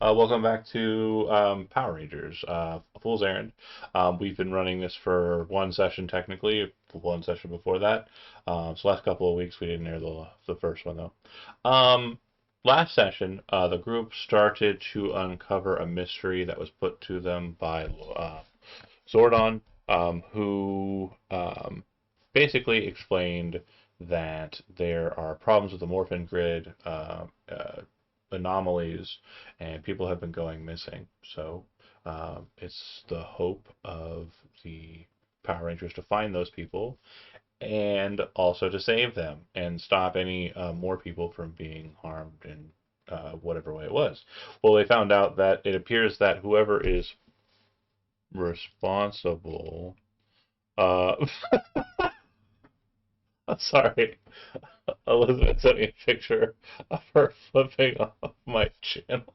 Welcome back to Power Rangers, Fool's Errand. We've been running this for one session technically, one session before that. So last couple of weeks we didn't air the first one though. Last session, the group started to uncover a mystery that was put to them by Zordon, who basically explained that there are problems with the Morphin Grid. Anomalies, and people have been going missing. So it's the hope of the Power Rangers to find those people and also to save them and stop any more people from being harmed in whatever way it was. Well, they found out that it appears that whoever is responsible. Uh, I'm sorry. Elizabeth sent me a picture of her flipping off my channel.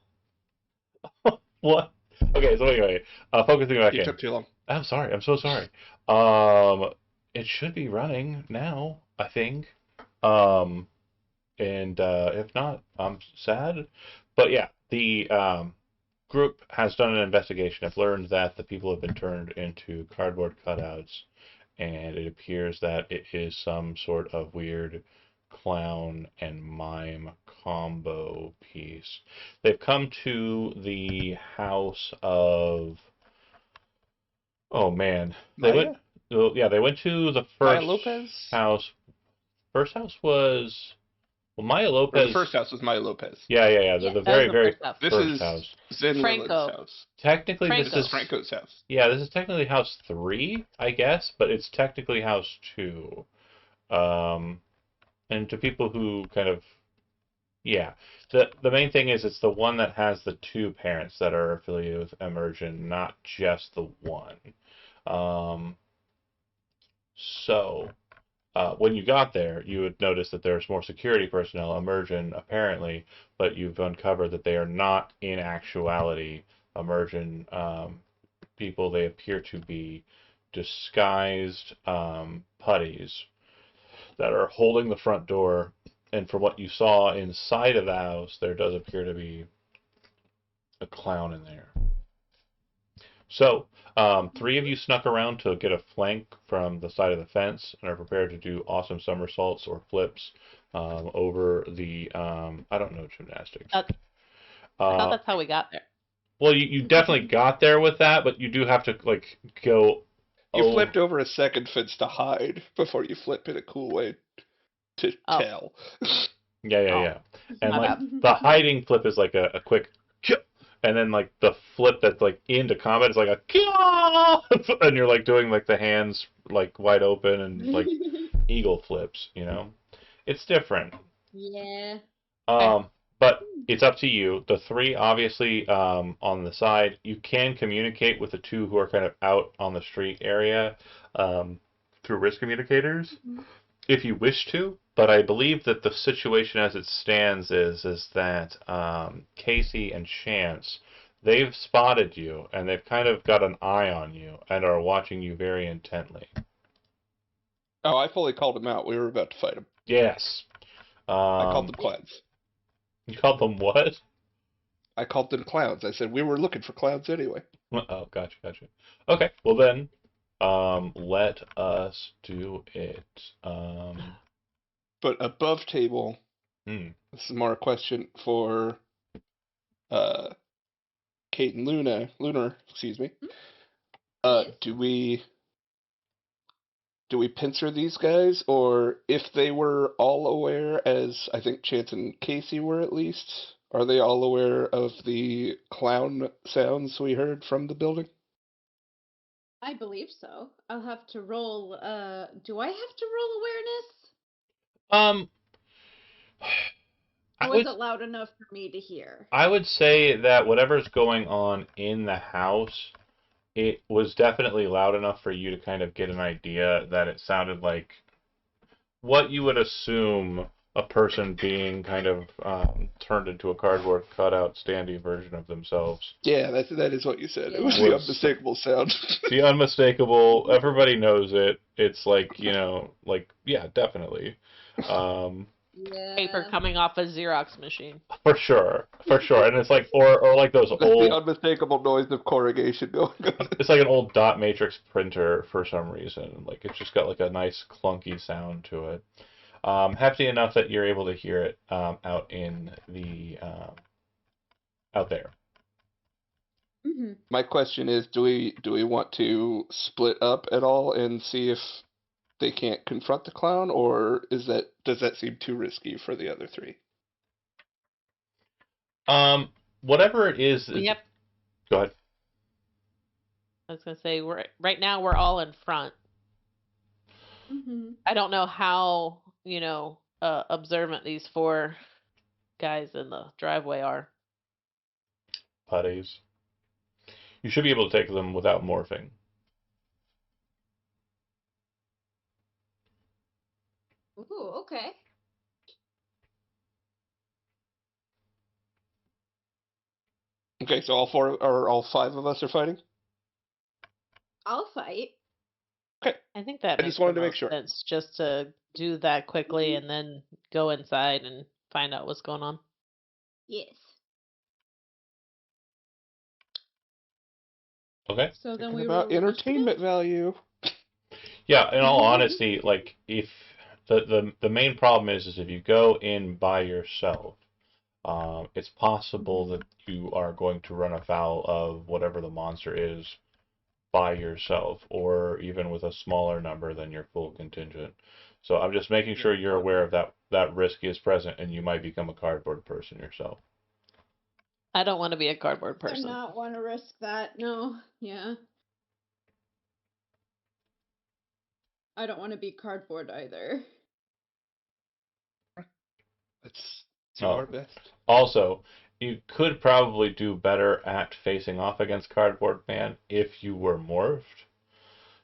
What? Okay, so anyway, focusing back You in. took too long. I'm sorry. I'm so sorry. Um, it should be running now, I think. Um, and if not, I'm sad. But yeah, the group has done an investigation. Have learned that the people have been turned into cardboard cutouts, and it appears that it is some sort of weird clown and mime combo piece. They've come to the house of. Oh man, they went. Maya? Well, yeah, they went to the Maya first Lopez? house. First house was well, Maya Or the Lopez. first house was Maya Lopez. Yeah. Yeah, The that was very, the very first stuff. This first is house. Zen Leland's Franco. house. Technically, this This is is Franco. Franco's house. yeah, this is technically house three, I guess, but it's technically house two. Um, and to people who kind of yeah, the main thing is it's the one that has the two parents that are affiliated with Emergen, not just the one. Um, so when you got there, you would notice that there's more security personnel, Emergen apparently, but you've uncovered that they are not in actuality Emergen people. They appear to be disguised putties that are holding the front door. And from what you saw inside of the house, there does appear to be a clown in there. So, three of you snuck around to get a flank from the side of the fence and are prepared to do awesome somersaults or flips over the, I don't know, gymnastics. I thought Uh, that's how we got there. well, you definitely got there with that, but you do have to, like, go You over. flipped over a second fence to hide before you flip in a cool way to Oh, tell. oh, Yeah. And, my like, bad. the hiding flip is like a quick, and then like the flip that's like into combat is like a and you're like doing like the hands like wide open and like eagle flips, you know. It's different. Yeah. Okay. But it's up to you. The three obviously on the side, you can communicate with the two who are kind of out on the street area through wrist communicators if you wish to. But I believe that the situation as it stands is that Casey and Chance they've spotted you and they've kind of got an eye on you and are watching you very intently. Oh, I fully called him out. We were about to fight him. Yes. I called Um, them clowns. you called them what? I called them clowns. I said we were looking for clowns anyway. Oh, gotcha. Okay, well then, let us do it. But above table, Hmm. this is more a question for uh Kate and Lunar, excuse me. Yes. Do we pincer these guys, or if they were all aware, as I think Chance and Casey were at least, are they all aware of the clown sounds we heard from the building? I believe so. I'll have to roll. Do I have to roll awareness? Um, I Or was would it loud enough for me to hear? I would say that whatever's going on in the house, it was definitely loud enough for you to kind of get an idea that it sounded like what you would assume a person being kind of turned into a cardboard cutout standy version of themselves. Yeah, that is what you said. It was Yeah. the unmistakable sound. The unmistakable, everybody knows it. It's like, like, yeah, definitely. Um, paper coming off a Xerox machine. For sure. And it's like, or like those That's the old, unmistakable noise of corrugation going on. it's like an old dot matrix printer for some reason. Like it's just got like a nice clunky sound to it. Hefty enough that you're able to hear it out in the out there. Mm-hmm. My question is, do we want to split up at all and see if they can't confront the clown, or does that seem too risky for the other three? Whatever it is. Yep. Go ahead. I was gonna say right now we're all in front. Mm-hmm. I don't know how observant these 4 guys in the driveway are. Putties. You should be able to take them without morphing. Ooh, okay. Okay, so all 5 of us are fighting? I'll fight. Okay. I think that I makes just wanted the to make most sure. sense, just to do that quickly and then go inside and find out what's going on. Yes. Okay. So then Thinking we about roll entertainment value. Yeah, in all honesty, like if the main problem is if you go in by yourself, it's possible that you are going to run afoul of whatever the monster is by yourself, or even with a smaller number than your full contingent. So I'm just making sure you're aware of that risk is present, and you might become a cardboard person yourself. I don't want to be a cardboard person. I do not want to risk that. No. Yeah. I don't want to be cardboard either. Let's do our best. Also, you could probably do better at facing off against Cardboard Man if you were morphed.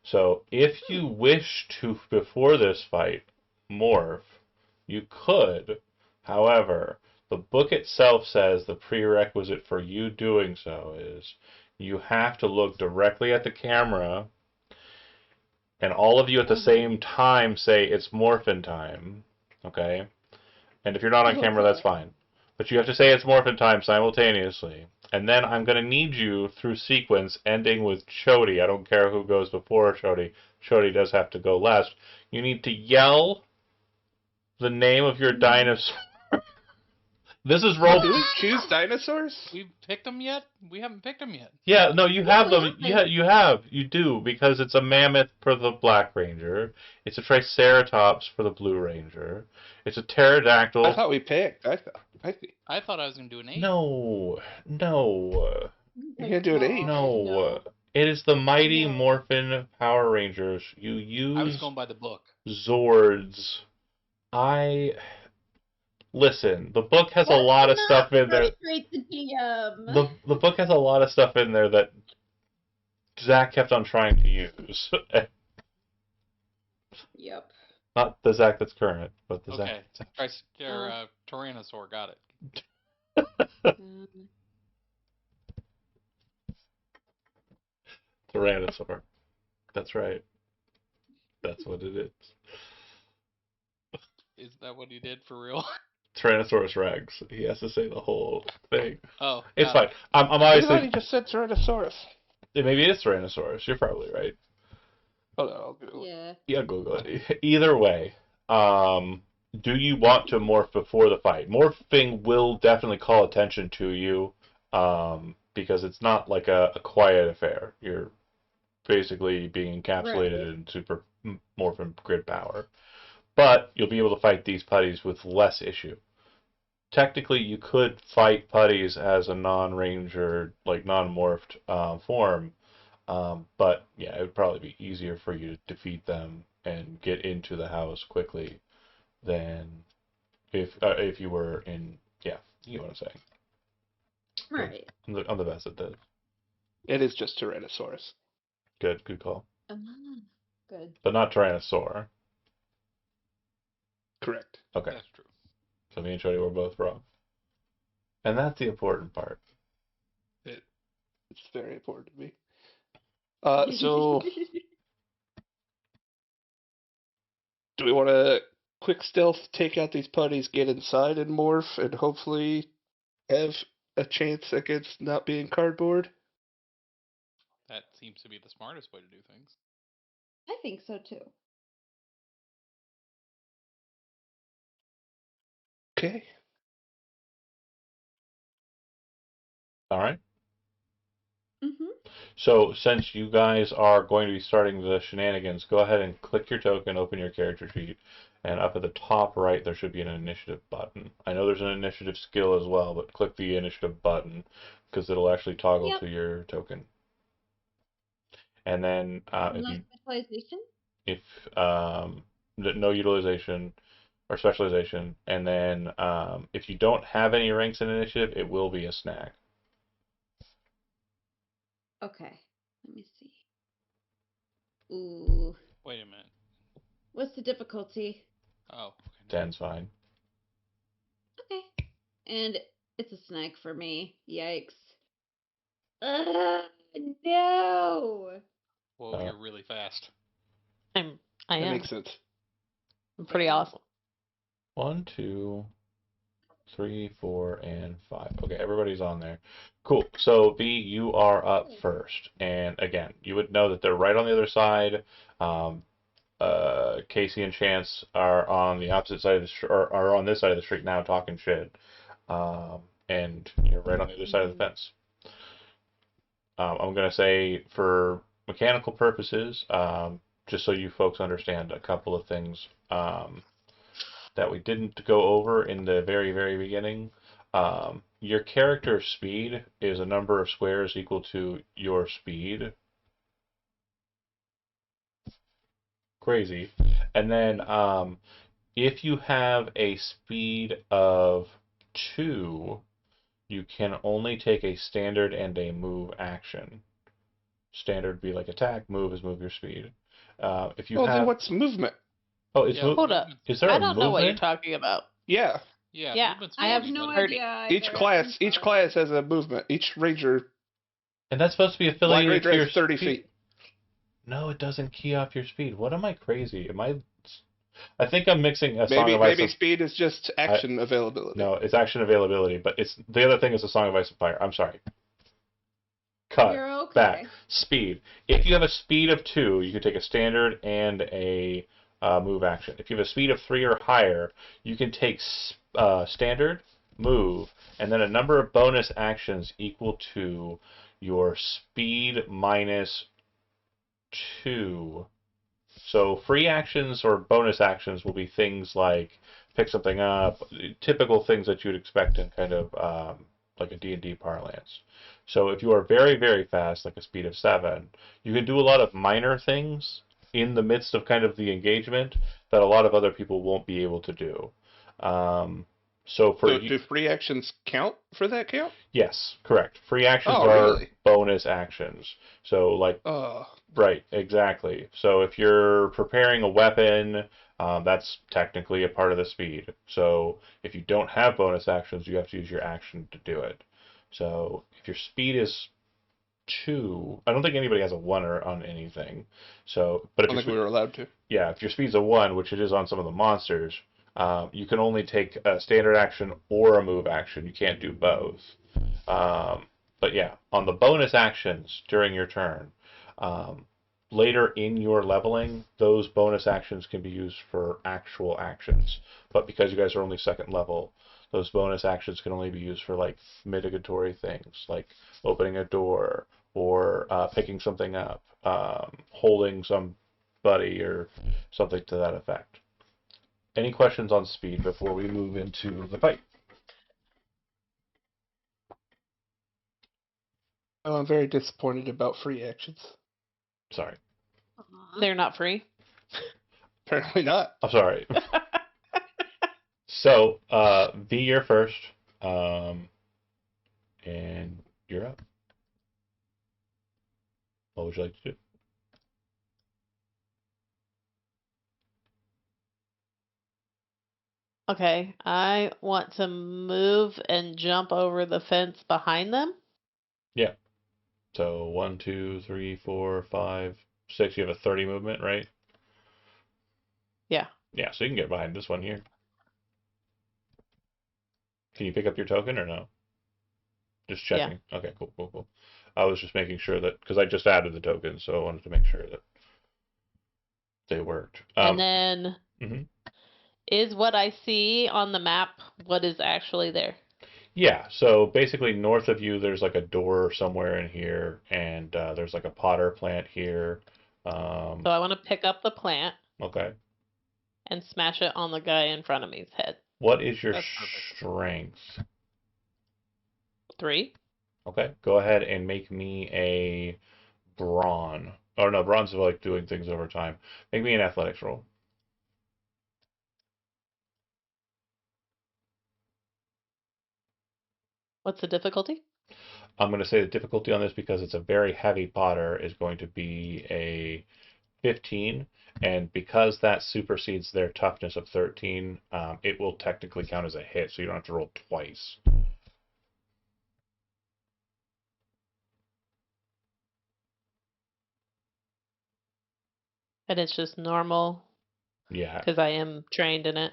So if you wish to, before this fight, morph, you could. However, the book itself says the prerequisite for you doing so is you have to look directly at the camera, and all of you at the same time say it's morphin time. Okay? And if you're not on camera, that's fine. But you have to say it's morphin time simultaneously. And then I'm going to need you through sequence, ending with Chody. I don't care who goes before Chody. Chody does have to go last. You need to yell the name of your dinosaur. This is roll. Do we choose dinosaurs? We've picked them yet? We haven't picked them yet. Yeah, no, you have them. You do, because it's a mammoth for the Black Ranger. It's a Triceratops for the Blue Ranger. It's a pterodactyl. I thought we picked. I thought I was going to do an 8. No. You can't do an 8. No. It is the Mighty Morphin Power Rangers. You use I was going by the book. Zords. Listen, the book has a lot of stuff in there. The DM. The book has a lot of stuff in there that Zach kept on trying to use. Yep. Not the Zach that's current, but the Okay. Zach. Tyrannosaur, got it. Tyrannosaur. That's right. That's what it is. Is that what he did for real? Tyrannosaurus Rex. He has to say the whole thing. Oh. It's fine. I'm obviously. I thought he just said Tyrannosaurus. Maybe it is Tyrannosaurus. You're probably right. Oh no, I'll Google it. Yeah. Yeah, Google it. Either way, do you want to morph before the fight? Morphing will definitely call attention to you, because it's not like a quiet affair. You're basically being encapsulated in super morphin grid power. But you'll be able to fight these putties with less issue. Technically, you could fight putties as a non-ranger, like non-morphed form, but yeah, it would probably be easier for you to defeat them and get into the house quickly than if you were in. Yeah, you know what I'm saying. Right. I'm the best at this. It is just Tyrannosaurus. Good call. Good. But not Tyrannosaur. Correct. Okay. That's true. So me and Jody were both wrong. And that's the important part. It's very important to me. So, do we want to quick stealth, take out these putties, get inside and morph, and hopefully have a chance against not being cardboard? That seems to be the smartest way to do things. I think so too. Okay. All right. Mm-hmm. So since you guys are going to be starting the shenanigans, go ahead and click your token, open your character sheet, and up at the top right there should be an initiative button. I know there's an initiative skill as well, but click the initiative button because it'll actually toggle Yep. to your token. And then No specialization? if no utilization or specialization, and then if you don't have any ranks in initiative, it will be a snag. Okay. Let me see. Ooh. Wait a minute. What's the difficulty? Oh. Okay. 10's fine. Okay. And it's a snag for me. Yikes. No. Whoa, you're really fast. I That am. makes sense. I'm pretty awesome. 1, 2, 3, 4, and 5. Okay, everybody's on there. Cool. So V, you are up first, and again, you would know that they're right on the other side. Casey and Chance are on the opposite side of the or are on this side of the street now talking shit, and you're right on the other side of the fence. I'm gonna say for mechanical purposes, just so you folks understand a couple of things that we didn't go over in the very, very beginning. Your character's speed is a number of squares equal to your speed. Crazy. And then if you have a speed of 2, you can only take a standard and a move action. Standard would be like attack, move is move your speed. If you Well, have... then what's movement? Oh, it's Yeah, Hold up. Is there I a don't know what you're movement? talking about. Yeah. Yeah. Movement's I have pretty no good. Heard it. idea. Each either. class, I'm each sorry. class has a movement. Each ranger, And that's supposed to be Light affiliated Ranger to your has 30 speed. feet. No, it doesn't key off your speed. What am I crazy? I think I'm mixing a Song of Ice Maybe and... speed is just action availability. No, it's action availability, but it's the other thing is a Song of Ice and Fire. I'm sorry. Cut. You're okay. Back. Speed. If you have a speed of 2, you can take a standard and a move action. If you have a speed of 3 or higher, you can take standard, move, and then a number of bonus actions equal to your speed minus 2. So free actions or bonus actions will be things like pick something up, typical things that you'd expect in kind of like a D&D parlance. So if you are very, very fast, like a speed of 7, you can do a lot of minor things in the midst of kind of the engagement that a lot of other people won't be able to do. So do free actions count for that count? Yes, correct. Free actions Oh, are really? bonus actions. So like right, exactly. So if you're preparing a weapon, that's technically a part of the speed. So if you don't have bonus actions, you have to use your action to do it. So if your speed is 2, I don't think anybody has a 1 on anything. So, but I don't think we were allowed to. yeah, if your speed's a 1, which it is on some of the monsters, you can only take a standard action or a move action. You can't do both. But yeah, on the bonus actions during your turn, later in your leveling, those bonus actions can be used for actual actions. But because you guys are only 2nd level, those bonus actions can only be used for like mitigatory things, like opening a door or picking something up, holding somebody or something to that effect. Any questions on speed before we move into the fight? Oh, I'm very disappointed about free actions. Sorry. Aw. They're not free. Apparently not. I'm sorry. So, V, you're first. And you're up. What would you like to do? Okay, I want to move and jump over the fence behind them. Yeah. So 1, 2, 3, 4, 5, 6. You have a 30 movement, right? Yeah. Yeah, so you can get behind this one here. Can you pick up your token or no? Just Yeah. checking. Okay, cool, cool, cool. I was just making sure that because I just added the tokens, so I wanted to make sure that they worked. And then Mhm. is what I see on the map what is actually there? Yeah, so basically north of you, there's like a door somewhere in here, and there's like a potter plant here. So I want to pick up the plant Okay. and smash it on the guy in front of me's head. What is your That's perfect. strength? 3. Okay, go ahead and make me a brawn. Oh no, brawn's like doing things over time. Make me an athletics roll. What's the difficulty? I'm going to say the difficulty on this because it's a very heavy potter is going to be a 15, and because that supersedes their toughness of 13, it will technically count as a hit, so you don't have to roll twice. And it's just normal Yeah, because I am trained in it.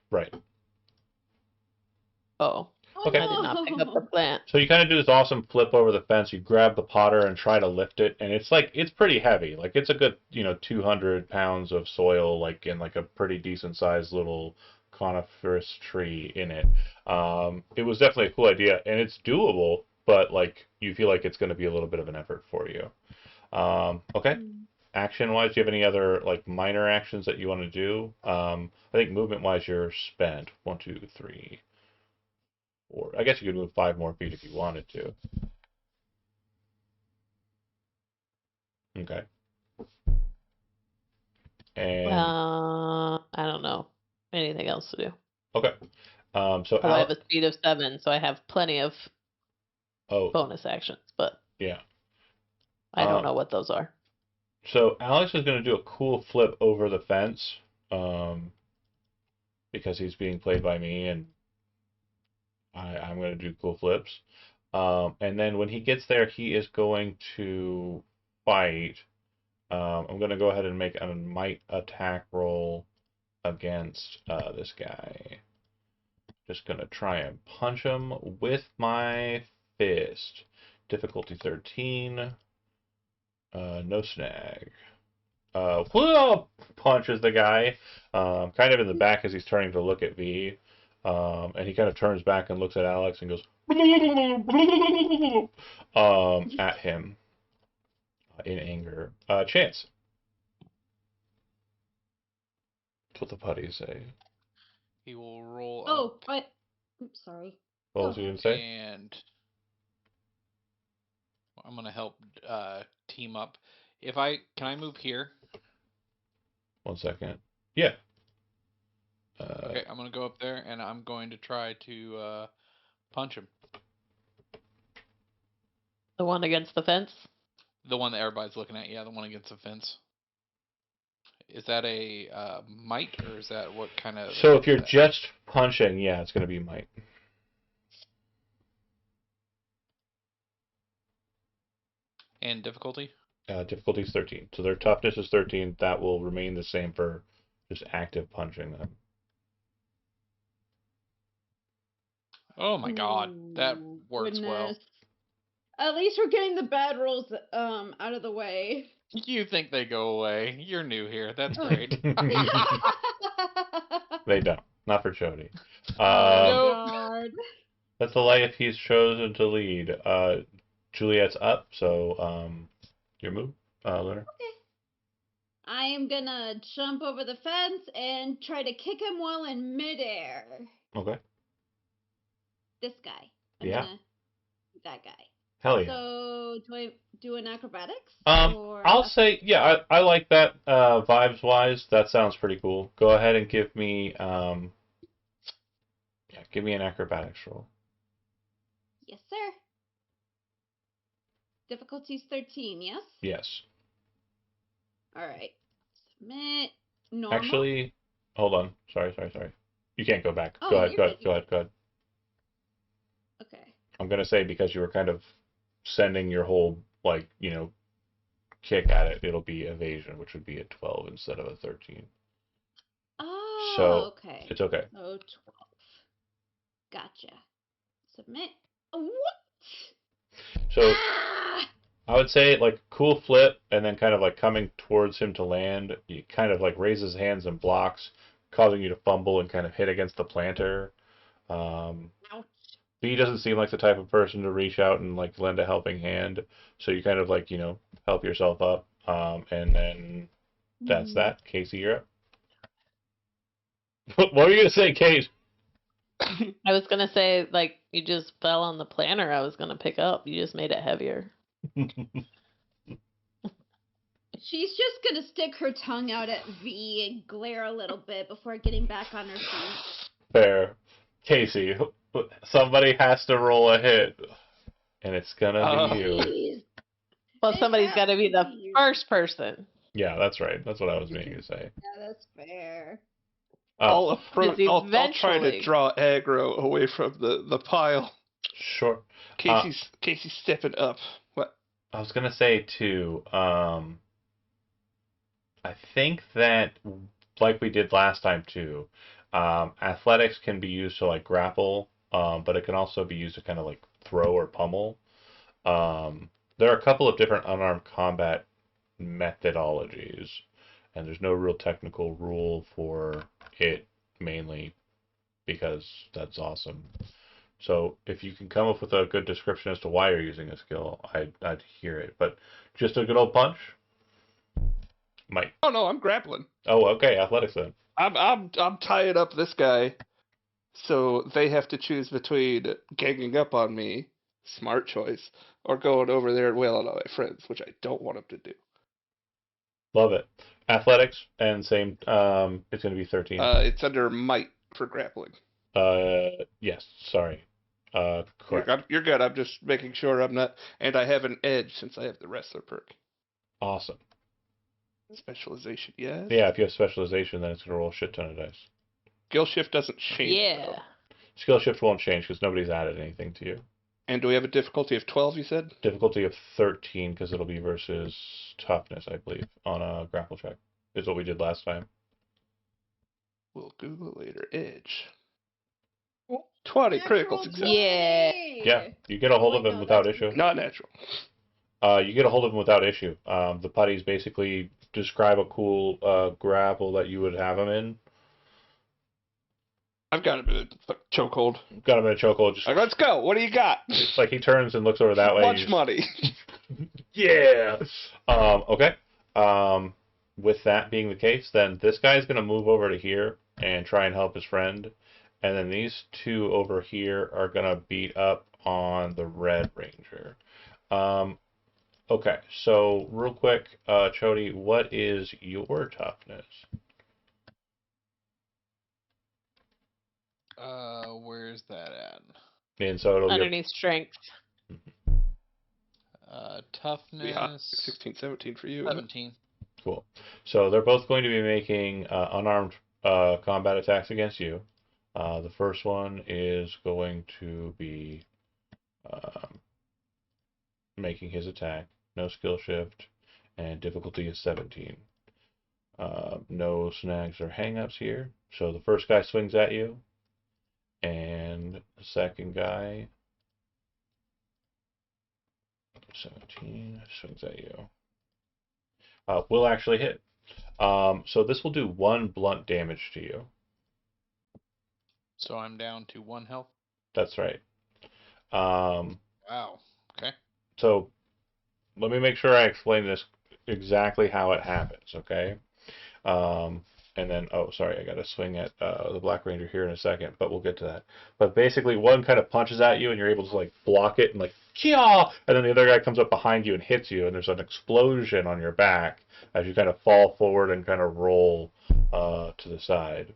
right. Oh, Oh Okay. I did not pick up the no! plant. So you kind of do this awesome flip over the fence. You grab the potter and try to lift it, and it's pretty heavy. Like it's a good 200 pounds of soil, like in like a pretty decent sized little coniferous tree in it. It was definitely a cool idea, and it's doable, but like you feel like it's going to be a little bit of an effort for you. Okay. Action wise, do you have any other like minor actions that you want to do? I think movement wise, you're spent. 1, 2, 3, 4. I guess you could move 5 more feet if you wanted to. Okay. And I don't know anything else to do. okay. So Although I have a speed of 7, so I have plenty of oh bonus actions, but yeah. I don't know what those are. So Alex is going to do a cool flip over the fence, um, because he's being played by me, and I'm going to do cool flips. And then when he gets there, he is going to fight. I'm going to go ahead and make a might attack roll against this guy. Just going to try and punch him with my fist. Difficulty 13. No snag. Whoa! Punches the guy, kind of in the back as he's turning to look at V. And he kind of turns back and looks at Alex and goes at him in anger. Chance. That's what the putties say. He will roll Oh, up but oops, sorry. What Go was he ahead. going to say? and I'm gonna help team up. Can I move here? 1 second. Yeah. Okay, I'm gonna go up there and I'm going to try to punch him. The one against the fence? The one that everybody's looking at, yeah, the one against the fence. Is that a might or is that what kind of? So if you're just punching, yeah, it's going to be might. And difficulty? Difficulty is 13. So their toughness is 13. That will remain the same for just active punching them. Oh my god, that Ooh, works well. goodness. At least we're getting the bad rolls out of the way. You think they go away? You're new here. That's great. They don't. Not for Chody. Oh Nope. God. That's the life he's chosen to lead. Juliet's up, so your move, Lunar. Okay. I am gonna jump over the fence and try to kick him while in midair. Okay. This guy. Yeah. That guy. Hell yeah. So do I do an acrobatics? I'll say, yeah, I like that, vibes wise. That sounds pretty cool. Go ahead and give me, give me an acrobatics roll. Yes, sir. Difficulty's 13, yes? Yes. Alright. Submit. Normal. Actually, hold on. Sorry. You can't go back. Oh, Go ahead. you're good. Go ahead. Okay. I'm gonna say because you were kind of sending your whole kick at it, it'll be evasion, which would be a 12 instead of a 13. So okay. it's okay. So 12. Gotcha. Submit. Oh, what? So Ah! I would say like cool flip, and then kind of like coming towards him to land. He kind of like raises his hands and blocks, causing you to fumble and kind of hit against the planter. Um, Ouch. he doesn't seem like the type of person to reach out and like lend a helping hand. So you kind of like help yourself up. And then that's that. Casey, you're up. What were you gonna say, Kate? I was gonna say, like, you just fell on the planner I was gonna pick up. You just made it heavier. She's just gonna stick her tongue out at V and glare a little bit before getting back on her feet. Fair. Casey, somebody has to roll a hit, and it's gonna be you. Jeez. Well, It somebody's has got to be the you. first person. Yeah, that's right. That's what I was meaning to say. Yeah, that's fair. Oh, I'll approach. I'll try to eventually- draw aggro away from the pile. sure. Casey's stepping up. What? I was gonna say too. I think that like we did last time too. Athletics can be used to like grapple, but it can also be used to kind of like throw or pummel. There are a couple of different unarmed combat methodologies, and there's no real technical rule for it, mainly because that's awesome. So if you can come up with a good description as to why you're using a skill, I'd hear it. But just a good old punch, might. Oh no, I'm grappling. Oh, okay, athletics then. I'm tying up this guy, so they have to choose between ganging up on me, smart choice, or going over there and wailing on my friends, which I don't want them to do. Love it. Athletics and same. It's going to be 13. It's under might for grappling. Yes. Sorry. Correct. You're good. I'm just making sure I'm not, and I have an edge since I have the wrestler perk. Awesome. Specialization, yes. Yeah, if you have specialization, then it's going to roll a shit ton of dice. Skill shift doesn't change. Yeah. though. Skill shift won't change because nobody's added anything to you. And do we have a difficulty of 12? You said. Difficulty of 13 because it'll be versus toughness, I believe, on a grapple check. Is what we did last time. We'll Google later. Edge. 20 critical Natural success. 20! Yeah, you get a hold of him no, without that's issue. Not natural. You get a hold of him without issue. The putties basically describe a cool grapple that you would have him in. I've got him in a chokehold. Got him in a chokehold. Just Like, let's go. What do you got? like he turns and looks over that way. Lunch money. Yeah. Okay. With that being the case, then this guy's gonna move over to here and try and help his friend, and then these two over here are gonna beat up on the Red Ranger. Okay. So real quick, Chody, what is your toughness? Where's that at? And so it'll be Underneath strength. Toughness 16, 17 for you. 17. cool. So they're both going to be making unarmed combat attacks against you. The first one is going to be making his attack. No skill shift, and difficulty is 17. No snags or hangups here. So the first guy swings at you, and the second guy, 17, swings at you. Will actually hit. So this will do 1 blunt damage to you. So I'm down to 1 health. That's right. Wow. Okay. So let me make sure I explain this exactly how it happens, okay? And then, oh, sorry, I got to swing at the Black Ranger here in a second, but we'll get to that. But basically, one kind of punches at you, and you're able to like block it and like, Kia! And then the other guy comes up behind you and hits you, and there's an explosion on your back as you kind of fall forward and kind of roll to the side.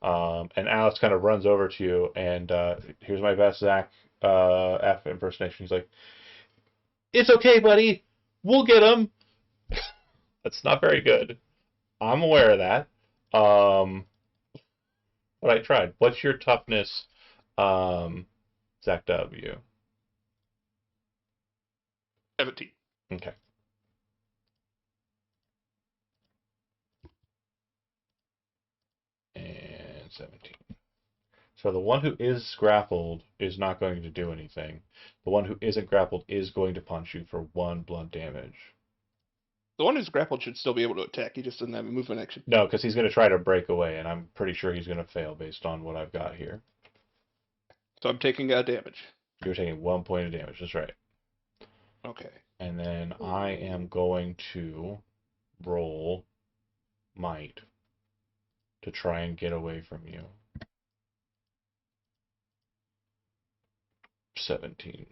And Alex kind of runs over to you, and here's my best Zach F impersonation. He's like, "It's okay, buddy. We'll get him." That's not very good. I'm aware of that. But I tried. What's your toughness, Zach W? 17. Okay. And 17. So the one who is grappled is not going to do anything. The one who isn't grappled is going to punch you for 1 blunt damage. The one who's grappled should still be able to attack. He just doesn't have a movement action. No, because he's going to try to break away, and I'm pretty sure he's going to fail based on what I've got here. So I'm taking damage. You're taking 1 point of damage. That's right. Okay. And then I am going to roll might to try and get away from you. 17.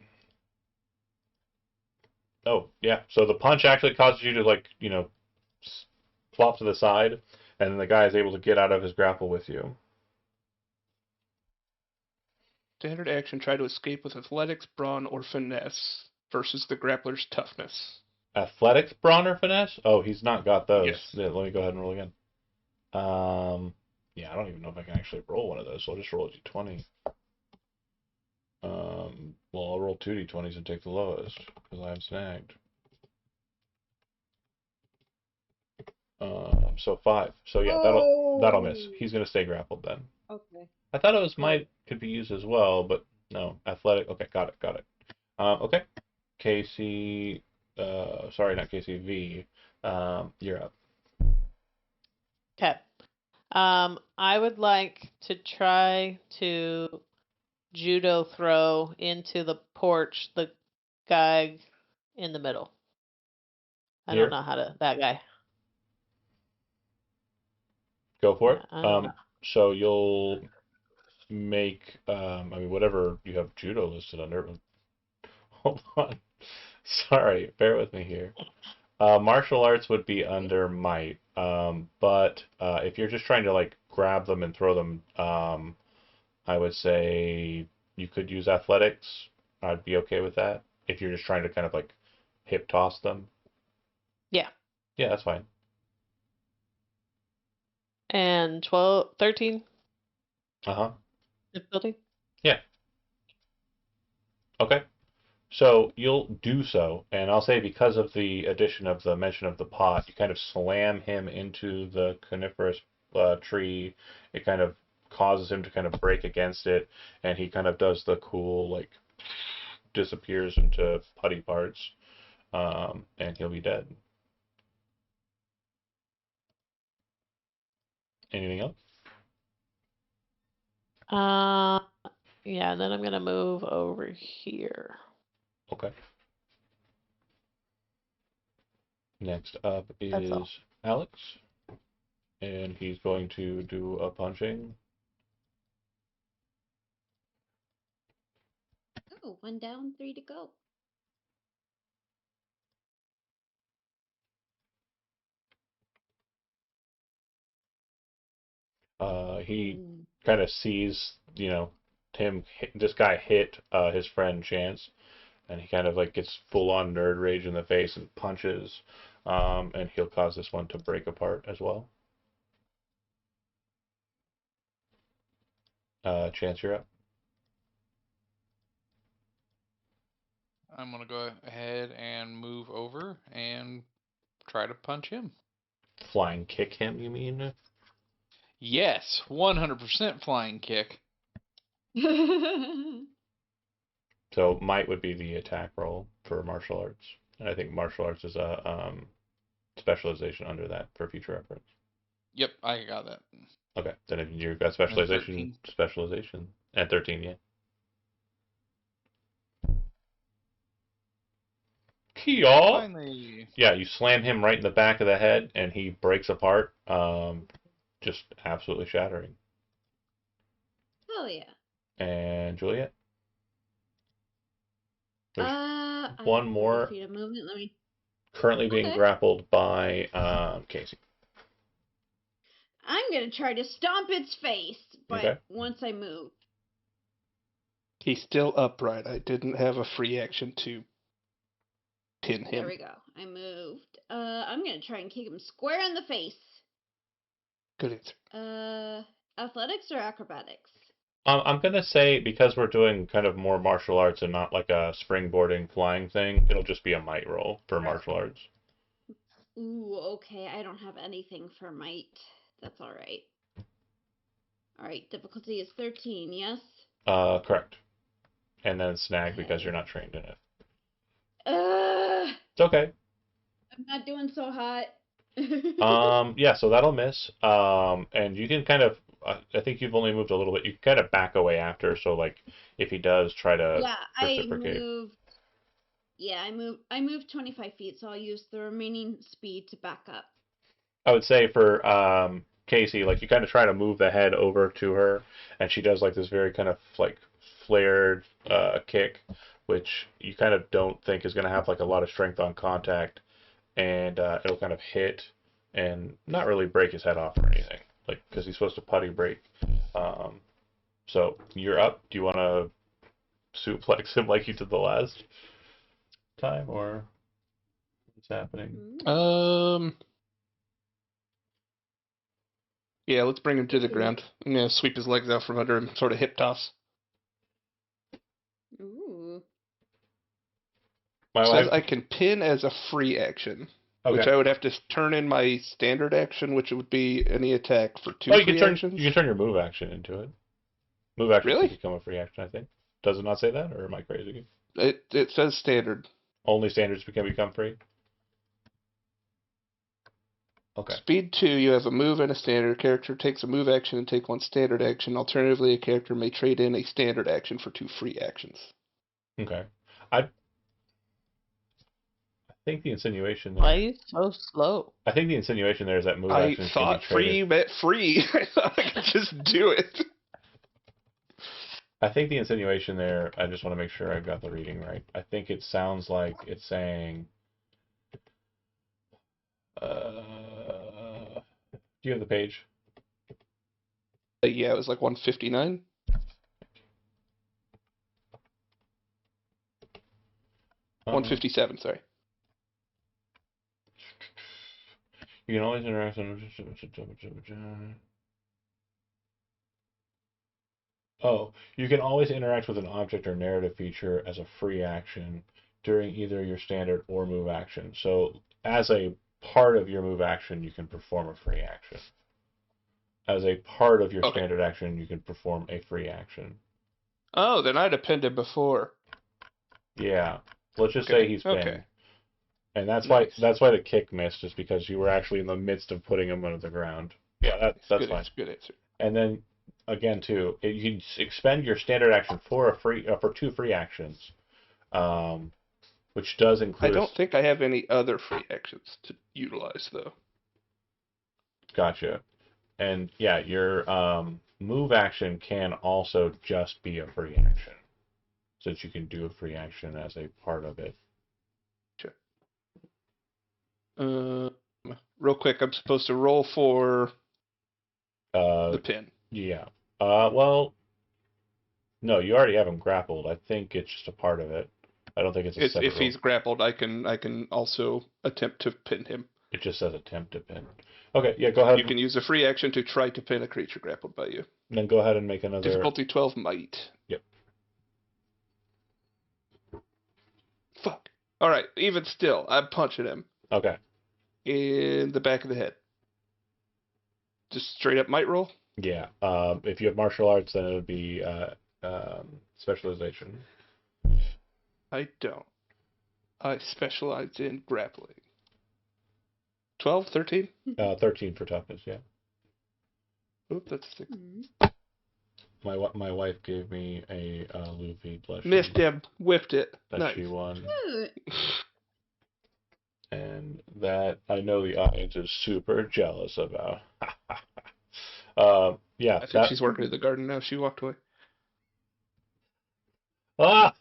Oh, yeah. So the punch actually causes you to, like, flop to the side, and then the guy is able to get out of his grapple with you. Standard action, try to escape with athletics, brawn, or finesse versus the grappler's toughness. Athletics, brawn, or finesse? Oh, he's not got those. Yes. Yeah, let me go ahead and roll again. Yeah, I don't even know if I can actually roll one of those, so I'll just roll a d20. Well, I'll roll 2 d20s and take the lowest, because I'm snagged. So 5. So yeah, that'll miss. He's gonna stay grappled then. Okay. I thought it was might could be used as well, but no. Athletic. Okay, got it. Okay. Casey. Sorry, not Casey. V. You're up. Okay. I would like to try to judo throw into the porch the guy in the middle. I Here? don't know how to, that guy. Go for Yeah, it. I don't know. So you'll make. I mean, whatever you have judo listed under. Hold on. Sorry, bear with me here. Martial arts would be under might, but if you're just trying to like grab them and throw them, I would say you could use athletics. I'd be okay with that. If you're just trying to kind of like hip toss them. Yeah. Yeah, that's fine. And 13 Uh-huh. difficulty. Yeah. Okay. So you'll do so, and I'll say because of the addition of the mention of the pot, you kind of slam him into the coniferous tree. It kind of causes him to kind of break against it, and he kind of does the cool, like, disappears into putty parts, and he'll be dead. Anything else? Yeah, and then I'm gonna move over here. Okay. Next up That's all. is Alex, and he's going to do a punching. Oh, 1 down, 3 to go. He Mm. kind of sees, this guy hit his friend Chance, and he kind of like gets full on nerd rage in the face and punches, and he'll cause this one to break apart as well. Chance, you're up. I'm gonna go ahead and move over and try to punch him. Flying kick him, you mean? Yes, 100% flying kick. So might would be the attack roll for martial arts, and I think martial arts is a specialization under that for future reference. Yep, I got that. Okay, then if you've got specialization at 13, yeah. Kia. Finally. Yeah, you slam him right in the back of the head, and he breaks apart, just absolutely shattering. Hell yeah. And Juliet, there's I one have 30 more feet of movement. Let me. currently being Okay. grappled by Casey. I'm gonna try to stomp its face, but Okay. once I move. He's still upright. I didn't have a free action to pin There him. we go. I moved. I'm gonna try and kick him square in the face. Good answer. Athletics or acrobatics? I'm gonna say because we're doing kind of more martial arts and not like a springboarding flying thing, it'll just be a might roll for martial arts. Ooh, okay. I don't have anything for might. That's all right. All right, difficulty is 13, yes? Correct. And then snag because Okay. you're not trained in it. Uh, It's okay. I'm not doing so hot. Yeah, so that'll miss. And you can kind of, I think you've only moved a little bit. You can kind of back away after. So like, if he does try to Yeah, reciprocate, I moved 25 feet, so I'll use the remaining speed to back up. I would say for Casey, like you kind of try to move the head over to her, and she does like this very kind of like flared kick, which you kind of don't think is going to have like a lot of strength on contact, and it'll kind of hit and not really break his head off or anything, like because he's supposed to putty break. Um, so you're up. Do you want to suplex him like you did the last time, or what's happening? Yeah, let's bring him to the ground. I'm gonna sweep his legs out from under him, sort of hip toss. Ooh. My Says wife. I can pin as a free action, which Okay. I would have to turn in my standard action, which would be any attack for two Oh, you can free turn actions. you can turn your move action into it. Move action can Really? become a free action, I think. Does it not say that, or am I crazy? It says standard. Only standards can become free. Okay. Speed 2, you have a move and a standard. Character takes a move action and take one standard action. Alternatively, a character may trade in a standard action for two free actions. Okay. I think the insinuation Why are there. you so slow? I think the insinuation there is that move I actions can be thought traded. free meant free. I thought I could just do it. I think the insinuation there. I just want to make sure I've got the reading right. I think it sounds like it's saying. Do you have the page? Yeah, it was like 159. 157, sorry. You can always interact on. Oh, you can always interact with an object or narrative feature as a free action during either your standard or move action. So, as a part of your move action, you can perform a free action. As a part of your Okay. standard action, you can perform a free action. Oh, then I'd have pinned him before. Yeah. Let's just Okay, say he's okay. pinned. And that's Nice. why the kick missed, just because you were actually in the midst of putting him under the ground. Yeah, that's Good fine. answer, good answer. And then again too, you can expend your standard action for a free for two free actions, which does I include. don't think I have any other free actions to utilize, though. Gotcha. And yeah, your move action can also just be a free action, since you can do a free action as a part of it. Sure. Real quick, I'm supposed to roll for the pin. Yeah. Well, no, you already have him grappled. I think it's just a part of it. I don't think it's a separate If he's grappled, I can also attempt to pin him. It just says attempt to pin. Okay, yeah, go ahead. You can use a free action to try to pin a creature grappled by you. Then go ahead and make another. Difficulty 12 might. Yep. Fuck. Alright, even still, I'm punching him Okay. in the back of the head. Just straight up might roll? Yeah. If you have martial arts, then it would be specialization. I don't. I specialize in grappling. 12, 13? 13 for toughness. Yeah. Oop, that's 6. My wife gave me a Luffy blush. Missed him. Whipped it. That Nice. she won. Cute. And that I know the audience is super jealous about. Yeah. I think she's working in the garden now. She walked away. Ah!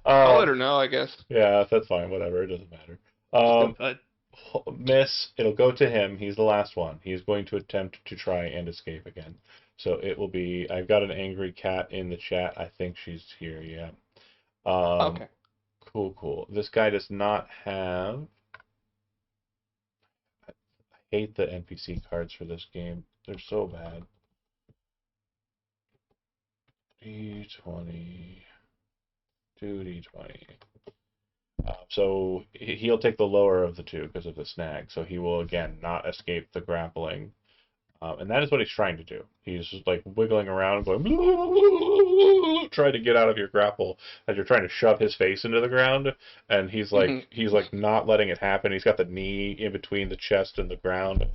I'll let her know, I guess. Yeah, that's fine. Whatever. It doesn't matter. Miss, it'll go to him. He's the last one. He's going to attempt to try and escape again. So it will be. I've got an angry cat in the chat. I think she's here. Yeah. Okay. Cool. This guy does not have. I hate the NPC cards for this game. They're so bad. D20. 2d20. So he'll take the lower of the two because of the snag. So he will again not escape the grappling. And that is what he's trying to do. He's just like wiggling around, going, trying to get out of your grapple as you're trying to shove his face into the ground. And he's like not letting it happen. He's got the knee in between the chest and the ground.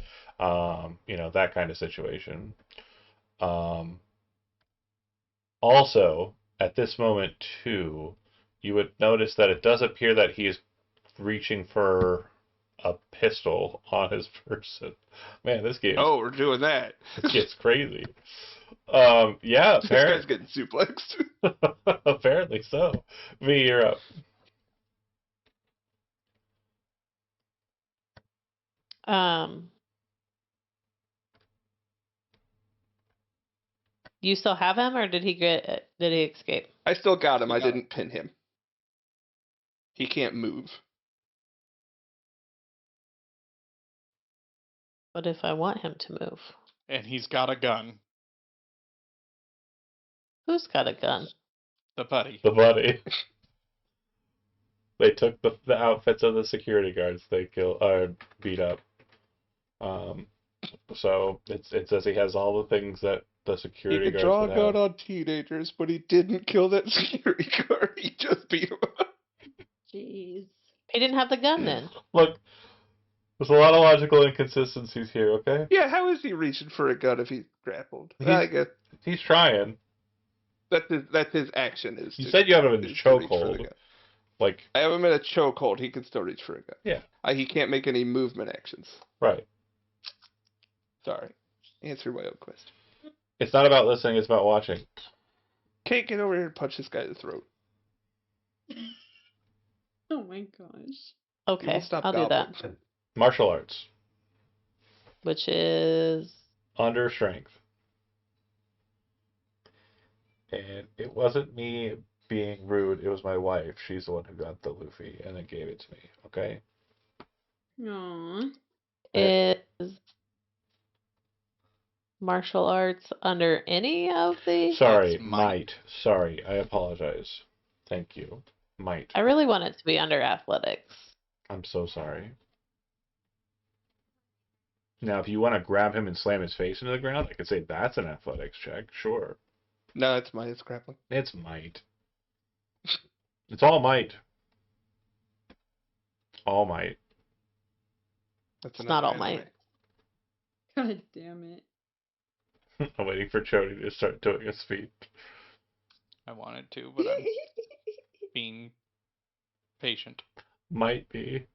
That kind of situation. Also, at this moment too, you would notice that it does appear that he is reaching for a pistol on his person. Man, this game Oh, we're doing that. gets crazy. Yeah, This guy's getting suplexed. apparently so. V, you're up. You still have him, or did he escape? I still got him. You I got didn't pin him. He can't move. What if I want him to move? And he's got a gun. Who's got a gun? The buddy. The buddy. They took the outfits of the security guards they beat up. So it says he has all the things that the He security could guards draw a would gun have. on teenagers, but he didn't kill that security guard. He just beat him up. Jeez. He didn't have the gun then. Look, there's a lot of logical inconsistencies here, okay? Yeah, how is he reaching for a gun if he's grappled? I guess He's trying. that's his action. Is You to- said you have him in a is to reach for the chokehold. gun. Like, I have him in a chokehold. He can still reach for a gun. yeah, He can't make any movement actions. right. Sorry. Answer my own question. It's not about listening, it's about watching. Can't get over here and punch this guy in the throat. Oh my gosh. He Okay, won't stop I'll do that. gobbling. Martial arts. Which is Under strength. And it wasn't me being rude, it was my wife. She's the one who got the Luffy and then gave it to me, okay? Aww. is martial arts under any of the. Sorry, It's might. might. Sorry, I apologize. Thank you. Might. I really want it to be under athletics. I'm so sorry. Now, if you want to grab him and slam his face into the ground, I could say that's an athletics check. Sure. No, it's mine. It's grappling. It's might. It's all might. All might. That's It's not another all anime. might. God damn it. I'm waiting for Jody to start doing a speech. I wanted to, but I'm being patient. Might be.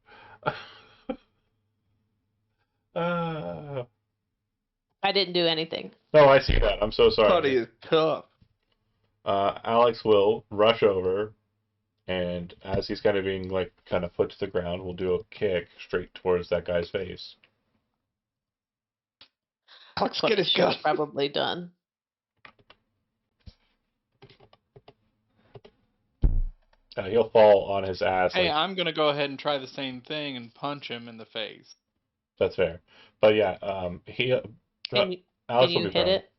uh, I didn't do anything. no, I see that. I'm so Buddy sorry. is tough. Alex will rush over, and as he's kind of being kind of put to the ground, we'll do a kick straight towards that guy's face. Alex, That's what get I his should have gun. probably done. He'll fall on his ass. Hey, I'm gonna go ahead and try the same thing and punch him in the face. That's fair. But yeah, Can you, Alex can will you be hit prone. it?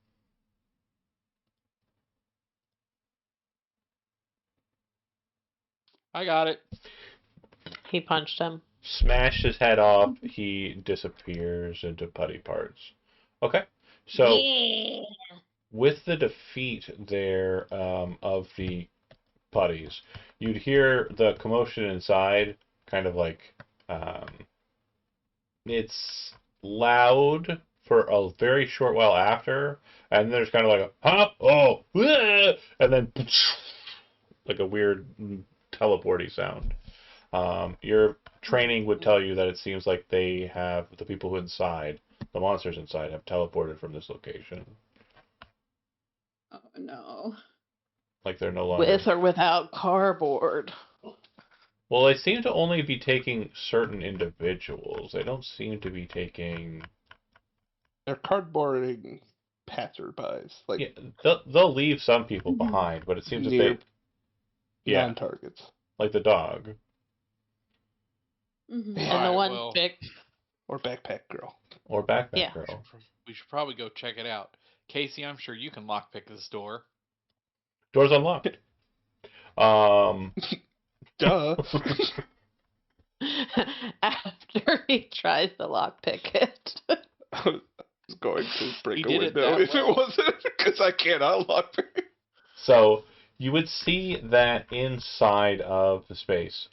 I got it. He punched him. Smash his head off. He disappears into putty parts. Okay, so Yeah. with the defeat there of the putties, you'd hear the commotion inside, kind of it's loud for a very short while after, and then there's kind of like a pop, oh, ah, and then like a weird teleporty sound. Your training would tell you that it seems like the people who inside, the monsters inside, have teleported from this location. Oh no. Like they're no longer. With or without cardboard. Well, they seem to only be taking certain individuals. They don't seem to be taking. They're cardboarding passerbys, like Yeah, they'll leave some people behind, but it seems that near yeah, non-targets. like the dog. Mm-hmm. And Alright, the one well. chick. Or backpack girl. Or backpack Yeah. girl. We should probably go check it out. Casey, I'm sure you can lockpick this door. Door's unlocked. Duh. After he tries to lockpick it. going to break You a did it window that if well. it wasn't because I can't unlock it. So you would see that inside of the space,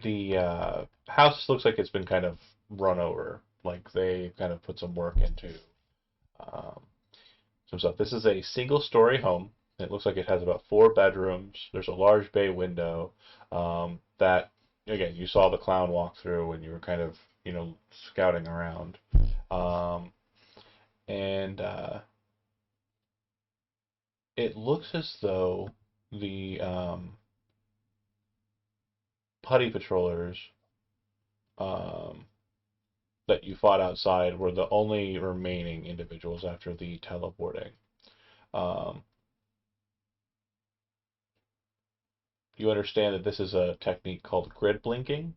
the house looks like it's been kind of run over. Like they kind of put some work into some stuff. This is a single-story home. It looks like it has about 4 bedrooms. There's a large bay window that, again, you saw the clown walk through when you were kind of, scouting around. Um, and it looks as though the putty patrollers um, that you fought outside were the only remaining individuals after the teleporting. Um, you understand that this is a technique called grid blinking,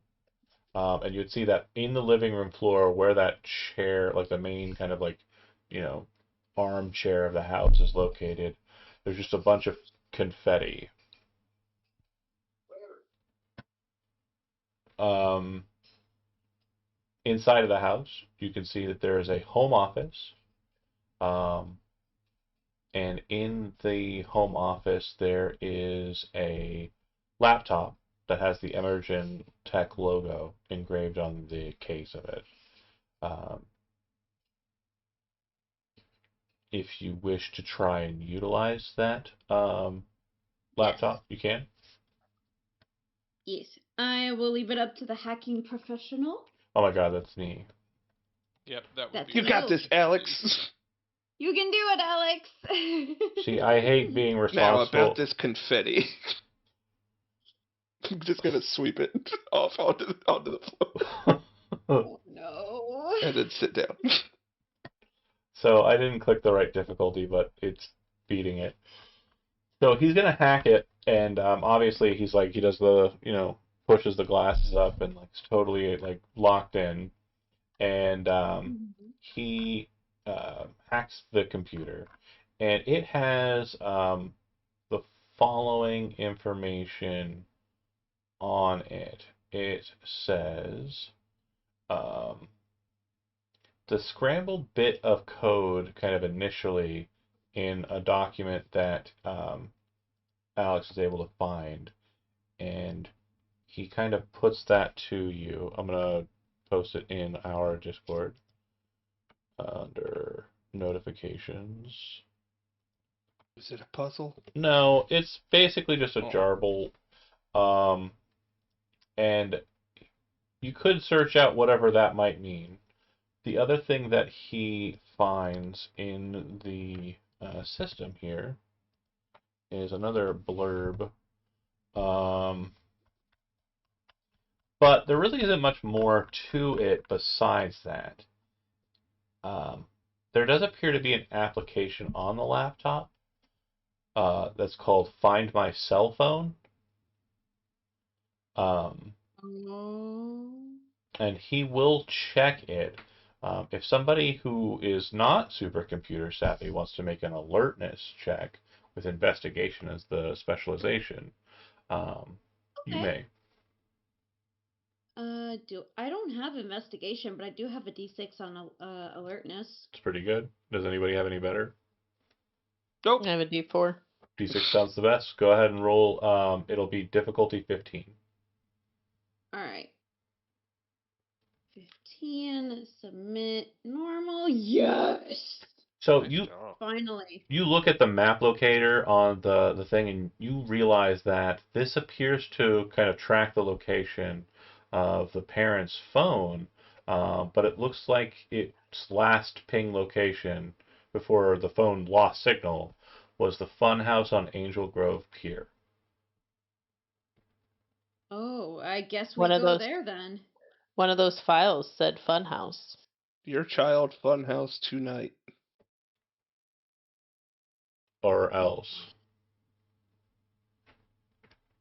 and you'd see that in the living room floor where that chair, like the main kind of like, you know, armchair of the house is located. There's just a bunch of confetti. Um, Inside of the house, you can see that there is a home office. Um, and in the home office, there is a laptop that has the Emergen Tech logo engraved on the case of it. Um, if you wish to try and utilize that laptop, you can. Yes. I will leave it up to the hacking professional. Oh my god, that's neat. Yep, that would That's be. You got this, Alex. You can do it, Alex. See, I hate being Now responsible. about this confetti. I'm just gonna sweep it off onto the floor Oh, no. and then sit down. So I didn't click the right difficulty, but it's beating it. So he's gonna hack it, and obviously he's like he does the pushes the glasses up and like totally like locked in, and he hacks the computer, and it has the following information on it. It says the scrambled bit of code kind of initially in a document that Alex is able to find, and he kind of puts that to you. I'm gonna post it in our Discord under notifications. Is it a puzzle? No, it's basically just a Oh. jarble, and you could search out whatever that might mean. The other thing that he finds in the system here is another blurb. But there really isn't much more to it besides that. There does appear to be an application on the laptop that's called Find My Cell Phone. Oh. And he will check it. If somebody who is not supercomputer savvy wants to make an alertness check with investigation as the specialization, you Okay. may. I don't have investigation, but I do have a D6 on alertness. It's pretty good. Does anybody have any better? Nope. I have a D4. D6 sounds the best. Go ahead and roll. It'll be difficulty 15. All right. 15. Submit normal. Yes. So Nice you job. Finally. you look at the map locator on the thing, and you realize that this appears to kind of track the location of the parent's phone, but it looks like its last ping location before the phone lost signal was the fun house on Angel Grove Pier. Oh, I guess we One of go those there then. one of those files said Funhouse. Your child funhouse tonight. Or else.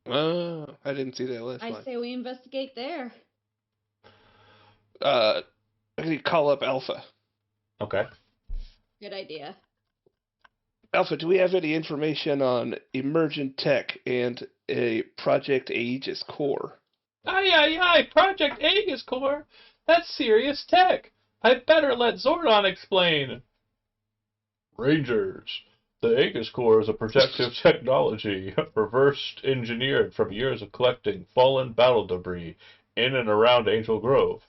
I didn't see that last I line. say we investigate there. I need to call up Alpha. Okay. Good idea. Alpha, do we have any information on Emergent Tech and a Project Aegis Core? Aye, aye, aye, Project Aegis Core. That's serious tech. I'd better let Zordon explain. Rangers. The Aegis Core is a protective technology reverse engineered from years of collecting fallen battle debris in and around Angel Grove.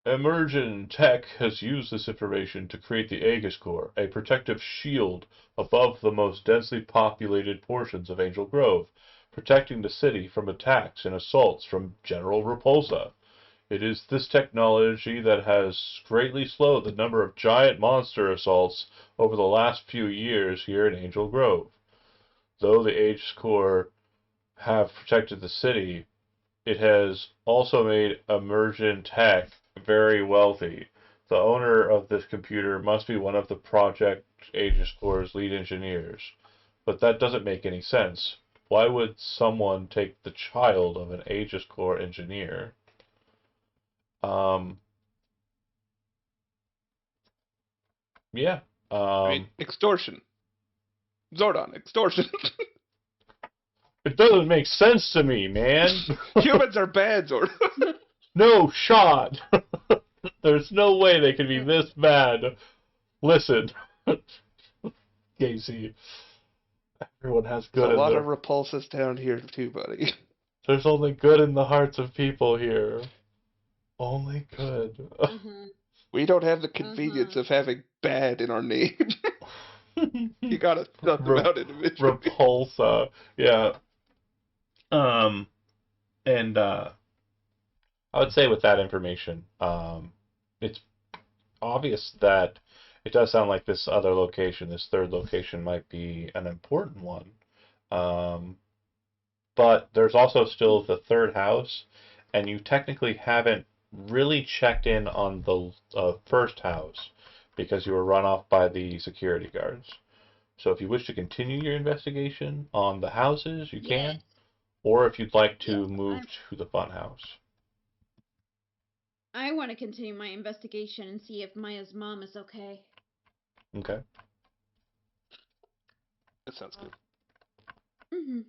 Emergent Tech has used this information to create the Aegis Core, a protective shield above the most densely populated portions of Angel Grove, protecting the city from attacks and assaults from General Repulsa. It is this technology that has greatly slowed the number of giant monster assaults over the last few years here in Angel Grove. Though the Aegis Corps have protected the city, it has also made Emergent Tech very wealthy. The owner of this computer must be one of the Project Aegis Corps' lead engineers. But that doesn't make any sense. Why would someone take the child of an Aegis Corps engineer? Um, yeah. I mean, extortion. Zordon, extortion. It doesn't make sense to me, man. Humans are bad, Zordon. No shot. There's no way they could be this bad. Listen, Casey. Everyone has good There's a in lot their... of repulses down here too, buddy. There's only good in the hearts of people here. Only good. Mm-hmm. We don't have the convenience of having bad in our name. You gotta talk about it individually. Repulsa. Yeah. And I would say with that information, it's obvious that it does sound like this other location, this third location, might be an important one. But there's also still the third house, and you technically haven't really checked in on the first house because you were run off by the security guards. So if you wish to continue your investigation on the houses, you can, Yes. or if you'd like to Yes, move to the fun house. I want to continue my investigation and see if Maya's mom is okay. Okay. That sounds good. Mm-hmm.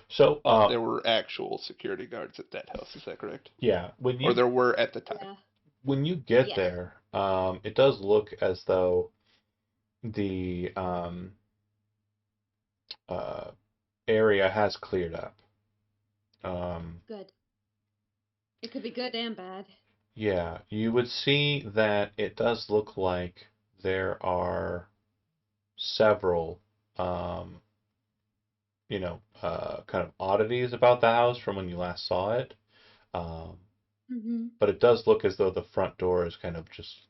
So, There were actual security guards at that house, is that correct? yeah, Or there were at the time. Yeah. when you get Yes. there, it does look as though the area has cleared up. Good. It could be good and bad. Yeah, you would see that it does look like there are several, kind of oddities about the house from when you last saw it. Um, Mm-hmm. but it does look as though the front door is kind of just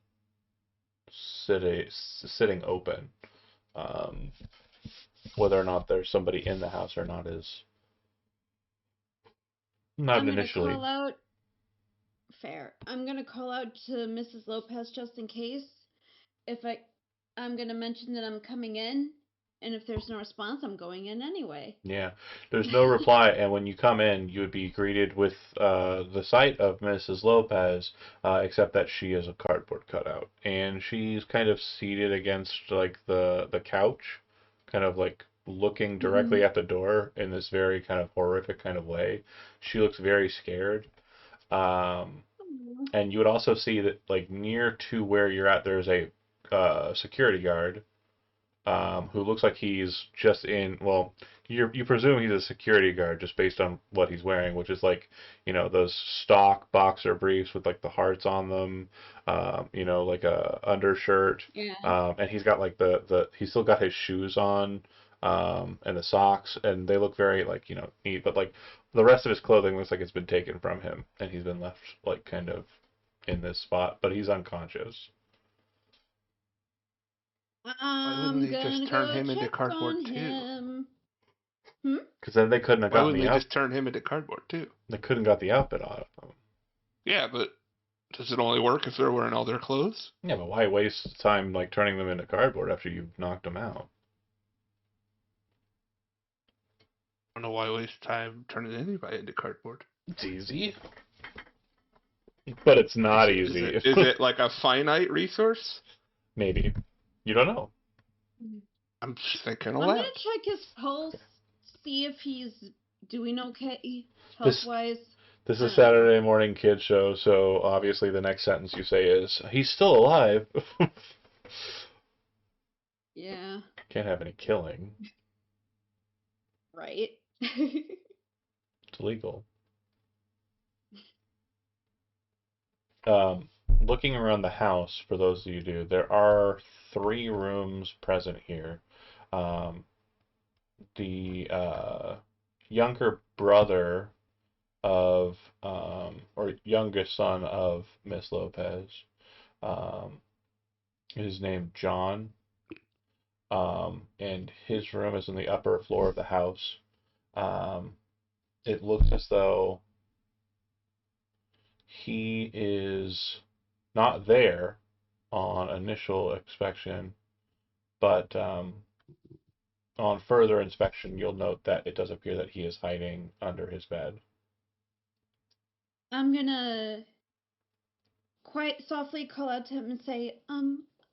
sitting open. Um, whether or not there's somebody in the house or not is not I'm gonna initially. call out. Fair. I'm gonna call out to Mrs. Lopez just in case. I'm gonna mention that I'm coming in, and if there's no response, I'm going in anyway. Yeah, there's no reply, and when you come in, you would be greeted with the sight of Mrs. Lopez, except that she is a cardboard cutout, and she's kind of seated against like the couch, kind of like looking directly at the door in this very kind of horrific kind of way. She looks very scared. Um, Aw. and you would also see that like near to where you're at, there's a security guard who looks like he's just in. Well, you presume he's a security guard just based on what he's wearing, which is like those stock boxer briefs with like the hearts on them, like a undershirt, Yeah. and he's got like the he's still got his shoes on, and the socks, and they look very like neat, but like the rest of his clothing looks like it's been taken from him, and he's been left like kind of in this spot, but he's unconscious. Why I'm wouldn't they gonna just turn go him into check cardboard on too? him. Because then they couldn't have Why gotten wouldn't the they out. just turn him into cardboard too? They couldn't got the outfit out of them. Yeah, but does it only work if they're wearing all their clothes? Yeah, but why waste time like turning them into cardboard after you've knocked them out? I don't know why waste time turning anybody into cardboard. It's easy, but it's not easy. Is it like a finite resource? Maybe. You don't know. I'm just thinking I'm aloud. gonna check his pulse, see if he's doing okay This health-wise? this I is don't know. Saturday morning kid show, so obviously the next sentence you say is, "He's still alive." Yeah, Can't have any killing. right. It's illegal. Um, Looking around the house, for those of you who do, there are 3 rooms present here. Um, the younger brother of, or youngest son of Miss Lopez, um, is named John, and his room is in the upper floor of the house. Um, it looks as though he is not there on initial inspection, but on further inspection, you'll note that it does appear that he is hiding under his bed. I'm gonna quite softly call out to him and say,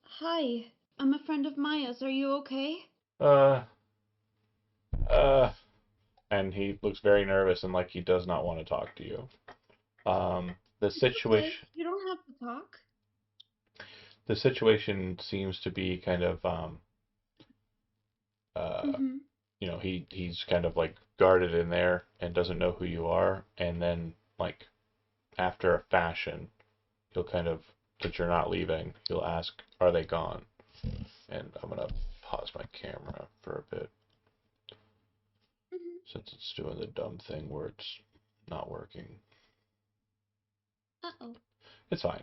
hi, I'm a friend of Maya's. Are you okay? Uh, uh, and he looks very nervous and like he does not want to talk to you. The It's okay. situation, You don't have to talk. the situation seems to be kind of, Mm-hmm. he's kind of like guarded in there and doesn't know who you are, and then like after a fashion, he'll kind of, since you're not leaving, he'll ask, "Are they gone?" And I'm gonna pause my camera for a bit Mm-hmm. since it's doing the dumb thing where it's not working. Uh-oh. It's fine.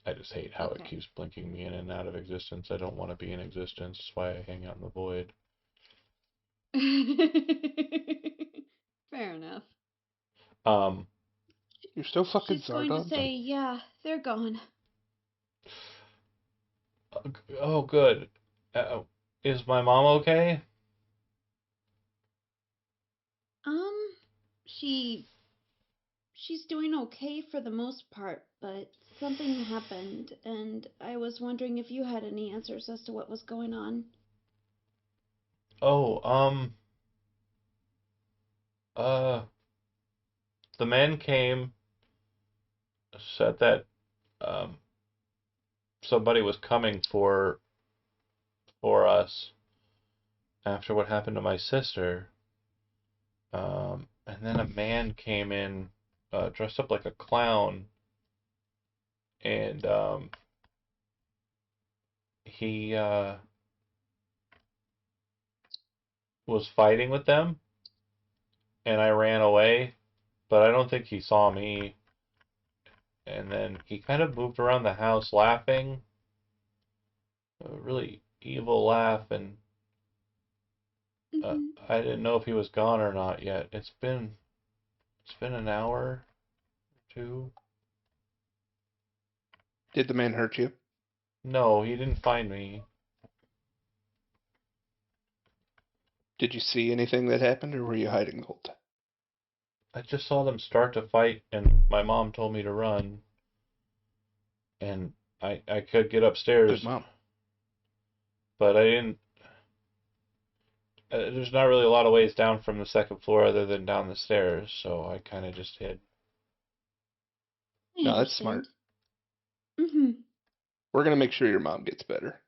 I just hate how it Okay. keeps blinking me in and out of existence. I don't want to be in existence. That's why I hang out in the void. Fair enough. Um, You're so fucking She's going to Zardon. say, yeah, they're gone. oh, good. Is my mom okay? Um, she she's doing okay for the most part, but something happened, and I was wondering if you had any answers as to what was going on. Oh, uh, the man came, said that, um, somebody was coming for us after what happened to my sister. And then a man came in, dressed up like a clown, and he was fighting with them, and I ran away, but I don't think he saw me. And then he kind of moved around the house laughing, a really evil laugh, and Mm-hmm. I didn't know if he was gone or not yet. It's been an hour or two. Did the man hurt you? No, he didn't find me. Did you see anything that happened, or were you hiding the whole time? I just saw them start to fight, and my mom told me to run, and I could get Good upstairs, mom. but I didn't. There's not really a lot of ways down from the second floor other than down the stairs, so I kind of just hid. I No, that's smart. understand. Mm-hmm. We're gonna make sure your mom gets better.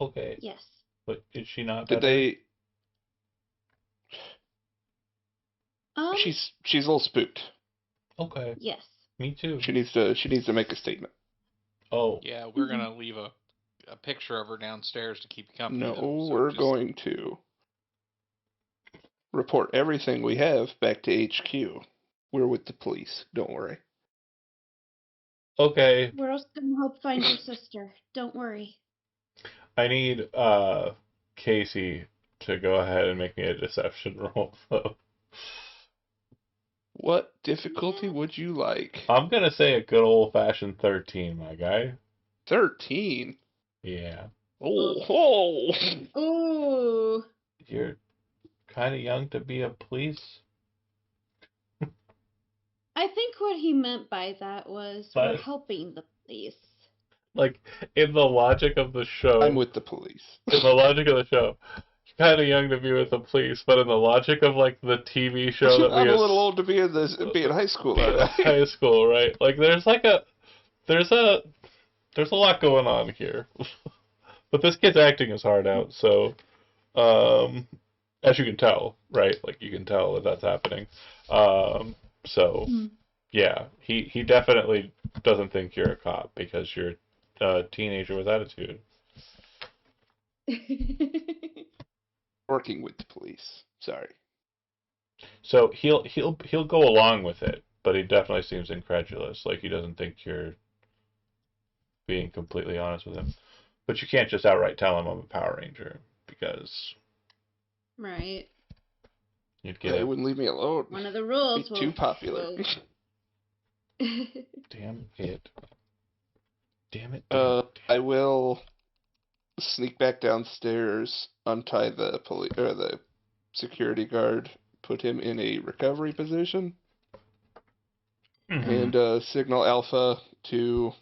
Okay, Yes. but is she not Did better? they? Um, She's a little spooked. Okay, yes. me too. She needs to make a statement. Oh, Yeah, we're Mm-hmm. gonna leave a picture of her downstairs to keep you company No, though. So we're just going to report everything we have back to HQ. We're with the police. Don't worry. okay. We're also gonna help find your sister. Don't worry. I need Casey to go ahead and make me a deception roll. So What difficulty Yeah. would you like? I'm gonna say a good old fashioned 13, my guy. 13. Yeah, Oh, Ooh. you're kind of young to be a police, I think what he meant by that was we're but helping the police. like in the logic of the I'm show, with the police. in the logic of the show, kind of young to be with the police, but in the logic of like the TV show that I'm we a little old to be in high school. Aren't I? high school, right? Like there's a there's a lot going on here. But this kid's acting his heart out, so um as you can tell, right? Like you can tell that that's happening. So Hmm. yeah, he definitely doesn't think you're a cop because you're a teenager with attitude. Working with the police. Sorry. So he'll go along with it, but he definitely seems incredulous. Like he doesn't think you're being completely honest with him. But you can't just outright tell him I'm a Power Ranger because Right. you'd Yeah, get they it. wouldn't leave me alone. One of the Be rules too popular. Damn it. Damn it. I will sneak back downstairs, untie the the security guard, put him in a recovery position, Mm-hmm. and signal Alpha to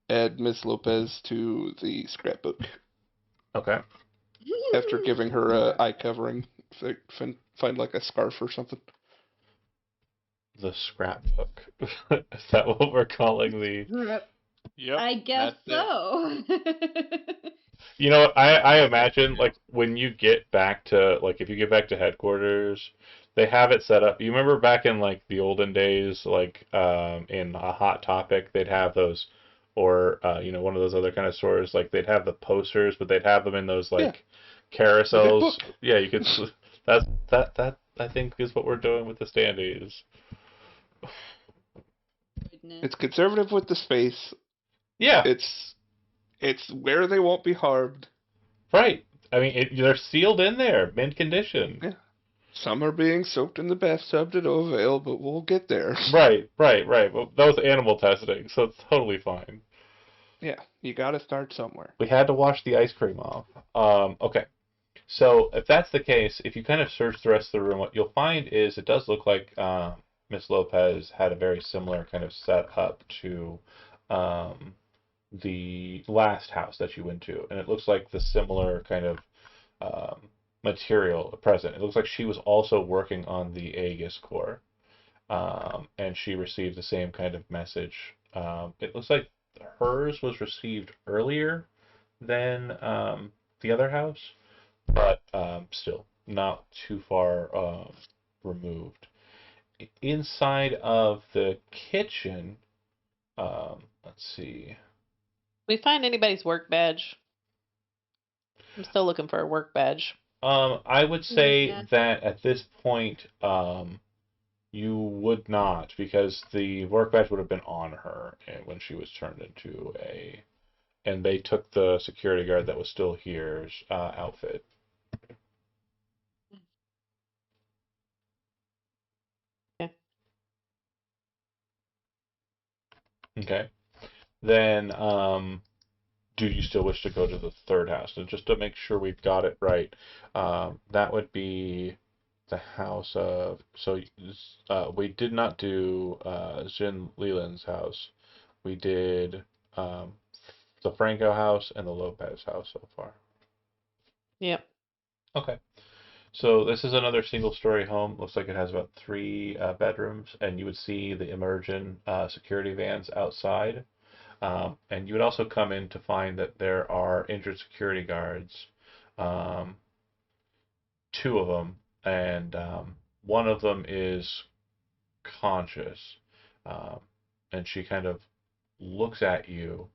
add Miss Lopez to the scrapbook Okay. after giving her eye covering. Find like a scarf or something. The scrapbook. Is that what we're calling the? Yep. I guess that's it. so. You know, I imagine like when you get back to like if you get back to headquarters, they have it set up. You remember back in like the olden days, like in a Hot Topic, they'd have those, or one of those other kind of stores, like they'd have the posters, but they'd have them in those like carousels. book. Yeah, you could. That I think is what we're doing with the standees. Goodness. It's conservative with the space. Yeah, It's where they won't be harmed. right. I mean, they're sealed in there, mint condition. Yeah. Some are being soaked in the bathtub to no avail, but we'll get there. Right. Well, that was animal testing, so it's totally fine. Yeah, you gotta start somewhere. We had to wash the ice cream off. Okay. So if that's the case, if you kind of search the rest of the room, what you'll find is it does look like Miss Lopez had a very similar kind of setup to um, the last house that you went to, and it looks like the similar kind of um, material present. It looks like she was also working on the Aegis core, and she received the same kind of message. It looks like hers was received earlier than the other house, but still not too far removed. Inside of the kitchen, let's see. We find anybody's work badge? I'm still looking for a work badge. I would say Yeah. that at this point, you would not, because the work badge would have been on her when she was turned into a, and they took the security guard that was still here's outfit. Okay. Okay. Then, do you still wish to go to the third house? And just to make sure we've got it right, that would be the house of. So we did not do Jin Leland's house. We did the Franco house and the Lopez house so far. Yep. Okay. So this is another single-story home. Looks like it has about 3 bedrooms, and you would see the Emergent security vans outside. And you would also come in to find that there are injured security guards, 2 of them, and one of them is conscious. Um, and she kind of looks at you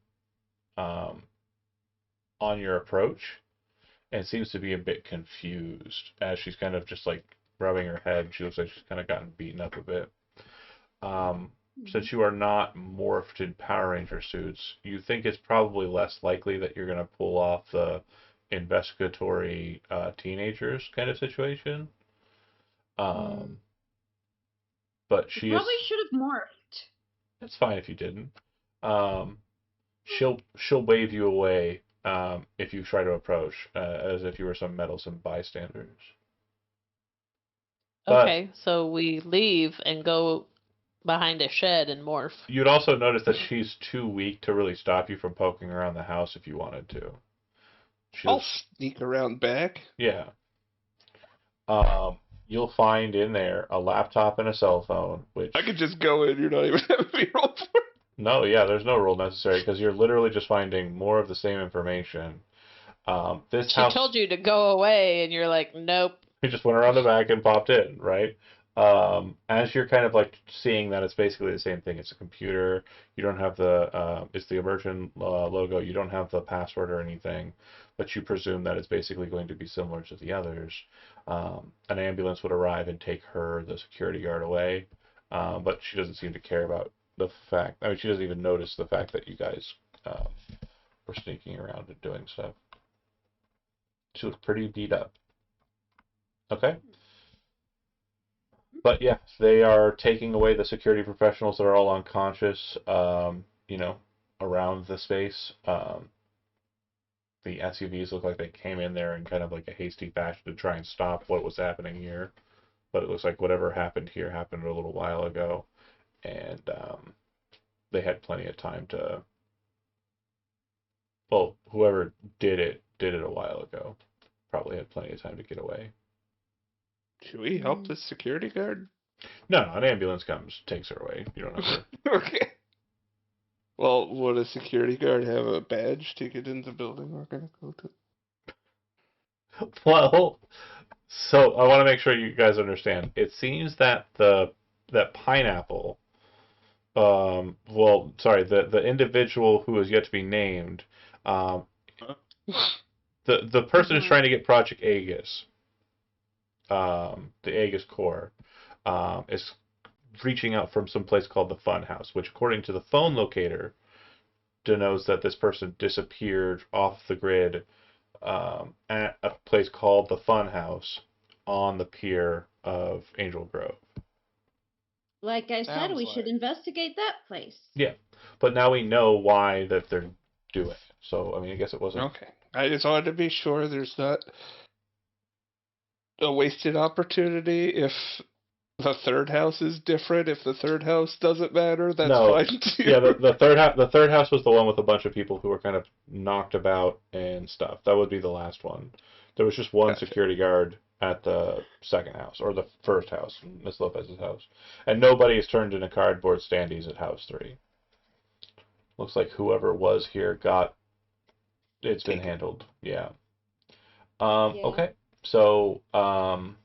um, on your approach and seems to be a bit confused as she's kind of just like rubbing her head. She looks like she's kind of gotten beaten up a bit. Since you are not morphed in Power Ranger suits, you think it's probably less likely that you're going to pull off the investigatory teenagers kind of situation. But she Probably is. should have morphed. It's fine if you didn't. She'll wave you away if you try to approach, as if you were some meddlesome bystanders. But Okay, so we leave and go behind a shed and morph. you'd also notice that she's too weak to really stop you from poking around the house if you wanted to. I'll sneak around back. Yeah. You'll find in there a laptop and a cell phone, which I could just go in. You're not even having me roll for it. no, yeah, there's no rule necessary because you're literally just finding more of the same information. This She house, told you to go away, and you're like, nope. we just went around the back and popped in, right? As you're kind of like seeing that it's basically the same thing. It's a computer. You don't have it's the Emergent logo. You don't have the password or anything, but you presume that it's basically going to be similar to the others. An ambulance would arrive and take her, the security guard, away, but she doesn't seem to care about the fact. I mean, she doesn't even notice the fact that you guys were sneaking around and doing stuff. She looks pretty beat up. Okay. But yeah, they are taking away the security professionals that are all unconscious, around the space. The SUVs look like they came in there in kind of like a hasty fashion to try and stop what was happening here. But it looks like whatever happened here happened a little while ago. And they had plenty of time to. Well, whoever did it a while ago. Probably had plenty of time to get away. Should we help the security guard? No, an ambulance comes, takes her away. You don't have to. Okay. Well, would a security guard have a badge to get in the building we're gonna go to? Well, so I want to make sure you guys understand. It seems that that pineapple, the individual who is yet to be named, the person is trying to get Project Aegis, the Aegis Core, is reaching out from some place called the Fun House, which according to the phone locator denotes that this person disappeared off the grid at a place called the Fun House on the pier of Angel Grove. Like I said, Sounds we should like- investigate that place. Yeah, but now we know why that they're doing it. So I mean, I guess it wasn't. Okay. I just wanted to be sure there's not a wasted opportunity if the third house is different. If the third house doesn't matter, that's No. fine too. Yeah, the third house was the one with a bunch of people who were kind of knocked about and stuff. That would be the last one. There was just one Gotcha. security guard at the second house, or the first house, Miss Lopez's house. And nobody has turned into cardboard standees at house 3. Looks like whoever was here it's been Taken. handled. Yeah. Yeah. Okay. So, Time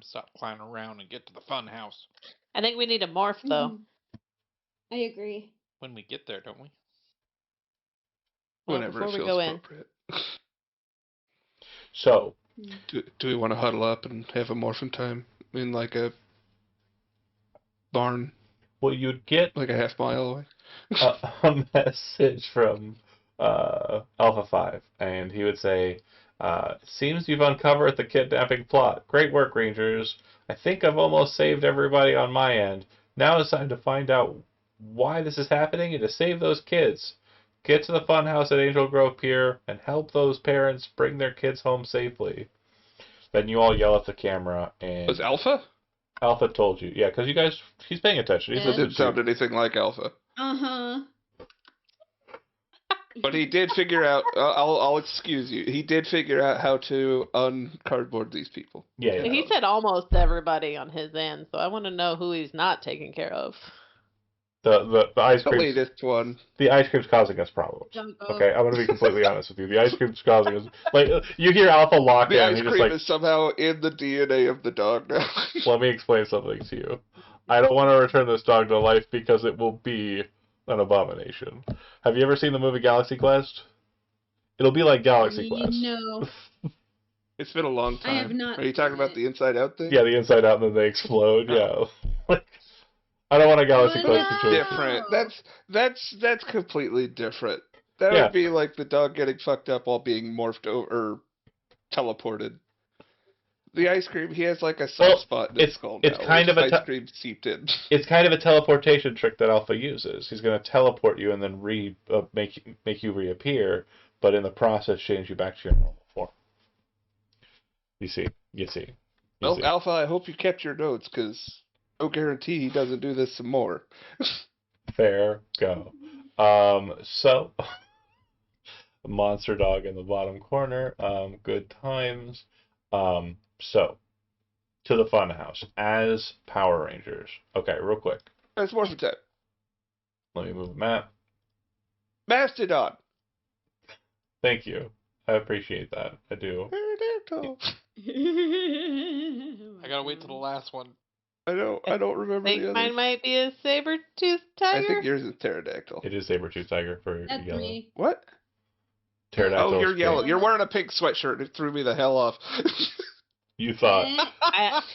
to stop clowning around and get to the fun house. I think we need a morph, though. Mhm. I agree. When we get there, don't we? Well, Whenever before it we feels go in. appropriate. so Do we want to huddle up and have a morphin time in like a barn, well, you'd get like a half mile away? a message from Alpha 5, and he would say, seems you've uncovered the kidnapping plot. Great work, Rangers. I think I've almost saved everybody on my end. Now it's time to find out why this is happening and to save those kids. Get to the funhouse at Angel Grove Pier and help those parents bring their kids home safely. Then you all yell at the camera, and Was Alpha? Alpha told you. Yeah, because you guys, he's paying attention. He's Yeah. listening Didn't to you. sound anything like Alpha. Uh-huh. But he did figure out. I'll excuse you. He did figure out how to uncardboard these people. Yeah, yeah. He said almost everybody on his end, so I want to know who he's not taking care of. The ice The cream. latest one. The ice cream's causing us problems. Don't go. Okay, I'm gonna be completely honest with you. The ice cream's causing us. Like, you hear Alpha lock in, The and ice he's just cream like, is somehow in the DNA of the dog now. let me explain something to you. I don't want to return this dog to life because it will be an abomination. Have you ever seen the movie Galaxy Quest? It'll be like Galaxy Quest. No. It's been a long time. I have not Are you talking seen about it. the Inside Out thing? Yeah, the inside out and then they explode. Yeah. I don't want a Galaxy Oh, Quest no. situation. Different. That's completely different. That Yeah. would be like the dog getting fucked up while being morphed over or teleported. The ice cream, he has like a soft Well, spot in his it's- skull it's now. kind where of a his ice te- cream seeped in. It's kind of a teleportation trick that Alpha uses. He's going to teleport you and then make you reappear, but in the process change you back to your normal form. You see. Well, Alpha, I hope you kept your notes, because no guarantee he doesn't do this some more. Fair go. So monster dog in the bottom corner. Good times. So to the fun house as Power Rangers. Okay, real quick. It's Morphin time. Let me move the map. Mastodon. Thank you. I appreciate that. I do. Pterodactyl. I gotta wait till the last one. I don't remember think the others. mine might be a saber-toothed I tiger. think yours is pterodactyl. It is saber-tooth tiger for That's yellow. me. What? Pterodactyl. Oh, you're is yellow. pink. You're wearing a pink sweatshirt. It threw me the hell off. You thought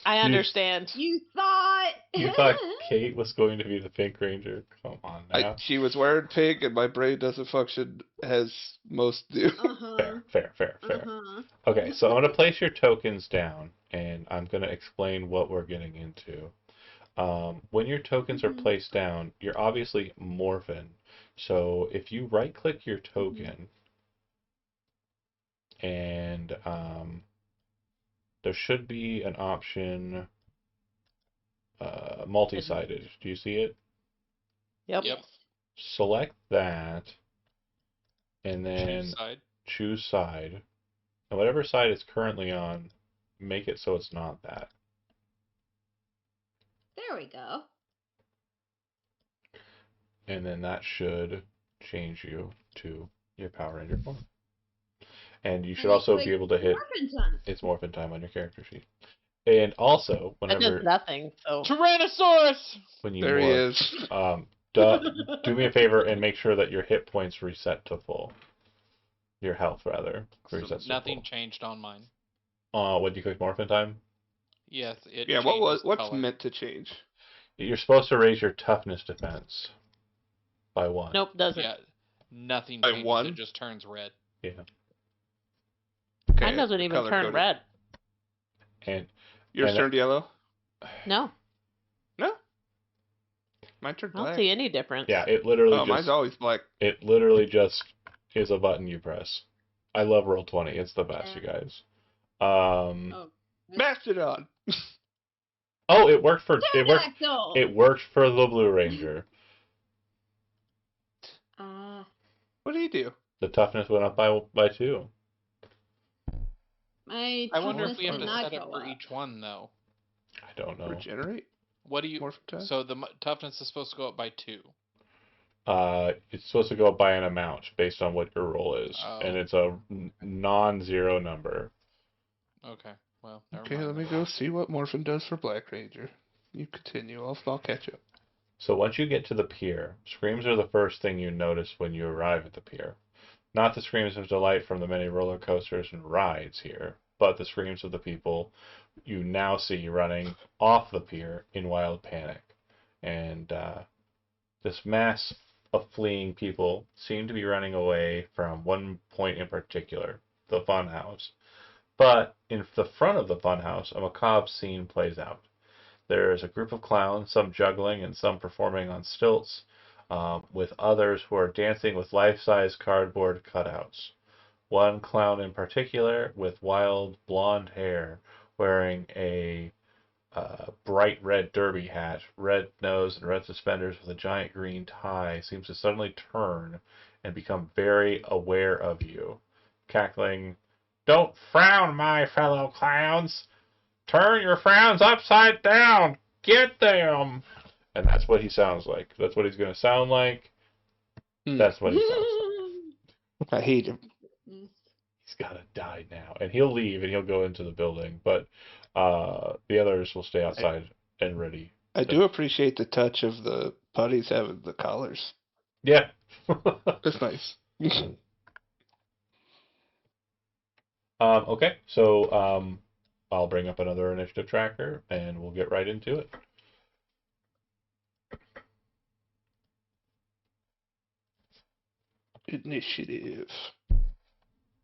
I understand. You thought. you thought Kate was going to be the Pink Ranger. Come on now. She was wearing pink, and my brain doesn't function as most do. Uh-huh. Fair. Uh-huh. Okay, so I'm going to place your tokens down, and I'm going to explain what we're getting into. When your tokens are placed down, you're obviously morphin. So if you right-click your token, and there should be an option, multi-sided. Do you see it? Yep. Yep. Select that, and then Choose side. choose side. And whatever side it's currently on, make it so it's not that. There we go. And then that should change you to your Power Ranger form. And you should And also like be able to hit Morphin time. it's morphin time on your character sheet. And also, That whenever does nothing. So Tyrannosaurus! when you There he morph, is. do me a favor and make sure that your hit points reset to full. Your health, rather, So resets to nothing full. changed on mine. When you click morphin time, Yes, it Yeah, changes what's color. meant to change? you're supposed to raise your toughness defense by 1. nope, doesn't. Yeah, nothing By changes. 1? It just turns red. Yeah. Mine doesn't even turn color-coded. red. And Yours and- turned yellow? No, No. Mine turned I don't black. see any difference. yeah, it literally Oh, mine's just always black. is a button you press. I love Roll20. It's the best, you guys. Oh. Mastodon. Oh, it worked for Pterodactyl. it worked for the Blue Ranger. What do you do? The toughness went up by 2. My I wonder if toughness we have did to not set it go for up. each one, though. I don't know. Regenerate? What do you... Morphin time? So the toughness is supposed to go up by 2. It's supposed to go up by an amount based on what your roll is, Oh. and it's a non-zero number. Okay, well, never Okay, mind let me then. go see what Morphin does for Black Ranger. You continue. I'll catch up. So once you get to the pier, screams are the first thing you notice when you arrive at the pier. Not the screams of delight from the many roller coasters and rides here, but the screams of the people you now see running off the pier in wild panic. And this mass of fleeing people seem to be running away from one point in particular, the funhouse. But in the front of the funhouse, a macabre scene plays out. There is a group of clowns, some juggling and some performing on stilts, with others who are dancing with life-size cardboard cutouts. One clown in particular, with wild blonde hair, wearing a bright red derby hat, red nose, and red suspenders with a giant green tie, seems to suddenly turn and become very aware of you, cackling, "Don't frown, my fellow clowns! Turn your frowns upside down! Get them!" And that's what he sounds like. That's what he's going to sound like. That's what he sounds like. I hate him. He's got to die now. And he'll leave and he'll go into the building. But the others will stay outside and ready. I do appreciate the touch of the putties having the collars. Yeah. That's nice. Okay, so I'll bring up another initiative tracker and we'll get right into it. Initiative.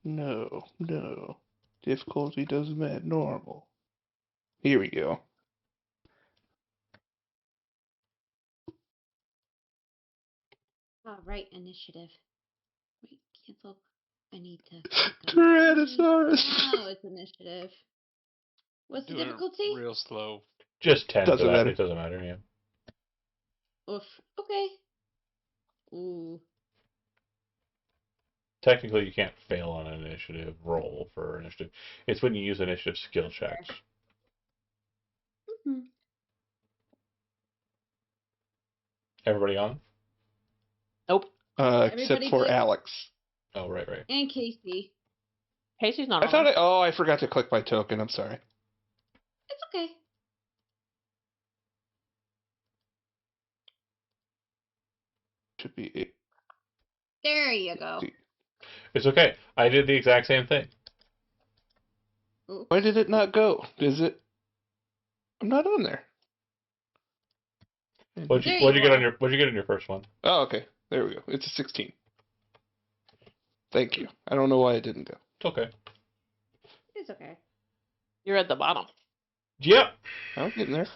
No. Difficulty doesn't matter. Normal. Here we go. All right, initiative. Wait, cancel. I need to. Tyrannosaurus. Oh, it's initiative. What's the Doing it difficulty? real slow. Just 10 Doesn't for that. matter. It doesn't matter, yeah. Oof. Okay. Ooh. technically you can't fail on an initiative roll for initiative. It's when you use initiative skill checks. Hmm. Everybody on? Nope. Except Everybody for good? Alex. Oh, right. And Casey. Casey's not I on. thought I forgot to click my token. I'm sorry. It's okay. Should be 8. There you go. It's okay. I did the exact same thing. Ooh. Why did it not go? Is it? I'm not on there. What'd There you you get on are. your What'd you get on your first one? Oh, okay. There we go. It's a 16. Thank you. I don't know why it didn't go. It's okay. It's okay. You're at the bottom. Yep. I'm getting there.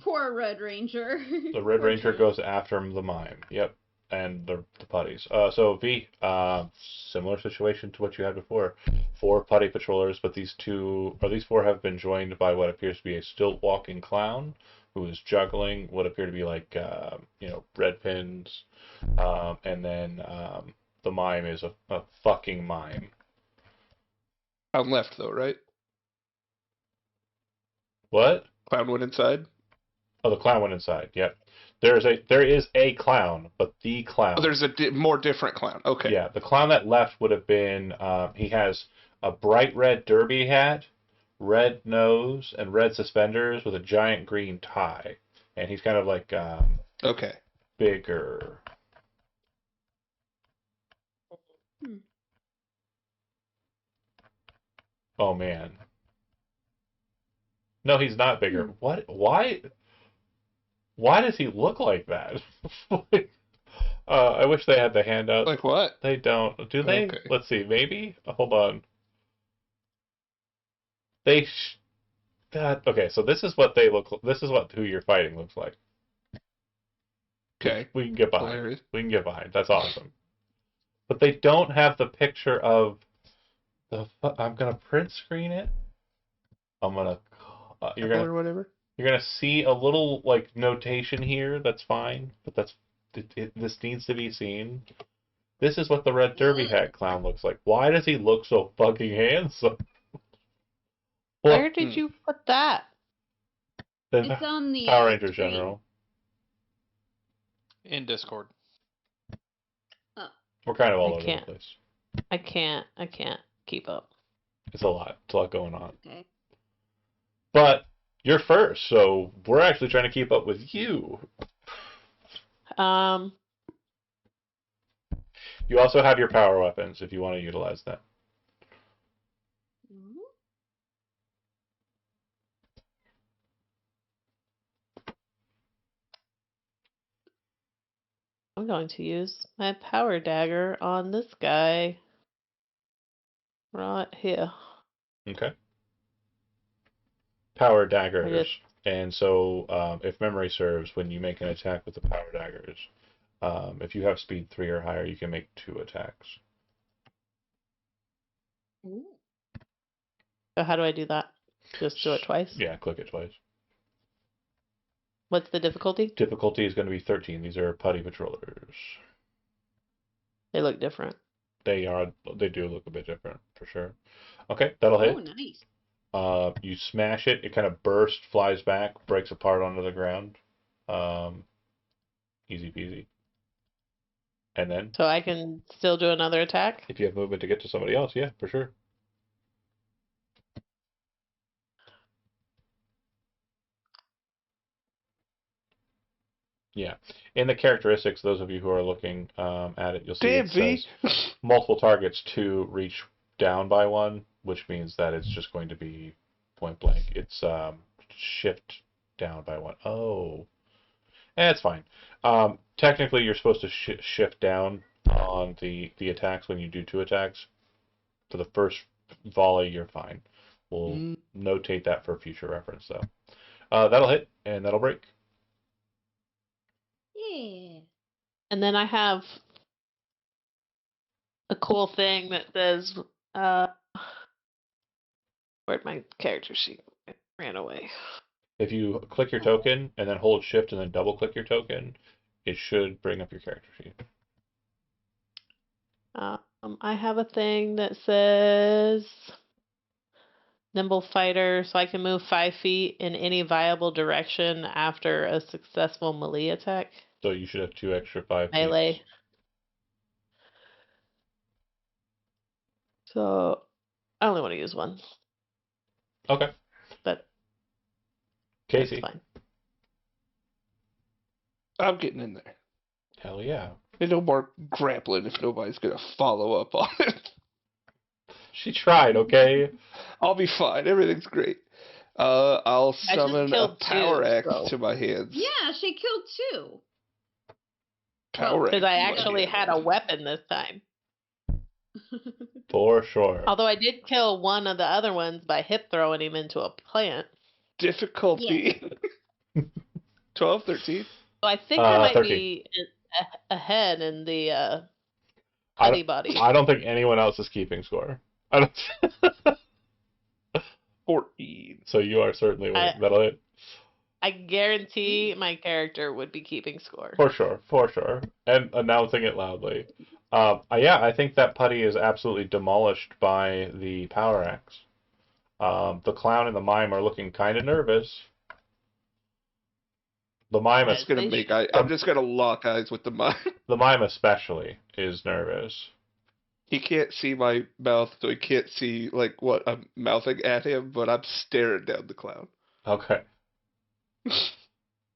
Poor Red Ranger. The Red Poor Ranger Chance. goes after the mime. Yep. And the putties. So V, similar situation to what you had before. 4 putty patrollers, but these 4 have been joined by what appears to be a stilt walking clown who is juggling what appear to be like red pins, and then the mime is a fucking mime. I'm left though, right? What? Clown went inside. Oh, the clown went inside. Yep. There is a clown, but the clown. Oh, there's a more different clown. Okay. Yeah, the clown that left would have been. He has a bright red derby hat, red nose, and red suspenders with a giant green tie, and he's kind of like Okay. bigger. Hmm. Oh man. No, he's not bigger. What? Why? Why does he look like that? I wish they had the handout. Like what? They don't. Do they? Okay. Let's see. Maybe. Hold on. They. Okay. So this is what they look. This is what who you're fighting looks like. Okay. We can get behind. Hilarious. We can get behind. That's awesome. But they don't have the picture of the. I'm gonna print screen it. I'm gonna. You're Or gonna. whatever. You're gonna see a little like notation here. That's fine, but this needs to be seen. This is what the red derby hat clown looks like. Why does he look so fucking handsome? Where did you put that? It's on the Power Rangers screen. General. In Discord. We're kind of all I over can't. the place. I can't keep up. It's a lot. It's a lot going on. Okay. But you're first, so we're actually trying to keep up with you. You also have your power weapons if you want to utilize them. Mhm. I'm going to use my power dagger on this guy right here. Okay. Power daggers. And so, if memory serves, when you make an attack with the power daggers, if you have speed 3 or higher, you can make 2 attacks. Ooh. So how do I do that? Just do it twice? Yeah, click it twice. What's the difficulty? Difficulty is going to be 13. These are putty patrollers. They look different. They do look a bit different, for sure. Okay, that'll hit. Oh, nice. You smash it, it kind of bursts, flies back, breaks apart onto the ground. Easy peasy. And then, So I can still do another attack? if you have movement to get to somebody else, yeah, for sure. Yeah. In the characteristics, those of you who are looking at it, you'll see Damn, it V. says multiple targets to reach down by 1, which means that it's just going to be point blank. It's shift down by 1. Oh. It's fine. Technically, you're supposed to shift down on the attacks when you do 2 attacks. For the first volley, you're fine. We'll notate that for future reference, though. That'll hit, and that'll break. Yeah. And then I have a cool thing that says, where'd my character sheet? It ran away. If you click your token and then hold shift and then double click your token, it should bring up your character sheet. I have a thing that says nimble fighter, so I can move 5 feet in any viable direction after a successful melee attack. So you should have 2 extra 5 feet. Melee. So I only want to use one, Okay. but that's Casey. fine. I'm getting in there. Hell yeah. And no more grappling if nobody's gonna follow up on it. She tried, okay? I'll be fine. Everything's great. I'll I just summon a killed power 2, axe so. to my hands. Yeah, she killed 2. Power axe. Because I to my actually had a hands. weapon this time. For sure. Although I did kill one of the other ones by hip throwing him into a plant. Difficulty. 12, 13. So I think I might 13. be ahead in the I putty body. I don't think anyone else is keeping score. I don't. 14. So you are certainly winning. That'll hit. I guarantee my character would be keeping score. For sure. And announcing it loudly. Yeah, I think that putty is absolutely demolished by the power axe. The clown and the mime are looking kind of nervous. The mime, Yes. I'm just gonna lock eyes with the mime. the mime especially is nervous. He can't see my mouth, so he can't see like what I'm mouthing at him, but I'm staring down the clown. Okay.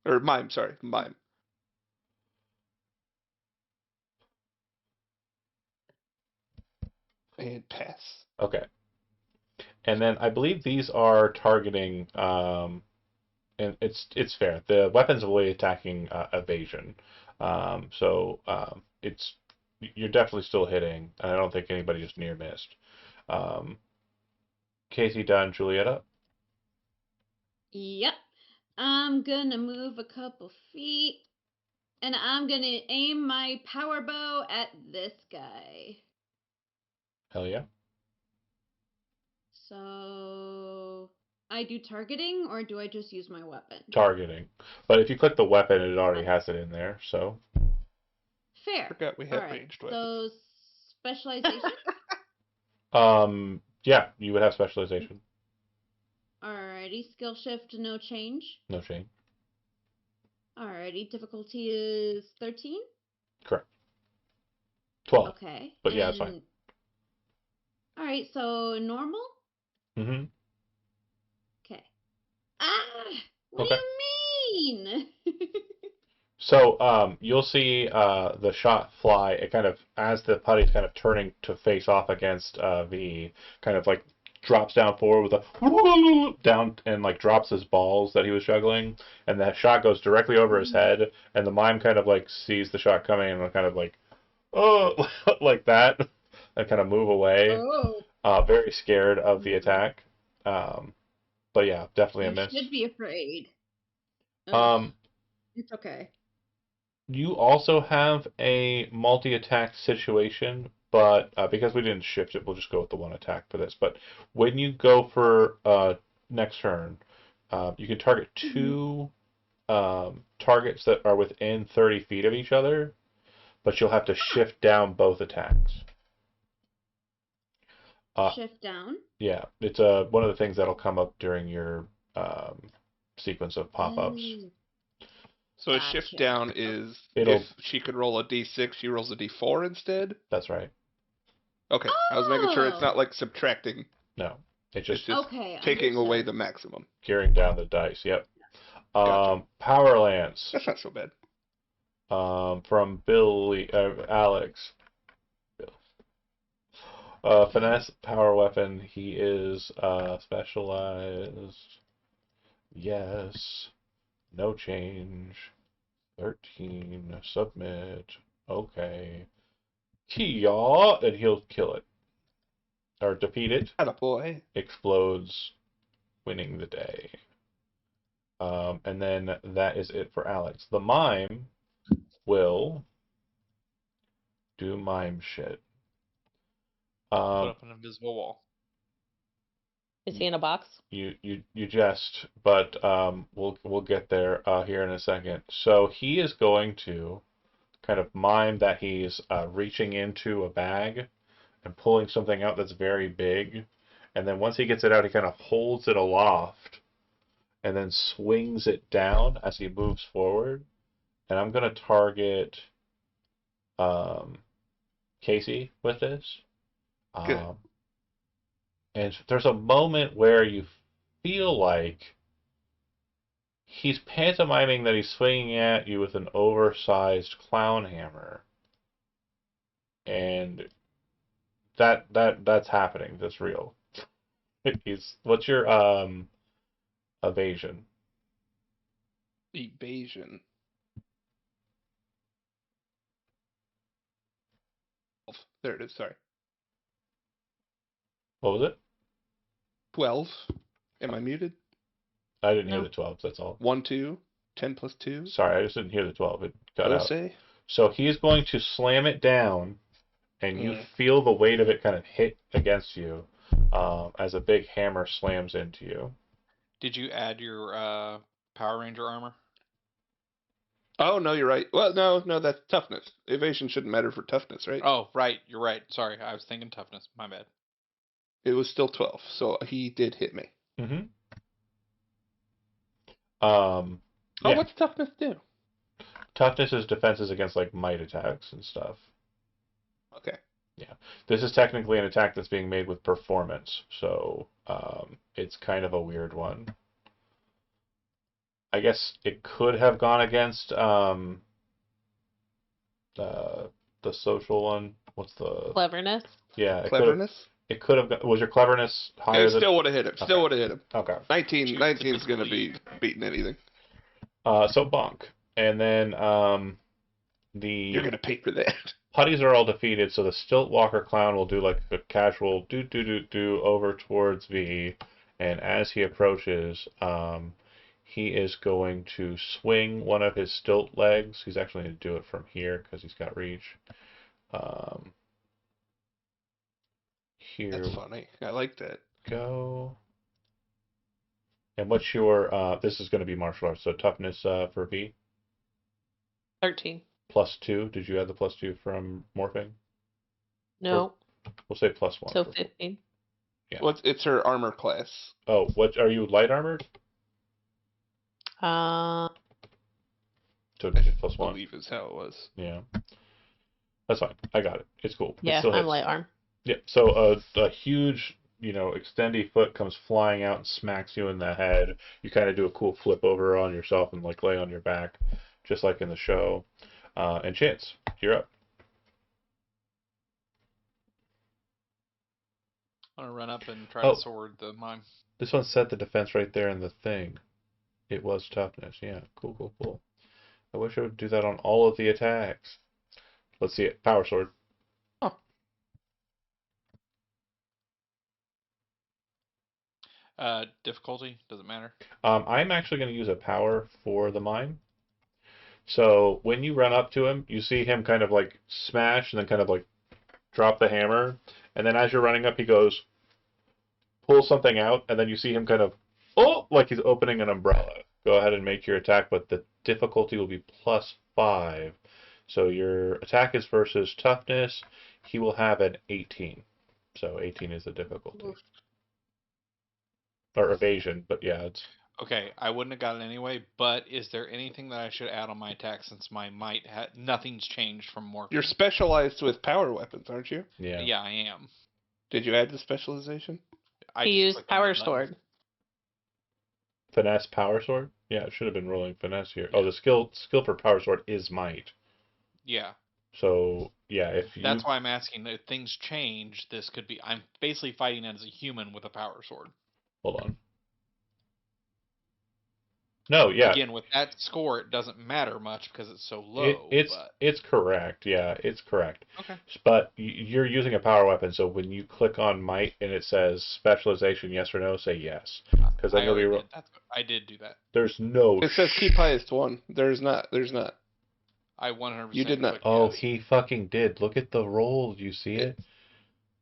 Or mime, sorry, mime. And pass. Okay. And then I believe these are targeting, and it's fair. The weapons are really attacking evasion, so it's you're definitely still hitting. And I don't think anybody just near missed. Casey done, Julietta. Yep. I'm gonna move a couple feet, and I'm gonna aim my power bow at this guy. Hell yeah. So I do targeting, or do I just use my weapon? Targeting. But if you click the weapon, it already has it in there. So Fair. Forgot we had All right. ranged weapons. So specialization. yeah, you would have specialization. Alrighty. Skill shift, no change. No change. Alrighty. Difficulty is 13. Correct. 12. Okay. But yeah, it's fine. Alright, so normal? Mm-hmm. Okay. Ah! What Okay. do you mean? So you'll see the shot fly. It kind of, as the putty's kind of turning to face off against V, kind of like drops down forward with a down and like drops his balls that he was juggling, and that shot goes directly over his head, and the mime kind of like sees the shot coming and kind of like, oh, like that, and kind of move away. Oh. Very scared of the attack. But yeah, definitely a miss. You should be afraid. It's okay. You also have a multi-attack situation, but because we didn't shift it, we'll just go with the one attack for this. But when you go for next turn, you can target 2 targets that are within 30 feet of each other, but you'll have to shift down both attacks. Shift down? Yeah, it's one of the things that'll come up during your sequence of pop-ups. So a shift Gotcha. down is It'll- if she could roll a d6, she rolls a d4 instead? That's right. Okay, I was making sure it's Oh. not like subtracting. No, it's It's just just Okay. taking away understood. the maximum. gearing down the dice. Yep. Gotcha. Power Lance. That's not so bad. From Alex. Finesse power weapon. He is specialized. Yes. No change. 13. Submit. Okay. Kia, and he'll kill it. Or defeat it. Attaboy. Explodes, winning the day. And then that is it for Alex. The mime will do mime shit. Put up an invisible wall. Is he in a box? You jest, but we'll get there here in a second. So he is going to kind of mime that he's reaching into a bag, and pulling something out that's very big. And then once he gets it out, he kind of holds it aloft and then swings it down as he moves forward. And I'm going to target Casey with this. Good. And there's a moment where you feel like he's pantomiming that he's swinging at you with an oversized clown hammer. And that's happening. That's real. What's your evasion? Evasion. There it is. Sorry. What was it? 12. Am I muted? I didn't hear No. the 12s, that's all. 1, 2. 10 plus 2. Sorry, I just didn't hear the 12. It got out. Say? So he's going to slam it down, and you feel the weight of it kind of hit against you as a big hammer slams into you. Did you add your Power Ranger armor? Oh, no, you're right. Well, no, that's toughness. Evasion shouldn't matter for toughness, right? Oh, right. You're right. Sorry, I was thinking toughness. My bad. It was still 12, so he did hit me. Mm-hmm. Oh, what's toughness do? Toughness is defenses against like might attacks and stuff. Okay. Yeah. This is technically an attack that's being made with performance, so it's kind of a weird one. I guess it could have gone against the social one. What's the Cleverness. Yeah, Cleverness? It could have. Was your cleverness higher It than? still would have hit him. Still would have hit him. Okay. 19 is going to be beating anything. So bonk, and then You're going to pay for that. putties are all defeated. So the Stilt Walker clown will do like a casual do over towards V, and as he approaches, he is going to swing one of his stilt legs. He's actually going to do it from here because he's got reach. Here That's funny. I like that. go. And what's your, this is going to be martial arts, so toughness for V? 13. +2. Did you add the +2 from morphing? No. We'll say +1. So 15. Yeah. Well, it's her armor class. Oh, what, are you light armored? Uh, So I +1. believe is how it was. Yeah. That's fine. I got it. It's cool. yeah, It still I'm hits. light arm. Yeah, so a huge, extendy foot comes flying out and smacks you in the head. You kind of do a cool flip over on yourself and like lay on your back, just like in the show. And Chance, you're up. I'm gonna run up and try Oh. to sword the mime. This one set the defense right there in the thing. It was toughness. Yeah, cool. I wish I would do that on all of the attacks. Let's see it. Power sword. Difficulty doesn't matter. I'm actually going to use a power for the mime. So when you run up to him, you see him kind of like smash and then kind of like drop the hammer. And then as you're running up, he goes, pull something out. And then you see him kind of, like he's opening an umbrella. Go ahead and make your attack, but the difficulty will be +5. So your attack is versus toughness. He will have an 18. So 18 is the difficulty. Or evasion, but yeah, it's... Okay, I wouldn't have got it anyway, but is there anything that I should add on my attack since my might nothing's changed from morphing? You're specialized with power weapons, aren't you? Yeah. Yeah, I am. Did you add the specialization? He used power sword. Finesse power sword? Yeah, it should have been rolling finesse here. Oh, the skill for power sword is might. Yeah. So, yeah, if you... That's why I'm asking, if things change, this could be... I'm basically fighting as a human with a power sword. Hold on. No, yeah. Again, with that score, it doesn't matter much because it's so low. It's correct. Yeah, it's correct. Okay. But you're using a power weapon, so when you click on might and it says specialization, yes or no, say yes. Because then you'll be... I did do that. There's no... It says keep highest one. There's not. I 100%. You did not. Oh, yes. he fucking did. Look at the roll. Do you see it?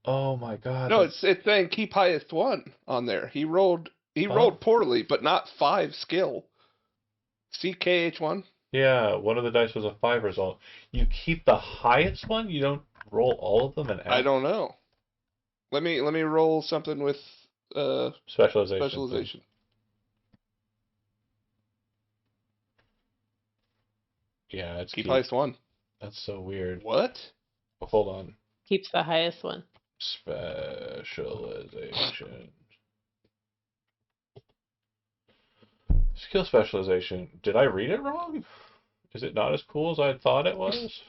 Oh my god. No, it's saying keep highest one on there. He rolled poorly, but not 5 skill. CKH1? Yeah, one of the dice was a 5 result. You keep the highest one? You don't roll all of them and add? I don't know. Let me roll something with Specialization. specialization. Yeah, it's Keep highest one. That's so weird. What? Hold on. Keeps the highest one. Specialization. Skill specialization. Did I read it wrong? Is it not as cool as I thought it was?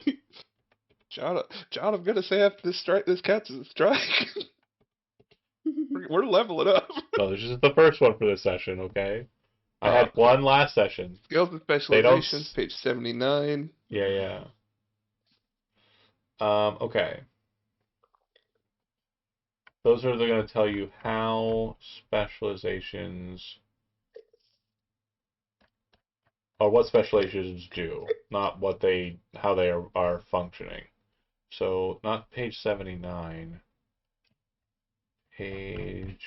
John, I'm gonna say after this cat's a strike. We're leveling up. No, this is the first one for this session, okay? I had one last session. Skills and specializations, page 79. Yeah. Okay. Those are going to tell you how specializations, or what specializations do, not how they are functioning. So, not page 79. Page...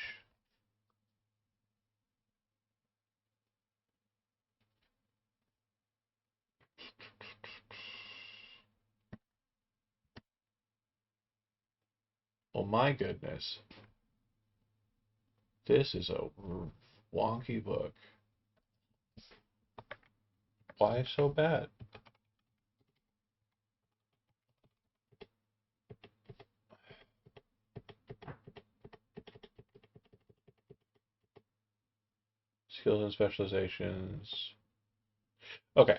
Oh my goodness. This is a wonky book. Why so bad? Skills and specializations. Okay.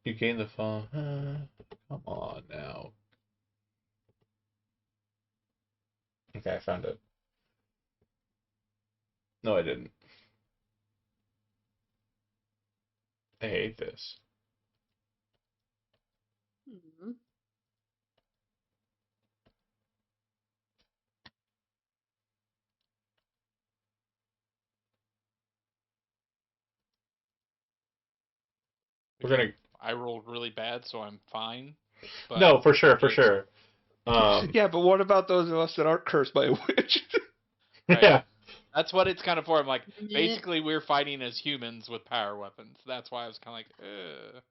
You gain the phone. Come on now. Okay, I found it. No, I didn't. I hate this. Mhm. We're gonna. Again, I rolled really bad, so I'm fine. But No, for sure. Yeah, but what about those of us that aren't cursed by a witch? Right. Yeah. That's what it's kind of for. I'm like, Yeah. basically, we're fighting as humans with power weapons. That's why I was kind of like, ugh.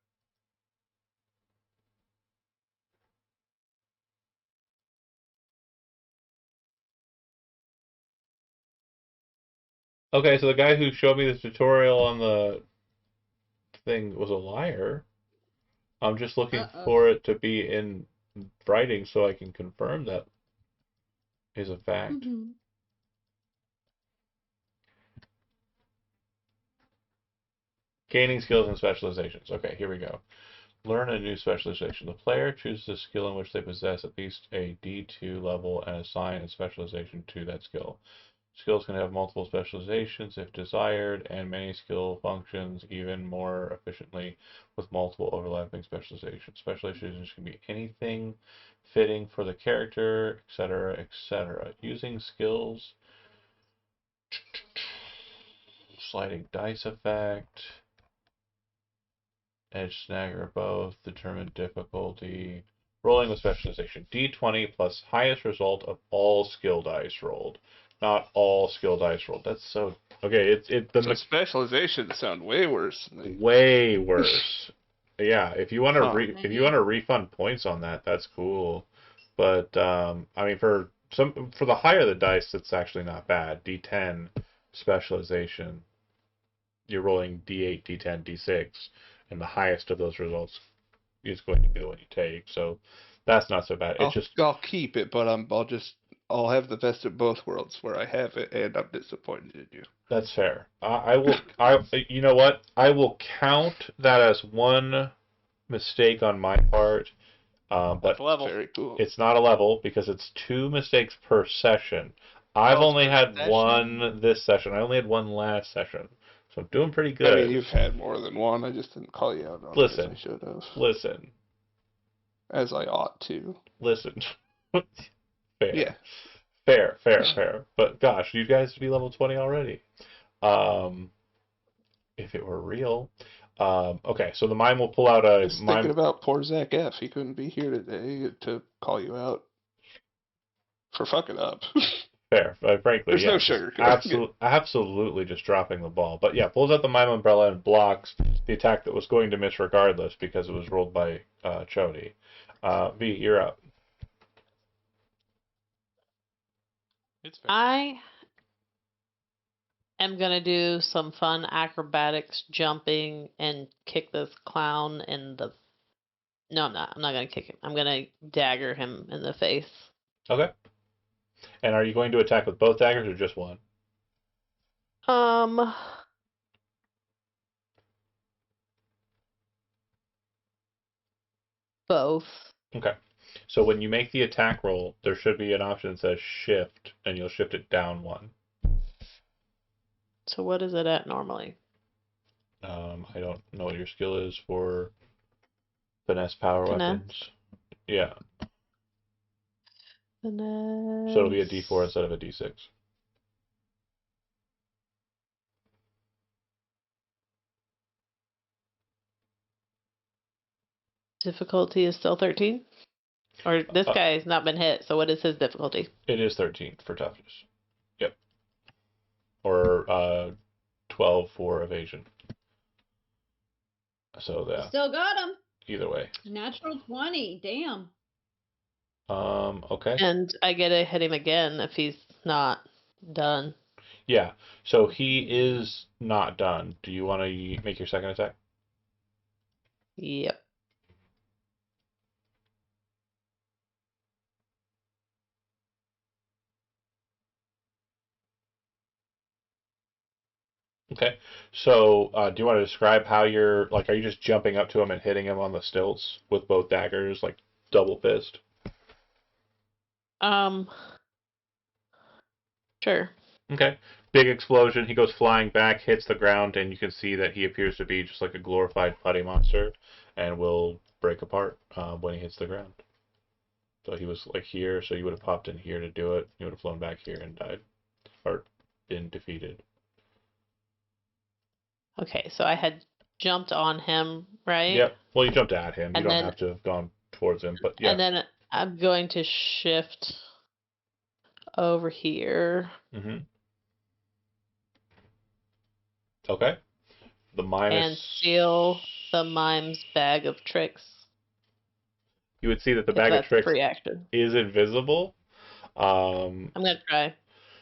Okay, so the guy who showed me this tutorial on the thing was a liar. I'm just looking for it to be in writing so I can confirm that is a fact. Mhm. Gaining skills and specializations. Okay, here we go. Learn a new specialization. The player chooses a skill in which they possess at least a D2 level and assign a specialization to that skill. Skills can have multiple specializations if desired, and many skill functions even more efficiently with multiple overlapping specializations. Specializations can be anything fitting for the character, etc., etc. Using skills, sliding dice effect, edge snagger both, determine difficulty. Rolling with specialization. D20 plus highest result of all skill dice rolled. Not all skill dice rolled. That's so okay. So specializations sound way worse. Way worse. Yeah, if you want to if you Maybe. want to refund points on that, that's cool. But I mean, for the higher the dice, it's actually not bad. D10 specialization. You're rolling D8, D10, D6, and the highest of those results is going to be the one you take. So that's not so bad. It's just I'll keep it, but I'll have the best of both worlds where I have it and I'm disappointed in you. that's fair. I will. You know what? I will count that as one mistake on my part. But That's level. Very cool. it's not a level because it's 2 mistakes per session. I've Oh, it's only per had session? one this session. I only had one last session. So I'm doing pretty I good. mean, you've had more than one. I just didn't call you out on it as I should have. Listen. As I ought to. Listen. Fair. Yeah. Fair. But gosh, you guys would be level 20 already. If it were real. Okay, so the mime will pull out a Just mime. thinking about poor Zach F. He couldn't be here today to call you out for fucking up. Fair. Frankly, There's yeah, no just sugar. absolutely just dropping the ball. But yeah, pulls out the mime umbrella and blocks the attack that was going to miss regardless because it was rolled by Chody. V, you're up. It's fair. I am gonna do some fun acrobatics, jumping, and kick this clown in the. No, I'm not. I'm not gonna kick him. I'm gonna dagger him in the face. Okay. And are you going to attack with both daggers or just one? Um, both. Okay. So when you make the attack roll, there should be an option that says shift, and you'll shift it down one. So what is it at normally? I don't know what your skill is for finesse power Finesse. weapons. Yeah. Finesse. So it'll be a D4 instead of a D6. Difficulty is still 13? Or this guy has not been hit, so what is his difficulty? It is 13 for toughness. Yep. Or 12 for evasion. So You yeah, still got him. either way. Natural 20. Damn. Okay. And I get to hit him again if he's not done. Yeah. So he is not done. Do you want to make your second attack? Yep. Okay. So, do you want to describe how you're like? Are you just jumping up to him and hitting him on the stilts with both daggers, like double fist? Um, sure. Okay. Big explosion. He goes flying back, hits the ground, and you can see that he appears to be just like a glorified putty monster, and will break apart when he hits the ground. So he was like here, so you would have popped in here to do it. You would have flown back here and died, or been defeated. Okay, so I had jumped on him, right? Yep. Well, you jumped at him. You And don't then have to have gone towards him, but yeah. and then I'm going to shift over here Mm-hmm. Okay. The mime and is. steal the mime's bag of tricks. You would see that the If bag of that's a tricks free action. is invisible. I'm gonna try.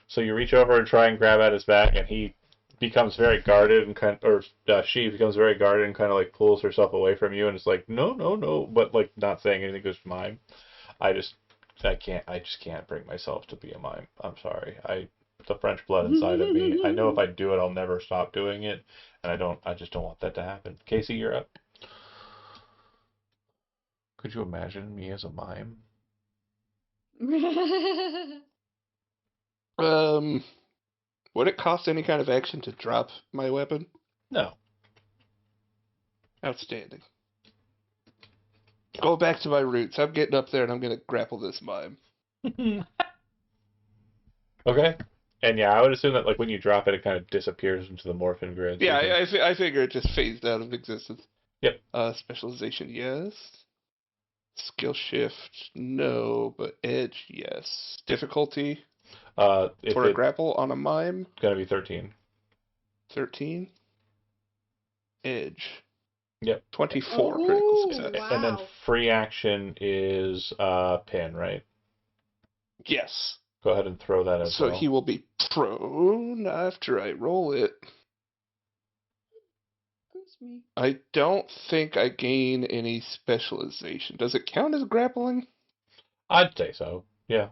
So you reach over and try and grab at his back, and he becomes very guarded and she becomes very guarded and kind of like pulls herself away from you, and it's like no, no, no, but like not saying anything because mime. I just can't bring myself to be a mime. I'm sorry. The French blood inside of me. I know if I do it, I'll never stop doing it, and I just don't want that to happen. Casey, you're up. Could you imagine me as a mime? Would it cost any kind of action to drop my weapon? No. Outstanding. Go back to my roots. I'm getting up there and I'm gonna grapple this mime. Okay. And yeah, I would assume that like when you drop it, it kind of disappears into the morphin grid. Yeah, I figure it just phased out of existence. Yep. Specialization, yes. Skill shift, no, but edge, yes. Difficulty If for a it's grapple on a mime, gonna be 13. 13. Edge, Yep. 24 critical Ooh, success. wow. And then free action is pin, right? Yes. Go ahead and throw that as So well. he will be prone after I roll it. Excuse me. I don't think I gain any specialization. Does it count as grappling? I'd say so. Yeah.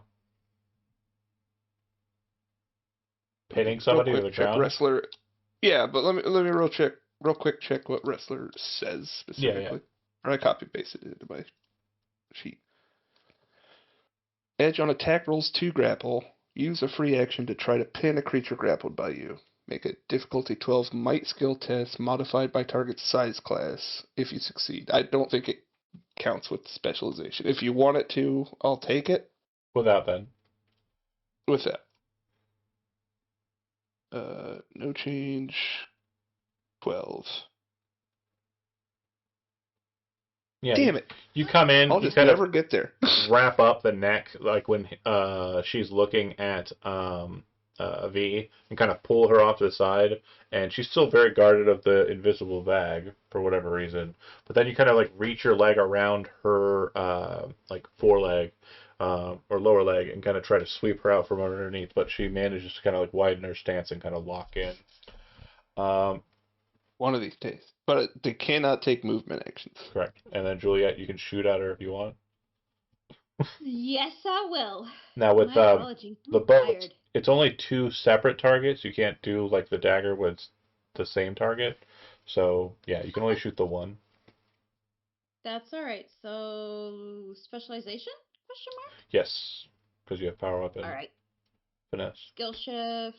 Pinning somebody real to quick the check ground. wrestler. Yeah, but let me real quick check what wrestler says specifically. Or I copy pasted it into my sheet. Edge on attack rolls 2 grapple. Use a free action to try to pin a creature grappled by you. Make a difficulty 12 might skill test modified by target's size class. If you succeed, I don't think it counts with specialization. If you want it to, I'll take it. Without then. With that. No change. 12. Yeah, Damn it! you come in, I'll you just kind never of get there. wrap up the neck, like when she's looking at V, and kind of pull her off to the side, and she's still very guarded of the invisible bag for whatever reason. But then you kind of like reach your leg around her like foreleg or lower leg and kind of try to sweep her out from underneath, but she manages to kind of like widen her stance and kind of lock in. Um, One of these days. But they cannot take movement actions. Correct. And then Juliet, you can shoot at her if you want. Yes, I will. Now with My apologies. the I'm bow, tired. it's only two separate targets. You can't do like the dagger with the same target. So yeah, you can only shoot the one. That's all right. So specialization? Question mark. Yes, because you have power weapon All right. finesse Skill shift.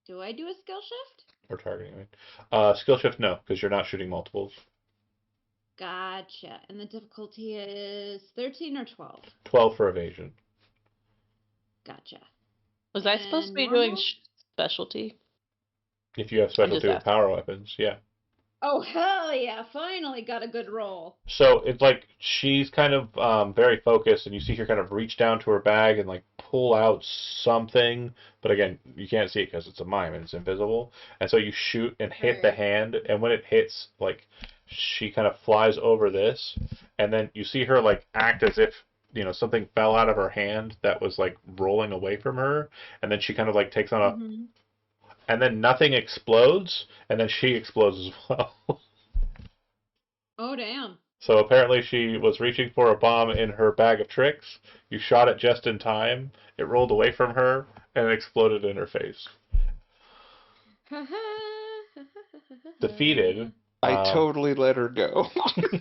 Do I do a skill shift? or targeting. I mean. Skill shift no, because you're not shooting multiples. Gotcha. And the difficulty is 13 or 12. 12 for evasion. Gotcha. Was I supposed to And be doing normal? If specialty? you have specialty with asking. power weapons, yeah. Oh, hell yeah. Finally got a good roll. So it's like she's kind of very focused, and you see her kind of reach down to her bag and like pull out something. But again, you can't see it because it's a mime and it's invisible. And so you shoot and hit the Right. hand, and when it hits, like she kind of flies over this, and then you see her like act as if something fell out of her hand that was like rolling away from her, and then she kind of like takes on a, Mm-hmm. and then nothing explodes, and then she explodes as well. Oh, damn. So apparently she was reaching for a bomb in her bag of tricks. You shot it just in time. It rolled away from her and it exploded in her face. Defeated. I totally let her go.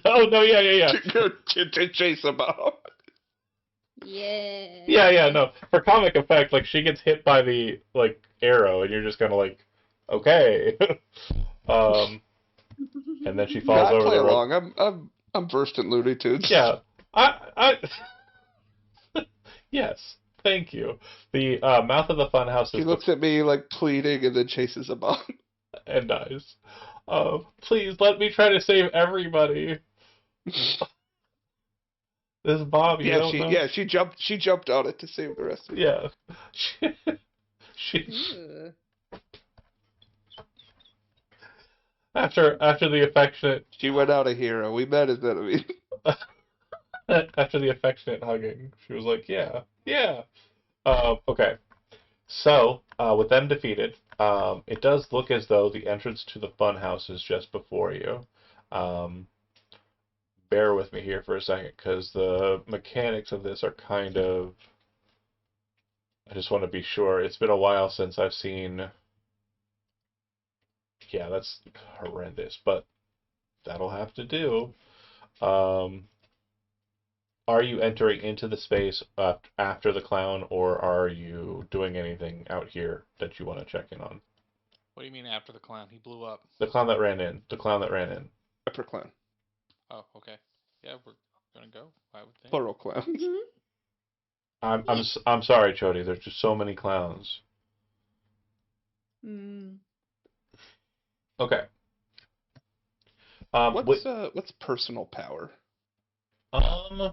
Oh no, yeah. to go to chase a bomb. Yeah. Yeah, no. For comic effect, like she gets hit by the like arrow and you're just kinda like, okay. And then she falls I over play the rope. along. I'm versed in Looney Tunes. Yeah. Yes. Thank you. The mouth of the funhouse She is looks at me like pleading and then chases a bomb. and dies. Please let me try to save everybody. This Bob, you don't know? She jumped on it to save the rest of it. Yeah. She Ooh. after the affectionate She went out a hero. We met as enemies. after the affectionate hugging, she was like, yeah. Okay. So, with them defeated, it does look as though the entrance to the funhouse is just before you. Bear with me here for a second, because the mechanics of this are kind of... I just want to be sure. It's been a while since I've seen... Yeah, that's horrendous, but that'll have to do. Are you entering into the space after the clown, or are you doing anything out here that you want to check in on? What do you mean after the clown? He blew up. The clown that ran in. The clown that ran in. Upper clown. Oh, okay. Yeah, we're gonna go, I would think. Plural clowns. Mm-hmm. I'm sorry, Chody. There's just so many clowns. Mm. Okay. What's personal power? I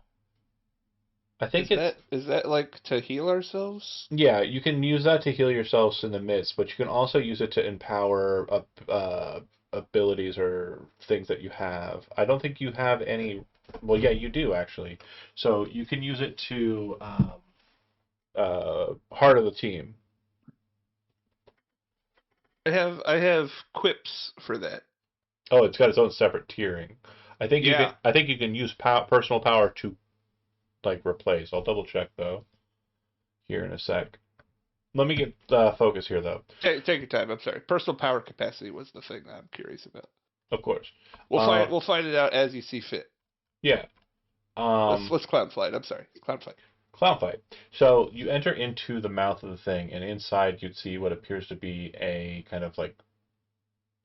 think Is that like to heal ourselves? yeah, you can use that to heal yourselves in the midst, but you can also use it to empower abilities or things that you have. I don't think you have any. Well, yeah, you do actually. So you can use it to heart of the team. I have quips for that. Oh, it's got its own separate tiering. I think Yeah. I think you can use personal power to like replace. I'll double check though. Here in a sec. Let me get focus here though. Take your time. I'm sorry. Personal power capacity was the thing that I'm curious about. Of course. We'll find it out as you see fit. Yeah. Let's clown fight. I'm sorry. Clown fight. Clown fight. So you enter into the mouth of the thing, and inside you'd see what appears to be a kind of like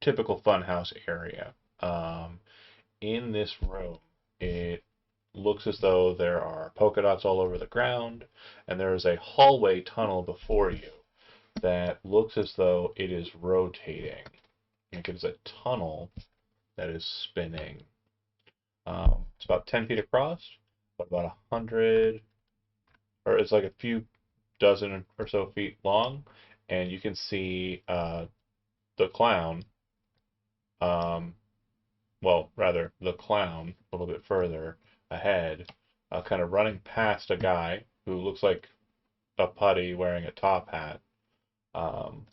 typical funhouse area. In this room, it looks as though there are polka dots all over the ground, and there is a hallway tunnel before you that looks as though it is rotating. Like it is a tunnel that is spinning. It's about 10 feet across, but about 100, or it's like a few dozen or so feet long, and you can see the clown. Well, rather the clown a little bit further ahead, kind of running past a guy who looks like a putty wearing a top hat. Um,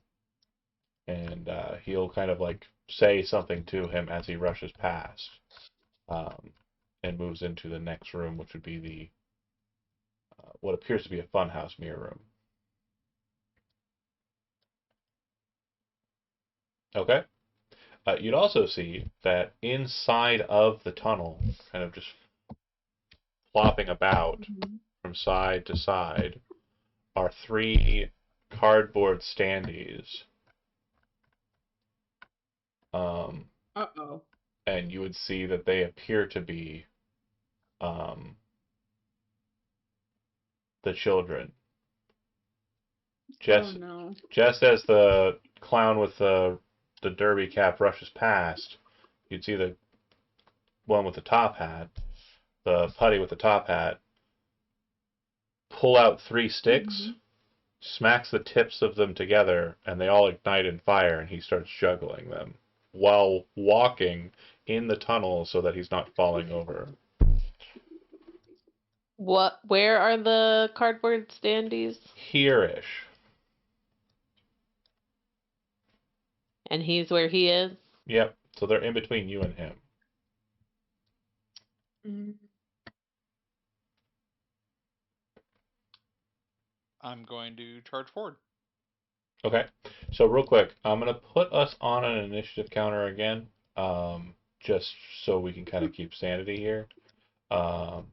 and he'll kind of like say something to him as he rushes past, um, and moves into the next room, which would be the what appears to be a funhouse mirror room. Okay. You'd also see that inside of the tunnel, kind of just flopping about from side to side, are three cardboard standees. Uh-oh. And you would see that they appear to be um, the children. Oh no. Just as the clown with the derby cap rushes past, you'd see the one with the top hat, the putty with the top hat, pull out three sticks, smacks the tips of them together, and they all ignite in fire, and he starts juggling them while walking in the tunnel so that he's not falling over. Where are the cardboard standees? Here-ish. And he's where he is? Yep. So they're in between you and him. I'm going to charge forward. Okay. So real quick, I'm gonna put us on an initiative counter again, just so we can kind of keep sanity here. Um,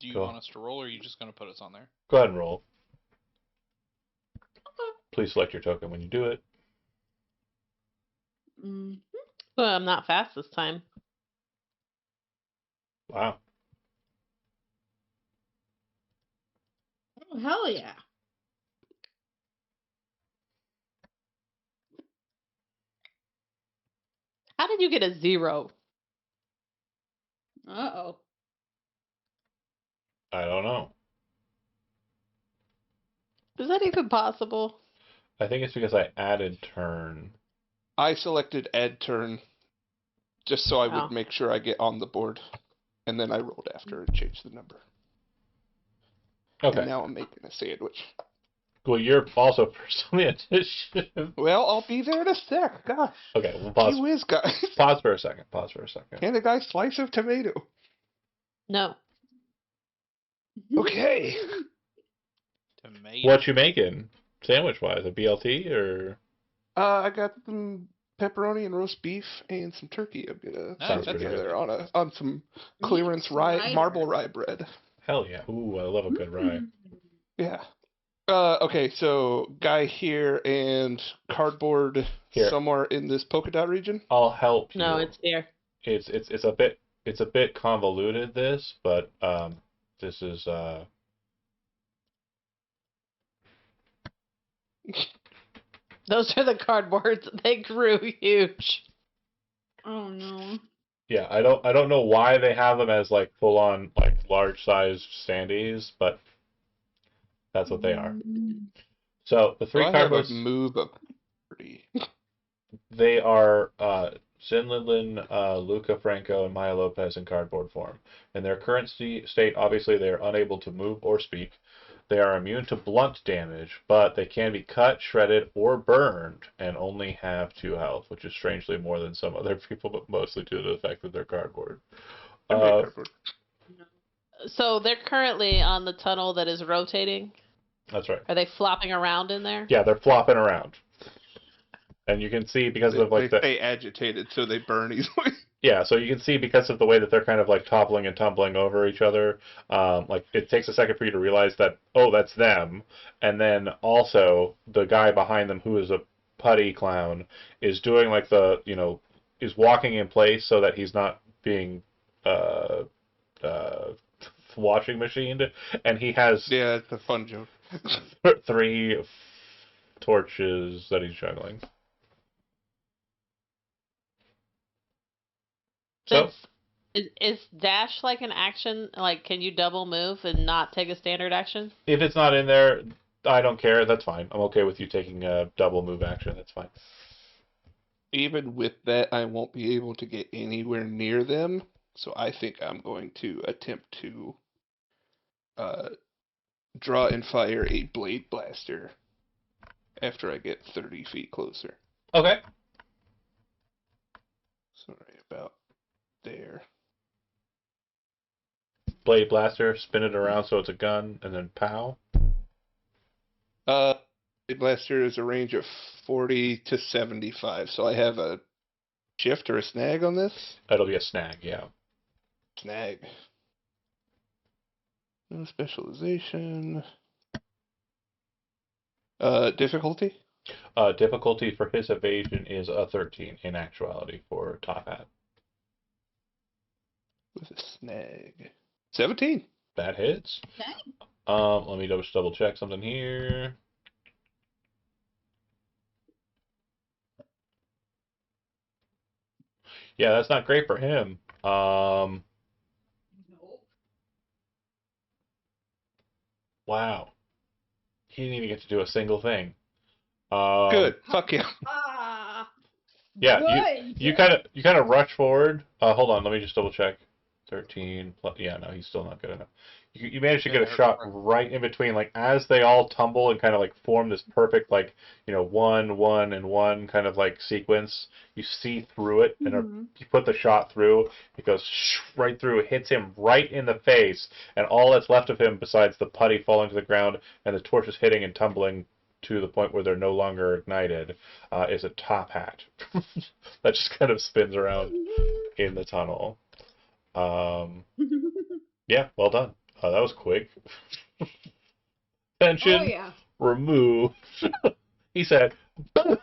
Do you Go. want us to roll, or are you just going to put us on there? Go ahead and roll. Please select your token when you do it. Well, I'm not fast this time. Wow. Oh, hell yeah. How did you get a 0? Uh-oh. I don't know. Is that even possible? I think it's because I added turn. I selected add turn just so I would Oh. make sure I get on the board. And then I rolled after and changed the number. Okay. And now I'm making a sandwich. Well, you're also first on the initiative. Well, I'll be there in a sec. Gosh. Okay, we'll pause. Gee whiz, guys. Pause for a second. Pause for a second. Hand a guy a slice of tomato. No. Okay. Tomato. What you making, sandwich-wise? A BLT or? I got some pepperoni and roast beef and some turkey. I'm gonna Nice, throw that's together good. on some clearance rye, Cider. marble rye bread. Hell yeah! Ooh, I love a good rye. Yeah. Okay, so guy here and cardboard Here. somewhere in this polka dot region. I'll help you. No, it's here. It's a bit convoluted, this, but this is Those are the cardboards. They grew huge. Oh no. yeah. I don't know why they have them as like full on like large size standees, but that's what they are. So the three Well, I have a cardboards, move of 30. they are Zin Lidlin, Luca Franco, and Maya Lopez in cardboard form. In their current state, obviously they are unable to move or speak. They are immune to blunt damage, but they can be cut, shredded, or burned, and only have 2 health, which is strangely more than some other people, but mostly due to the fact that they're cardboard. I made cardboard. So they're currently on the tunnel that is rotating. That's right. Are they flopping around in there? Yeah, they're flopping around. And you can see because of like They stay agitated, so they burn easily. Yeah, so you can see because of the way that they're kind of like toppling and tumbling over each other, like it takes a second for you to realize that, oh, that's them. And then also the guy behind them who is a putty clown is doing like is walking in place so that he's not being uh, washing machined. And he has Yeah, it's a fun joke. 3 torches that he's juggling. So Is dash like an action? Like, can you double move and not take a standard action? if it's not in there, I don't care. That's fine. I'm okay with you taking a double move action. That's fine. Even with that, I won't be able to get anywhere near them. So I think I'm going to attempt to draw and fire a blade blaster after I get 30 feet closer. Okay. Sorry about there. Blade blaster, spin it around so it's a gun, and then pow. Blade blaster is a range of 40 to 75. So I have a shift or a snag on this? That'll be a snag, yeah. Snag. No specialization. Difficulty? Difficulty for his evasion is a 13 in actuality for Top Hat. With a snag. 17. That hits. Okay. Let me just double check something here. Yeah, that's not great for him. Nope. Wow. He didn't even get to do a single thing. Good. Fuck him. Ah. Yeah, Good. you kind of rush forward. Hold on, let me just double check. 13 plus, yeah, no, he's still not good enough. You managed to get a shot right in between, like as they all tumble and kind of like form this perfect, like, one, one, and one kind of like sequence. You see through it, and you put the shot through. It goes right through, hits him right in the face, and all that's left of him, besides the putty falling to the ground and the torches hitting and tumbling to the point where they're no longer ignited, is a top hat that just kind of spins around in the tunnel. Yeah, well done. That was quick. Tension Oh yeah. removed. He said, That's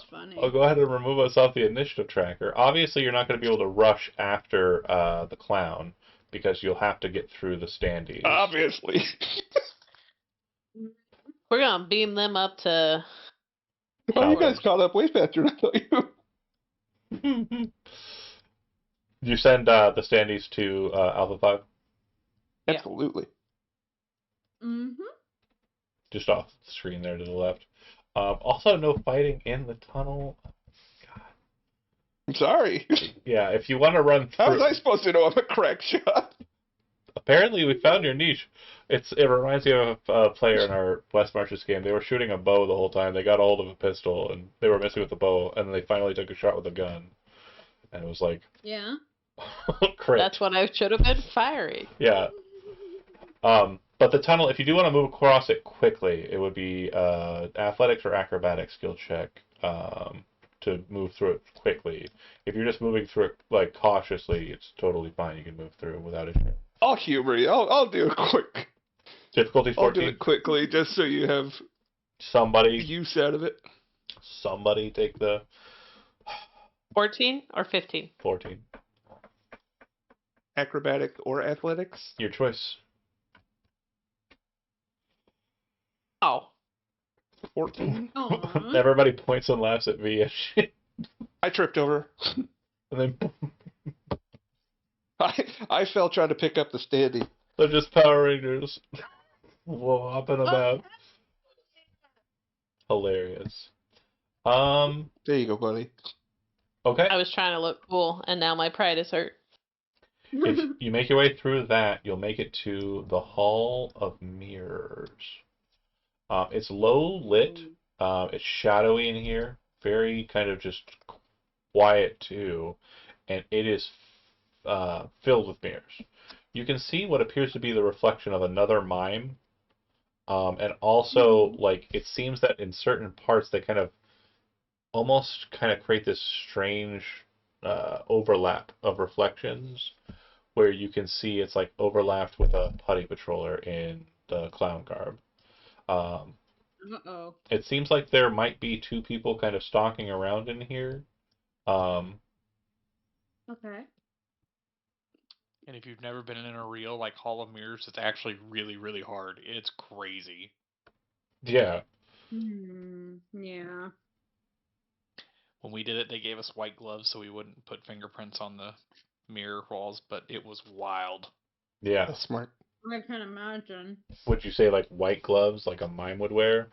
funny. I'll go ahead and remove us off the initiative tracker. Obviously, you're not going to be able to rush after the clown, because you'll have to get through the standees. Obviously. We're gonna beam them up to. Oh, you guys caught up way faster than I thought you. You send the standees to Alpha 5? Yeah. Absolutely. Just off the screen there to the left. Also, no fighting in the tunnel. God. I'm sorry. Yeah, if you want to run through... How was I supposed to know I'm a crack shot? Apparently, we found your niche. It reminds me of a player in our West Marches game. They were shooting a bow the whole time. They got a hold of a pistol, and they were messing with the bow, and then they finally took a shot with a gun. And it was like... Yeah. Crit. That's what I should have been firing. Yeah. But the tunnel, if you do want to move across it quickly, it would be athletics or acrobatics skill check to move through it quickly. If you're just moving through it like cautiously, it's totally fine. You can move through without issue. I'll humor you. I'll do it quick. Difficulty 14. I'll do it quickly just so you have Somebody use out of it. take the 14 or 15? 14. Acrobatic or athletics? Your choice. Oh. 14. Aww. Everybody points and laughs at me. I tripped over. And then I fell trying to pick up the standee. they're just Power Rangers whopping about. Hilarious. There you go, buddy. Okay. I was trying to look cool, and now my pride is hurt. If you make your way through that, you'll make it to the Hall of Mirrors. It's low lit. It's shadowy in here. Very kind of just quiet too. And it is filled with mirrors. You can see what appears to be the reflection of another mime. And also, like, it seems that in certain parts they kind of almost kind of create this strange overlap of reflections, where you can see it's like overlapped with a putty patroller in the clown garb. Uh-oh. It seems like there might be two people kind of stalking around in here. Okay. And if you've never been in a real like Hall of Mirrors, it's actually really, really hard. It's crazy. Yeah. Yeah. When we did it, they gave us white gloves so we wouldn't put fingerprints on the mirror walls, but it was wild. Yeah. That's smart. I can imagine. Would you say like white gloves, like a mime would wear?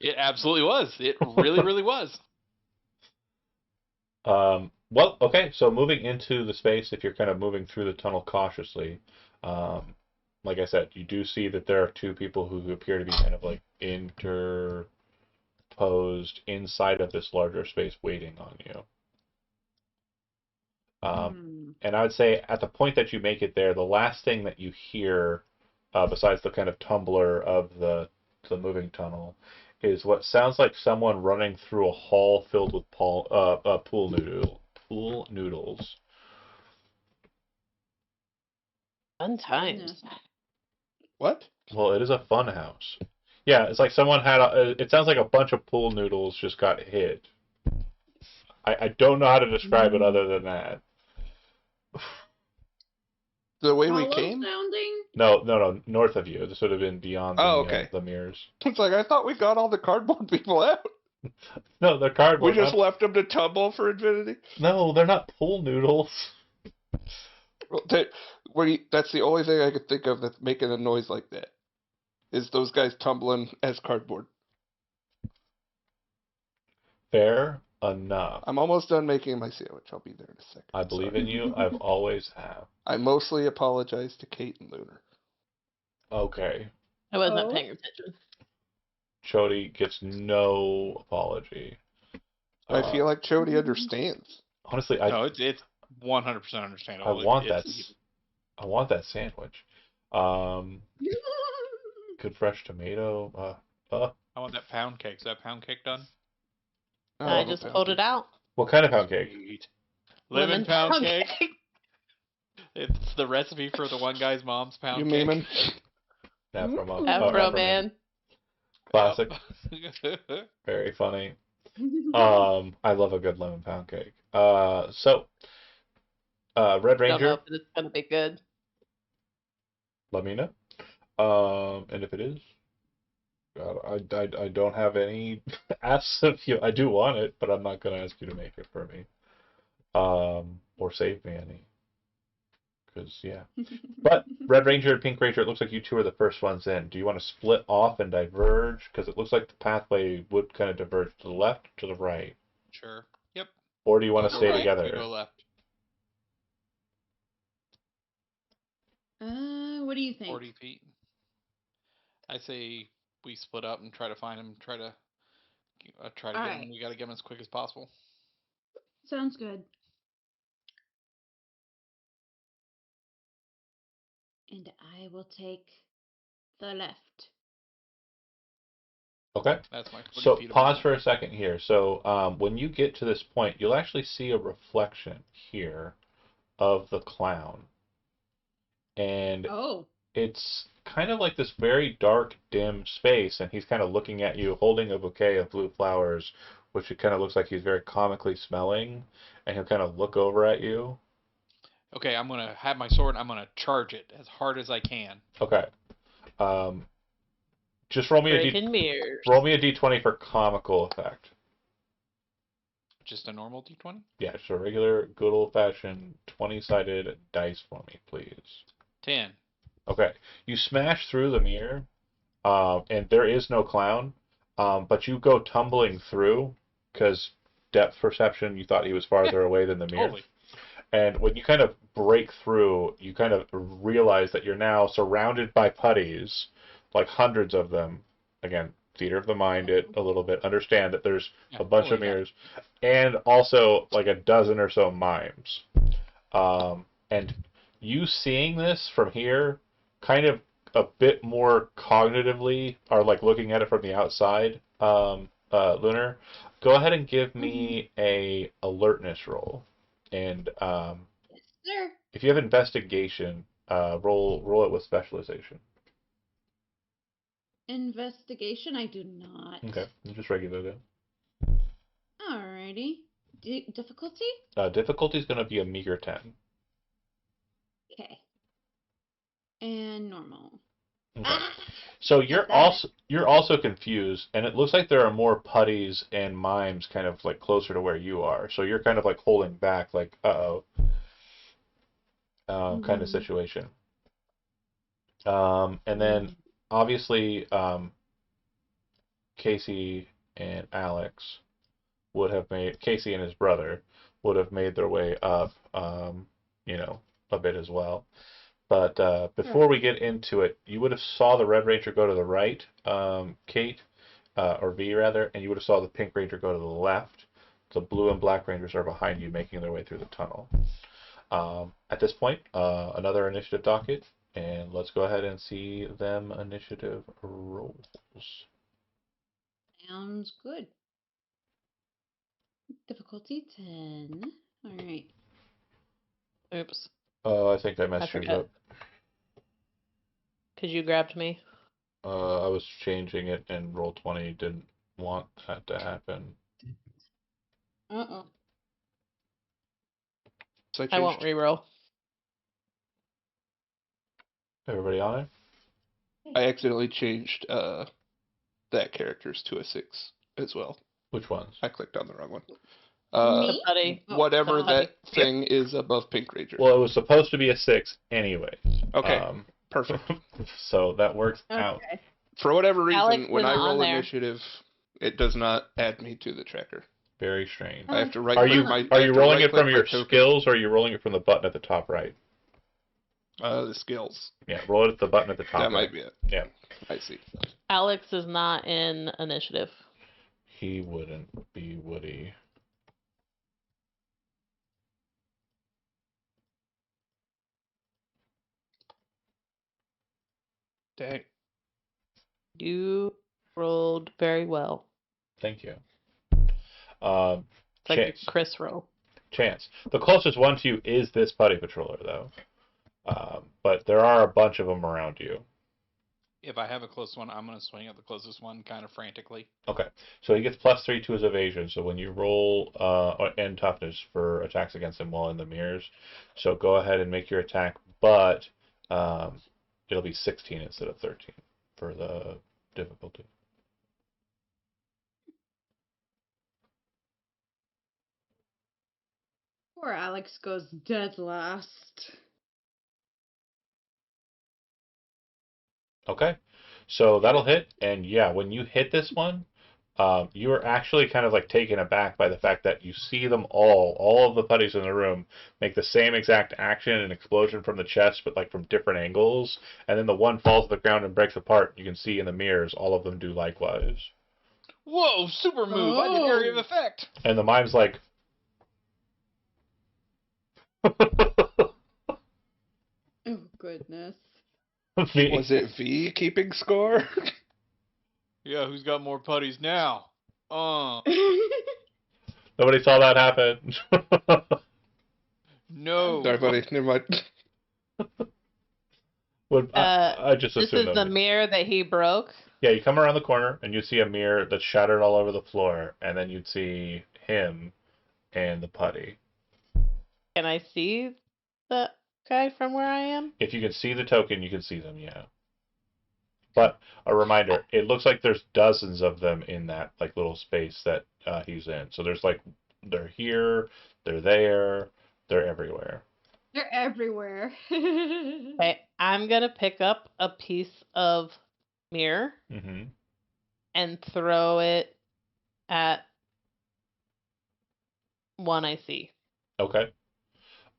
It absolutely was. It really, really was. Well, okay. So moving into the space, if you're kind of moving through the tunnel cautiously, like I said, you do see that there are two people who appear to be kind of like interposed inside of this larger space, waiting on you. And I would say at the point that you make it there, the last thing that you hear, besides the kind of tumbler of the moving tunnel, is what sounds like someone running through a hall filled with pool noodles. Fun times. Goodness. What? Well, it is a fun house. Yeah, it's like someone had. It sounds like a bunch of pool noodles just got hit. I don't know how to describe it other than that. The way we Hollow came? sounding? No, north of you. This would have been beyond okay. The mirrors. It's like, I thought we got all the cardboard people out. No, they're cardboard. We just left them to tumble for infinity. No, they're not pool noodles. Well, that's the only thing I could think of that's making a noise like that. Is those guys tumbling as cardboard. Fair enough. I'm almost done making my sandwich. I'll be there in a second. I believe in you. I've always have. I mostly apologize to Kate and Lunar. Okay. I wasn't paying attention. Chody gets no apology. I feel like Chody understands. Honestly, No, it's 100% understandable. I want that sandwich. Good fresh tomato. I want that pound cake. Is that pound cake done? I just pulled it out. What kind of pound cake? Sweet. Lemon pound cake. It's the recipe for the one guy's mom's pound cake. You memeing? Afro Man. Classic. Very funny. I love a good lemon pound cake. So, Red Don't know Ranger, if it's gonna be good. let me know. And if it is, God, I don't have any asks of you. I do want it, but I'm not gonna ask you to make it for me. Or save me any. Because, yeah. But Red Ranger and Pink Ranger, it looks like you two are the first ones in. Do you want to split off and diverge? Because it looks like the pathway would kind of diverge to the left, to the right. Sure. Yep. Or do you want to Go stay right, together? you go left. What do you think? 40 feet. I say we split up and try to find him. Try to get him. We got to get him as quick as possible. Sounds good. And I will take the left. Okay. That's my 40 So feet of pause movement. for a second here. So when you get to this point, you'll actually see a reflection here of the clown. And it's kind of like this very dark, dim space, and he's kind of looking at you, holding a bouquet of blue flowers, which it kind of looks like he's very comically smelling, and he'll kind of look over at you. Okay, I'm going to have my sword, and I'm going to charge it as hard as I can. Okay. Just roll me roll me a d20 for comical effect. Just a normal d20? Yeah, just a regular, good old-fashioned 20-sided dice for me, please. 10. Okay. You smash through the mirror, and there is no clown, but you go tumbling through, because depth perception, you thought he was farther away than the mirror. Totally. And when you kind of break through, you kind of realize that you're now surrounded by putties, like hundreds of them. Again, theater of the mind it a little bit. Understand that there's a bunch of mirrors. And also like a dozen or so mimes. And you seeing this from here, kind of a bit more cognitively, or like looking at it from the outside, Lunar, go ahead and give me a alertness roll. And Yes, sir. if you have investigation, roll it with specialization. Investigation, I do not. Okay, just regular then. Alrighty. Difficulty? Difficulty is going to be a meager 10. Okay. And normal. Okay. So that. you're also confused, and it looks like there are more putties and mimes kind of like closer to where you are. So you're kind of like holding back, like uh-oh, kind of Mhm. situation. And then Mhm. obviously Casey and Alex would have made Casey and his brother would have made their way up, you know, a bit as well. But Sure. before we get into it, you would have saw the Red Ranger go to the right, Kate, or V rather, and you would have saw the Pink Ranger go to the left. The Blue and Black Rangers are behind you, making their way through the tunnel. At this point, another initiative docket, and let's go ahead and see them initiative rolls. Sounds good. Difficulty 10. All right. Oops. I think I I messed yours forgot. up. Because you grabbed me. I was changing it, and Roll20 didn't want that to happen. Uh-oh. So I I won't changed. reroll. Everybody on it? I accidentally changed that character's to a 6 as well. Which ones? I clicked on the wrong one. The Me? putty. Oh, Whatever The putty. that thing is above Pink Ranger. Well, it was supposed to be a 6 anyway. Okay, perfect. So that works out. okay. For whatever reason, Alex when I isn't on roll there. initiative, it does not add me to the tracker. Very strange. I have to right Are click you my. are I you have to rolling it right-click from my your token. skills, or are you rolling it from the button at the top right? The skills. Yeah, roll it at the button at the top That right. might be it. Yeah. I see. Alex is not in initiative. He wouldn't be, would he? Dang. You rolled very well. Thank you. It's like Chance. a Chris roll. Chance. The closest one to you is this putty patroller, though. But there are a bunch of them around you. If I have a close one, I'm going to swing at the closest one kind of frantically. Okay. So he gets +3 to his evasion. So when you roll and toughness for attacks against him while in the mirrors, so go ahead and make your attack, but it'll be 16 instead of 13 for the difficulty. Poor Alex goes dead last. Okay. So that'll hit, and yeah, when you hit this one, you are actually kind of like taken aback by the fact that you see them all of the putties in the room, make the same exact action and explosion from the chest, but like from different angles, and then the one falls to the ground and breaks apart. You can see in the mirrors, all of them do likewise. Whoa, super move! I did area of Oh. effect! And the mime's like, Oh, goodness. V. Was it V keeping score? Yeah, who's got more putties now? Nobody saw that happen. No. Sorry, buddy. Never mind. I just This assumed is the that. mirror that he broke. Yeah, you come around the corner and you see a mirror that's shattered all over the floor, and then you'd see him and the putty. Can I see the guy from where I am? If you can see the token, you can see them, yeah. But a reminder, it looks like there's dozens of them in that like little space that he's in. So there's like, they're here, they're there, they're everywhere. They're everywhere. Okay, I'm gonna pick up a piece of mirror Mm-hmm. and throw it at one I see. Okay.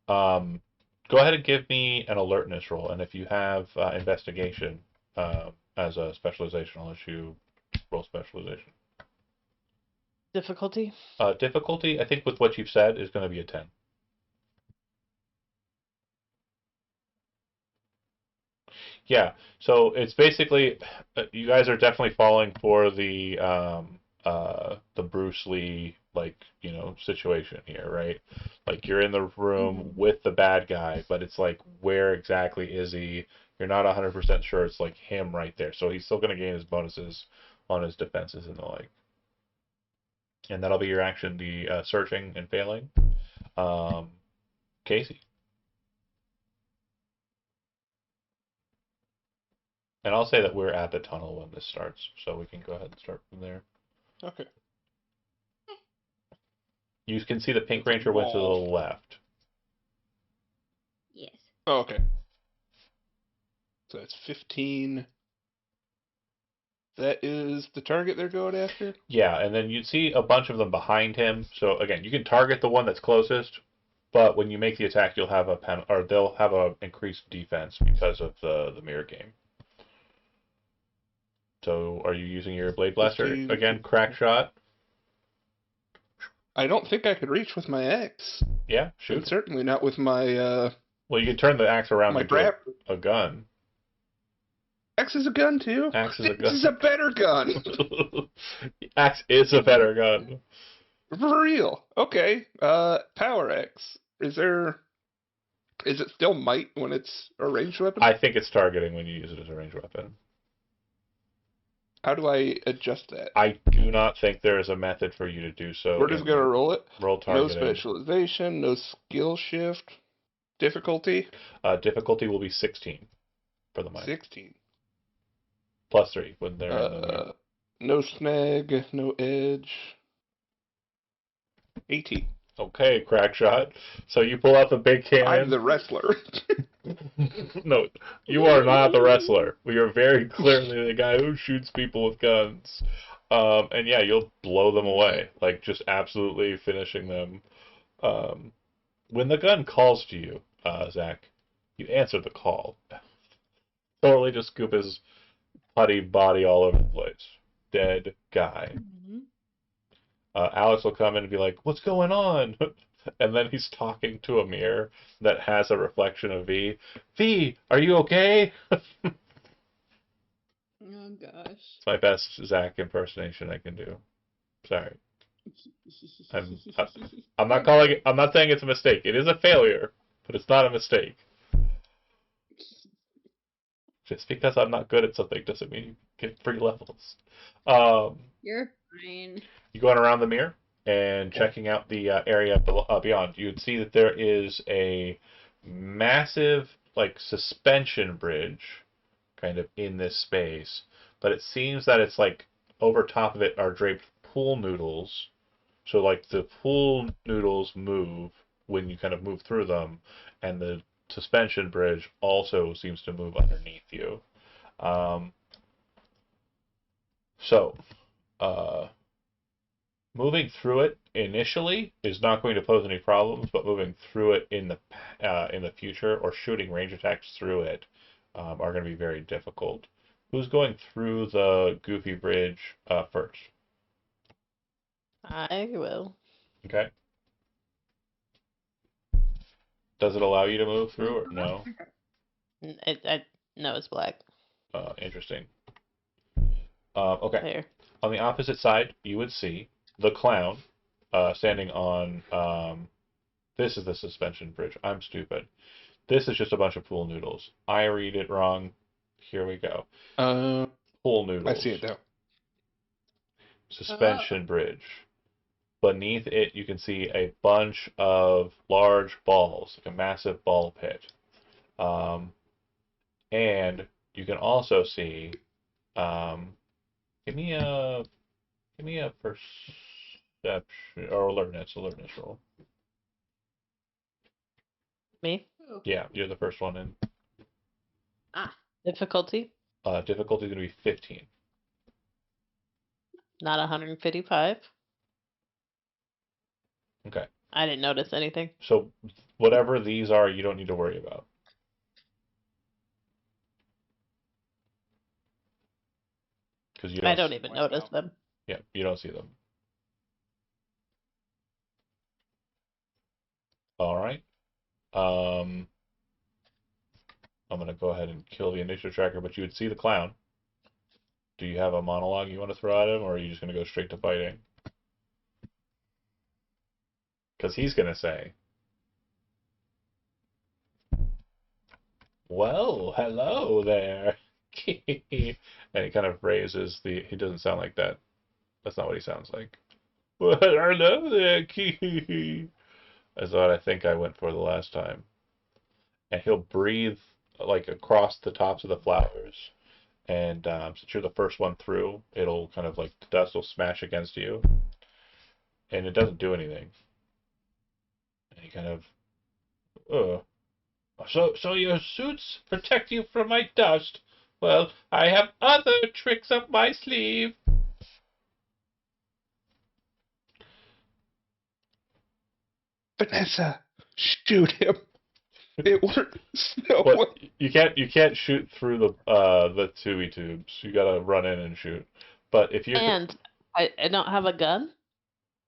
Go ahead and give me an alertness roll, and if you have investigation as a specialization, I'll let you roll specialization. Difficulty? Difficulty, I think with what you've said, is going to be a 10. Yeah, so it's basically you guys are definitely falling for the Bruce Lee like situation here, right? Like you're in the room with the bad guy, but it's like where exactly is he? You're not 100% sure it's like him right there. So he's still going to gain his bonuses on his defenses and the like. And that'll be your action, the searching and failing. Casey. And I'll say that we're at the tunnel when this starts, so we can go ahead and start from there. Okay. You can see the Pink It's a Ranger went to the wall. left. Yes. Oh, okay. So it's 15. That is the target they're going after? Yeah, and then you'd see a bunch of them behind him. So again, you can target the one that's closest, but when you make the attack, you'll have a or they'll have a increased defense because of the mirror game. So are you using your Blade Blaster 15. again? Crack shot? I don't think I could reach with my axe. Yeah, And shoot. certainly not with my Well, you can turn the axe around my into grab. a gun. Axe is a gun too. Axe is a This is gun. a better gun. Axe is a better gun. For real. Okay. Power axe. Is it still might when it's a ranged weapon? I think it's targeting when you use it as a ranged weapon. How do I adjust that? I do not think there is a method for you to do so. We're just gonna roll it. Roll No targeting. specialization, no skill shift. Difficulty? Difficulty will be 16 for the might. 16. Plus 3 when they're in the mirror. No snag, no edge. 18. Okay, crack shot. So you pull out the big I'm cannon. the wrestler. No, you are not the wrestler. We are very clearly the guy who shoots people with guns. And yeah, you'll blow them away. Like, just absolutely finishing them. When the gun calls to you, Zach, you answer the call. Totally just scoop his putty body all over the place. Dead guy. Mhm. Alex will come in and be like, "What's going on?" And then he's talking to a mirror that has a reflection of V. V, are you okay? It's Oh gosh. my best Zach impersonation I can do. Sorry. I'm not calling it, I'm not saying it's a mistake. It is a failure, but it's not a mistake. Just because I'm not good at something doesn't mean you get free levels. You're fine. You going around the mirror and checking out the area beyond. You would see that there is a massive, like, suspension bridge kind of in this space, but it seems that it's like over top of it are draped pool noodles. So, like, the pool noodles move when you kind of move through them, and the suspension bridge also seems to move underneath you. Um, so, moving through it initially is not going to pose any problems, but moving through it in the future or shooting range attacks through it are going to be very difficult. Who's going through the Goofy Bridge first? I will. Okay. Does it allow you to move through or no? No, it's black. Interesting. Okay. There. On the opposite side, you would see the clown standing on. This is the suspension bridge. I'm stupid. This is just a bunch of pool noodles. I read it wrong. Here we go. Pool noodles. I see it now. Suspension bridge. Beneath it, you can see a bunch of large balls, like a massive ball pit. And you can also see. Give me a perception or alertness roll. Me? Oh. Yeah, you're the first one in. Ah. Difficulty? Difficulty is going to be 15. Not 155. Okay. I didn't notice anything. So whatever these are, you don't need to worry about. Because you I don't even Wow. notice them. Yeah, you don't see them. All right. I'm gonna go ahead and kill the initiative tracker, but you would see the clown. Do you have a monologue you want to throw at him, or are you just gonna go straight to fighting? Because he's gonna say, "Well, hello there," and he kind of raises the. He doesn't sound like that. That's not what he sounds like. Well, hello there, That's what I think I went for the last time. And he'll breathe like across the tops of the flowers, and since you're the first one through, it'll kind of like the dust will smash against you, and it doesn't do anything. And he kind of, so your suits protect you from my dust. Well, I have other tricks up my sleeve. Vanessa, shoot him. It works. No But one. you can't shoot through the tubey tubes. You gotta run in and shoot. But if you're And I don't have a gun?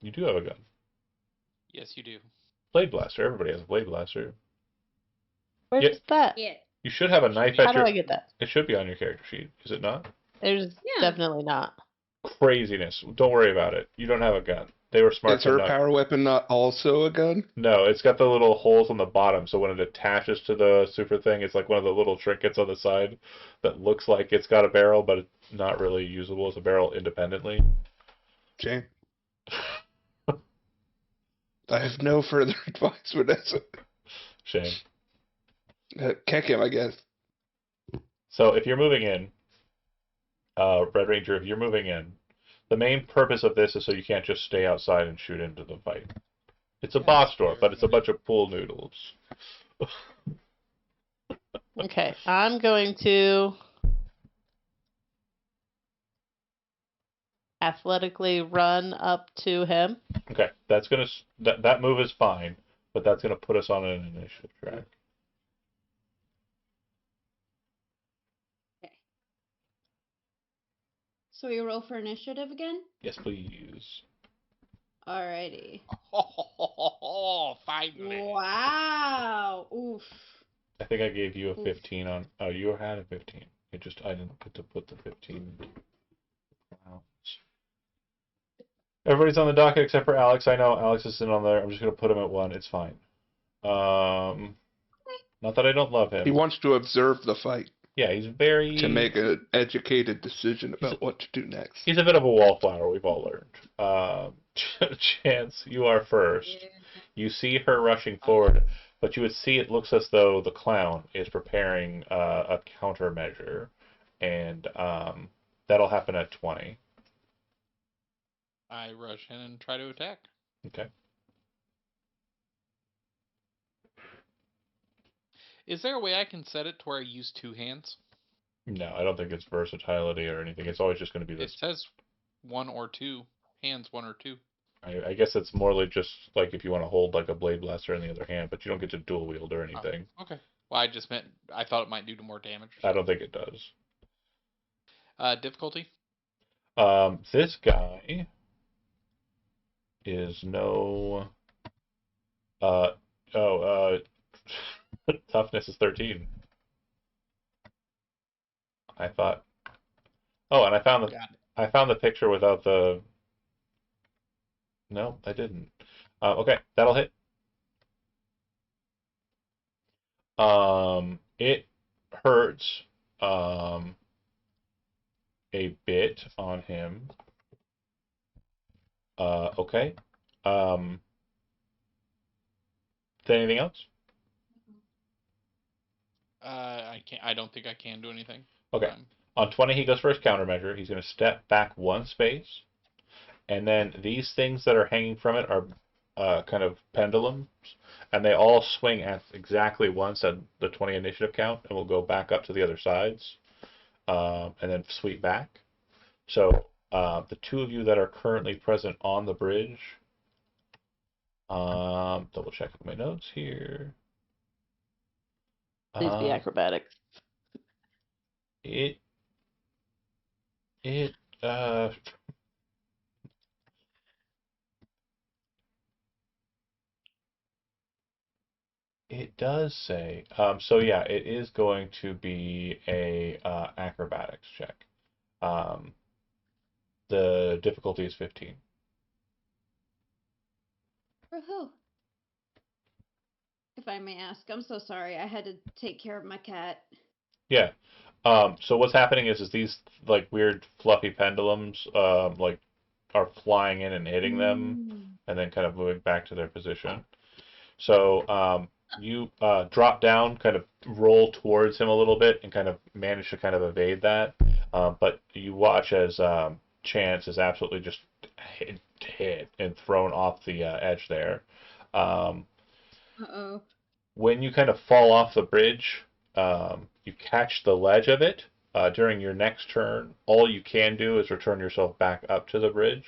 you do have a gun. Yes, you do. Blade blaster. Everybody has a blade blaster. Where's Yeah. that? Yeah. You should have a knife How at do your. I get that? It should be on your character sheet. Is it not? There's Yeah. definitely not. Craziness. Don't worry about it. You don't have a gun. They were smart Is to her not. power weapon not also a gun? No, it's got the little holes on the bottom, so when it attaches to the super thing, it's like one of the little trinkets on the side that looks like it's got a barrel, but it's not really usable as a barrel independently. Jane, I have no further advice, Vanessa. Shame. Kick him, I guess. So if you're moving in, Red Ranger, if you're moving in, the main purpose of this is so you can't just stay outside and shoot into the fight. It's a Yeah, boss store, fair. but it's a bunch of pool noodles. Okay, I'm going to athletically run up to him. Okay, that's gonna that move is fine, but that's gonna put us on an initiative track. So we roll for initiative again? Yes, please. Alrighty. Finally. Wow. Oof. I think I gave you a Oof. 15 on. Oh, you had a 15. I didn't get to put the 15. Wow. Everybody's on the docket except for Alex. I know Alex is sitting on there. I'm just gonna put him at 1. It's fine. Not that I don't love him. He wants to observe the fight Yeah, he's very. to make an educated decision about what to do next. He's a bit of a wallflower. We've all learned. Chance, you are first. Yeah. You see her rushing forward, but you would see it looks as though the clown is preparing a countermeasure, and that'll happen at 20. I rush in and try to attack. Okay. Is there a way I can set it to where I use 2 hands? No, I don't think it's versatility or anything. It's always just going to be It this. says 1 or 2. Hands 1 or 2. I guess it's more like just like if you want to hold like a blade blaster in the other hand, but you don't get to dual wield or anything. Okay. Well, I just meant I thought it might do more damage. I don't think it does. Difficulty? This guy is no. Toughness is 13. I thought. Oh, and Got it. I found the picture without the. No, I didn't. Okay, that'll hit. It hurts a bit on him. Okay. Anything else? I can't. I don't think I can do anything. Okay. On 20, he goes for his countermeasure. He's going to step back 1 space, and then these things that are hanging from it are kind of pendulums, and they all swing at exactly once at the 20 initiative count, and will go back up to the other sides, and then sweep back. So the 2 of you that are currently present on the bridge, double checking my notes here. Please be acrobatics. It it does say so yeah, it is going to be a acrobatics check. The difficulty is 15. Woohoo. If I may ask, I'm so sorry. I had to take care of my cat. Yeah. So what's happening is these like weird fluffy pendulums like are flying in and hitting them and then kind of moving back to their position. So you drop down, kind of roll towards him a little bit and kind of manage to kind of evade that. But you watch as Chance is absolutely just hit and thrown off the edge there. Um, Uh-oh. when you kind of fall off the bridge, you catch the ledge of it. During your next turn, all you can do is return yourself back up to the bridge.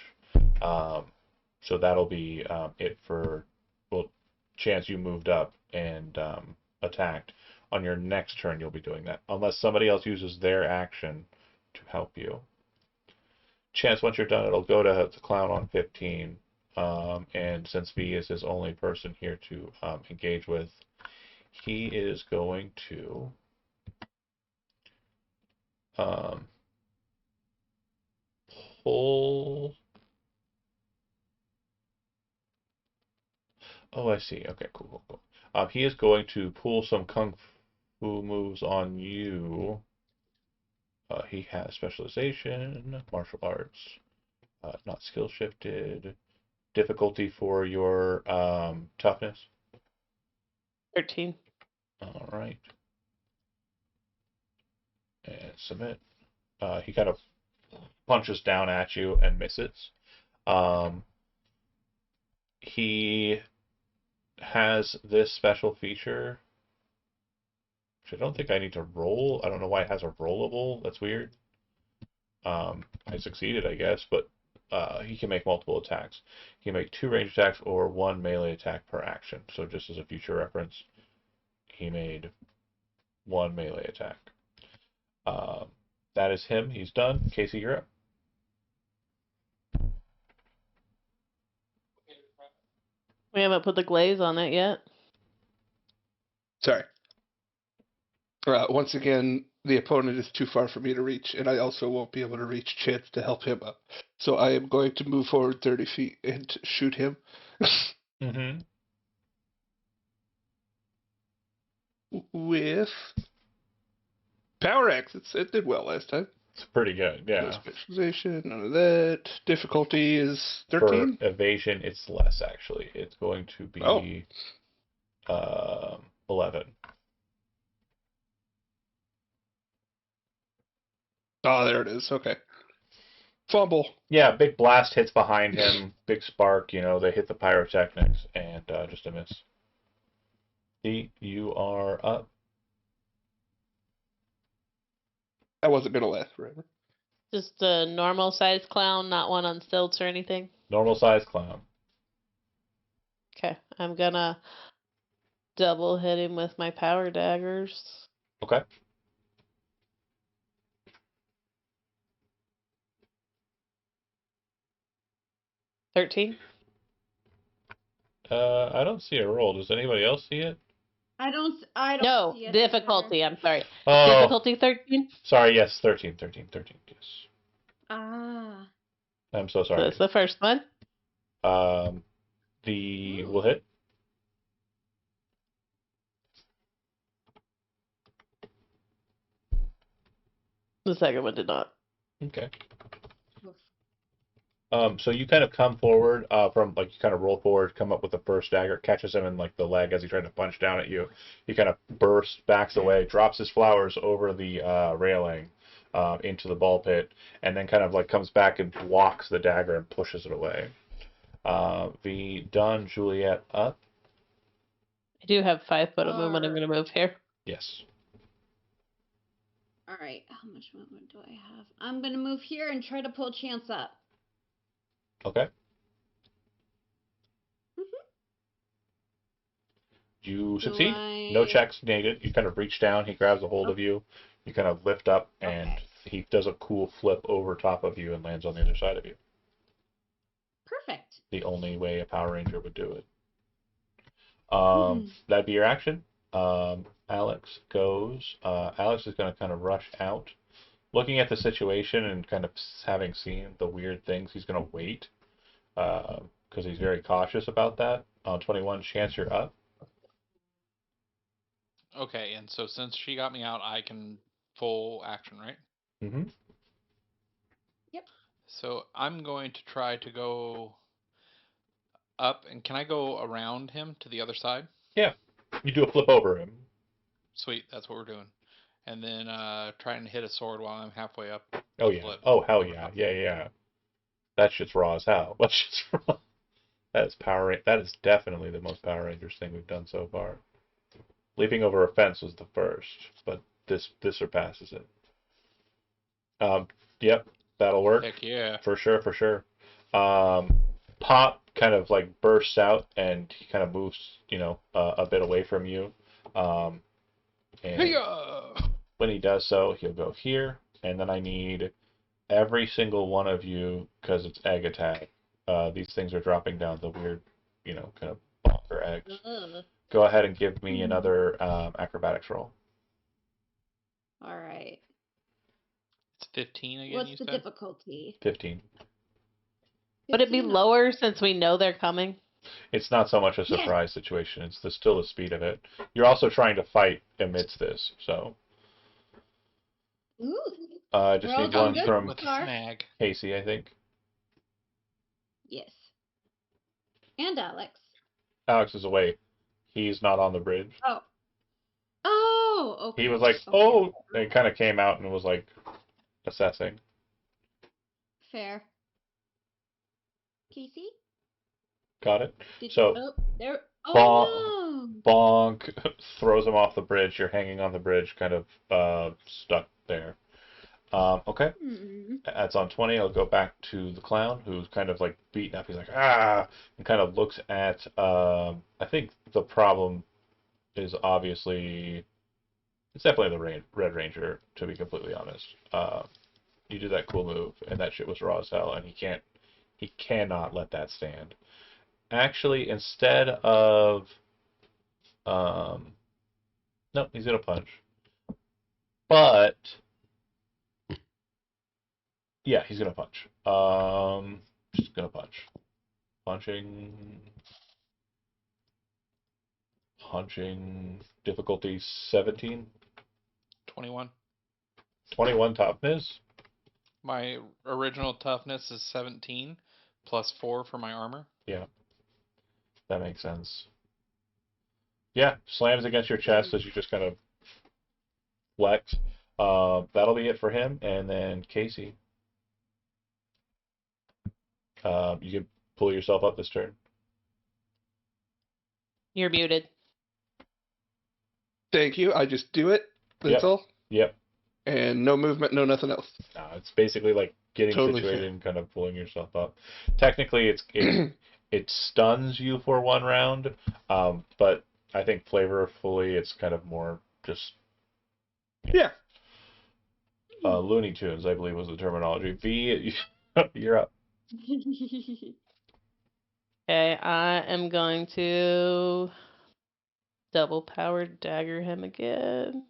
Um, so that'll be it for, well, Chance, you moved up and attacked. On your next turn, you'll be doing that, unless somebody else uses their action to help you. Chance, once you're done, it'll go to the clown on 15. And since V is his only person here to engage with, he is going to um, pull. Oh, I see. Okay, cool, cool, cool. He is going to pull some kung fu moves on you. He has specialization, martial arts, not skill shifted. Difficulty for your toughness. 13. All right. And submit. He kind of punches down at you and misses. Um, he has this special feature, which I don't think I need to roll. I don't know why it has a rollable. That's weird. I succeeded, I guess, but he can make multiple attacks. He can make 2 ranged attacks or 1 melee attack per action. So just as a future reference, he made 1 melee attack. That is him. He's done. Casey, you're up. We haven't put the glaze on it yet. Sorry. Once again, the opponent is too far for me to reach, and I also won't be able to reach Chance to help him up. So I am going to move forward 30 feet and shoot him. Mm-hmm. With Power Axe. It did well last time. It's pretty good, No yeah. specialization, none of that. Difficulty is 13? For evasion, it's less, actually. It's going to be 11. Oh, there it is. Okay. Fumble. Yeah, big blast hits behind him, big spark, they hit the pyrotechnics, and just a miss. You are up. That wasn't going to last forever. Just a normal sized clown, not one on stilts or anything. Normal size clown. Okay, I'm gonna double hit him with my power daggers. Okay. 13. I don't see a roll. Does anybody else see it? I don't No, see it difficulty. either. I'm sorry. Oh, Difficulty 13. sorry. Yes, 13, 13, 13. Yes. Ah. I'm so So sorry. that's the first one. The will hit. The second one did not. Okay. Oof. So you kind of come forward from you kind of roll forward, come up with the first dagger, catches him in the leg as he tried to punch down at you. He kind of bursts, backs away, drops his flowers over the railing into the ball pit, and then kind of comes back and blocks the dagger and pushes it away. The done, Juliet up. I do have 5 foot of movement. I'm Alright. gonna move here. Yes. All right. How much movement do I have? I'm gonna move here and try to pull Chance up. Okay. Mhm. You Do succeed. I- No checks needed. You kind of reach down. He grabs a hold of you. You kind of lift up, and Okay. he does a cool flip over top of you and lands on the other side of you. Perfect. The only way a Power Ranger would do it. Mhm. That'd be your action. Alex goes. Alex is going to kind of rush out. Looking at the situation and kind of having seen the weird things, he's going to wait because he's very cautious about that. 21, Chance, you're up. Okay, and so since she got me out, I can full action, right? Mm-hmm. So I'm going to try to go up, and can I go around him to the other side? Yeah. You do a flip over him. Sweet, that's what we're doing. and then trying to hit a sword while I'm halfway up. Oh the yeah. flip. Oh hell yeah. Yeah. That shit's raw as hell. That shit's raw. That is That is definitely the most Power Rangers thing we've done so far. Leaping over a fence was the first, but this surpasses it. Yep, that'll work. Heck yeah. For sure. Pop kind of like bursts out and he kind of moves, a bit away from you. And Hey-ya! when he does so, he'll go here, and then I need every single one of you, because it's egg attack. These things are dropping down the weird, kind of bonker eggs. Ugh. Go ahead and give me another acrobatics roll. All right. It's 15 again, What's you the said? difficulty? 15. Would it be 15? lower since we know they're coming? It's not so much a Yeah. surprise situation. It's still the speed of it. You're also trying to fight amidst this, so. Ooh. I just We're all need doing one good from so With a far. snag. Casey, I think. Yes. And Alex. Alex is away. He's not on the bridge. Oh. Oh, okay. He was like, Okay. oh, and kind of came out and was like assessing. Fair. Casey? Got it? Did So, oh, there. Oh bonk, throws him off the bridge. You're hanging on the bridge, kind of stuck there. Okay. no. Hmm. That's on 20. I'll go back to the clown, who's kind of like beaten up. He's like, ah, and kind of looks at. I think the problem is obviously. It's definitely the Red Ranger, to be completely honest. You did that cool move, and that shit was raw as hell, and he cannot let that stand. Actually, instead of, no, he's gonna punch. But, yeah, he's gonna punch. Just gonna punch. Punching, difficulty 17. 21. 21 toughness. My original toughness is 17, plus 4 for my armor. Yeah, that makes sense. Yeah, slams against your chest as you just kind of flex. That'll be it for him. And then Casey, you can pull yourself up this turn. You're muted. Thank you. I just do it. That's Yep. all. Yep. And no movement, no nothing else. No, it's basically like getting Totally situated fair. and kind of pulling yourself up. Technically, it stuns you for one round, but I think flavorfully it's kind of more just Yeah. Looney Tunes, I believe was the terminology. V, you're up. Okay, I am going to double powered dagger him again.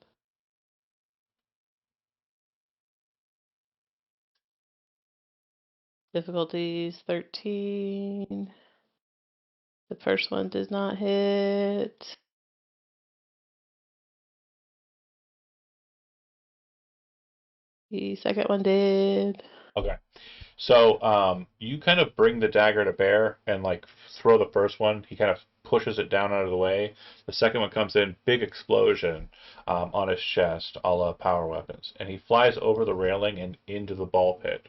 Difficulties 13. The first one does not hit. The second one did. Okay. So you kind of bring the dagger to bear and like throw the first one. He kind of pushes it down out of the way. The second one comes in, big explosion on his chest, a la Power Weapons, and he flies over the railing and into the ball pit.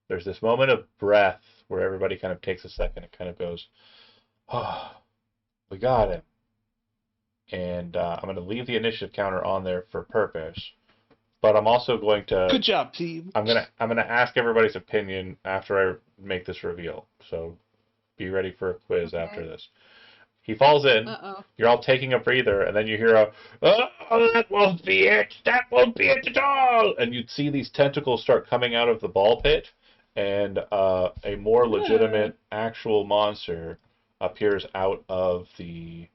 There's this moment of breath where everybody kind of takes a second and kind of goes, "Oh, we got him." And I'm going to leave the initiative counter on there for purpose, but I'm also going to. Good job, team. I'm gonna ask everybody's opinion after I make this reveal. So be ready for a quiz after this. He falls in. Uh-oh. You're all taking a breather, and then you hear a, "Oh, that won't be it. That won't be it at all." And you'd see these tentacles start coming out of the ball pit, and a more legitimate actual monster appears out of the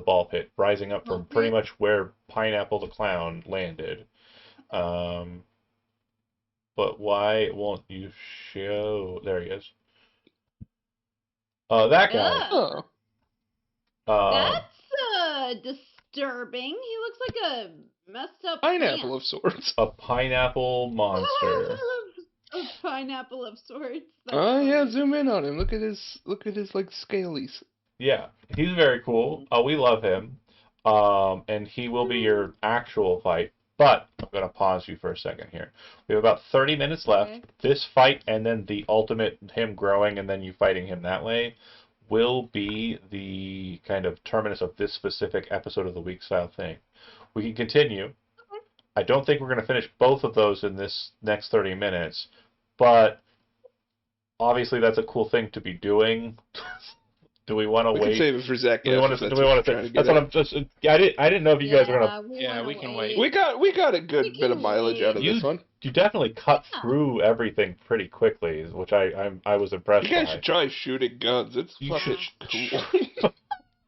ball pit, rising up from pretty much where Pineapple the Clown landed. But why won't you show? There he is. That guy. Oh. That's disturbing. He looks like a messed up Pineapple of sorts. A pineapple monster. A pineapple of sorts. That's Oh yeah, funny. zoom in on him. Look at his like scalies. Yeah, he's very cool. We love him. and he will be your actual fight. But I'm going to pause you for a second here. We have about 30 minutes left. Okay. This fight and then the ultimate him growing and then you fighting him that way will be the kind of terminus of this specific episode of the week style thing. We can continue. I don't think we're going to finish both of those in this next 30 minutes, but obviously that's a cool thing to be doing. Do we want to We can wait? save it for Zach. Do we want to? F, if Do we want that's what to? you're trying That's to what I'm just. I didn't know if you guys were gonna. We Yeah, wanna we can wait. We got a good We bit of can mileage out of wait. this one. You definitely cut Yeah. through everything pretty quickly, which I was impressed You guys by. should try shooting guns. It's You fucking should- cool.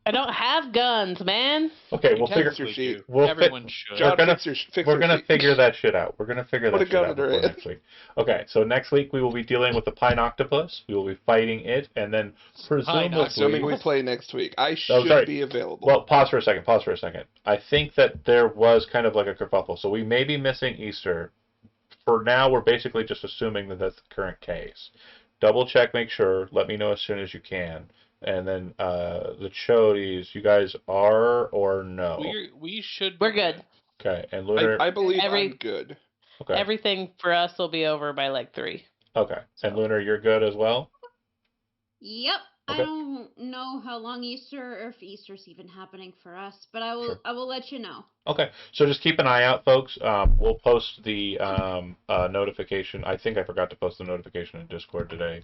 I don't have guns, man. Okay, You we'll figure. your technically sheet. do. We'll Everyone should. John, gonna- fix We're your gonna sheet. figure that shit out. We're gonna figure Put that a shit gun out in her before hand. next week. Okay, so next week we will be dealing with the pine octopus. We will be fighting it, and then presumably. Assuming we play next week, I Oh, should sorry. be available. Well, pause for a second. Pause for a second. I think that there was kind of like a kerfuffle, so we may be missing Easter. For now, we're basically just assuming that that's the current case. Double check, make sure. Let me know as soon as you can. And then the Chodies, you guys are or no? We should. We're good. Okay, and Lunar. I believe Every- I'm good. Okay, Everything for us will be over by like 3. okay, and Lunar, you're good as well. Yep. Okay. I don't know how long Easter or if Easter's even happening for us, but I will Sure. I will let you know. Okay, so just keep an eye out, folks. We'll post the notification. I think I forgot to post the notification in Discord today.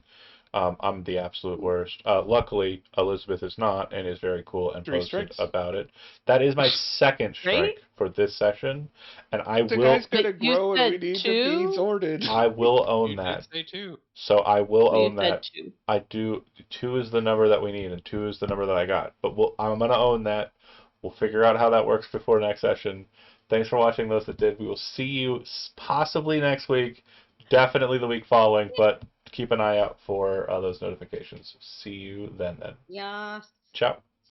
I'm the absolute worst. Luckily, Elizabeth is not and is very cool and 3 posted strikes. about it. That is my second strike Right? for this session, and I The will guy's gonna You grow and we said need to 2? be Zorded. I will own You that. did say 2. So I will You own said that. 2. I do. 2 is the number that we need, and 2 is the number that I got. But I'm gonna own that. We'll figure out how that works before next session. Thanks for watching, those that did. We will see you possibly next week, definitely the week following, but keep an eye out for those notifications. See you then. Yeah. Ciao.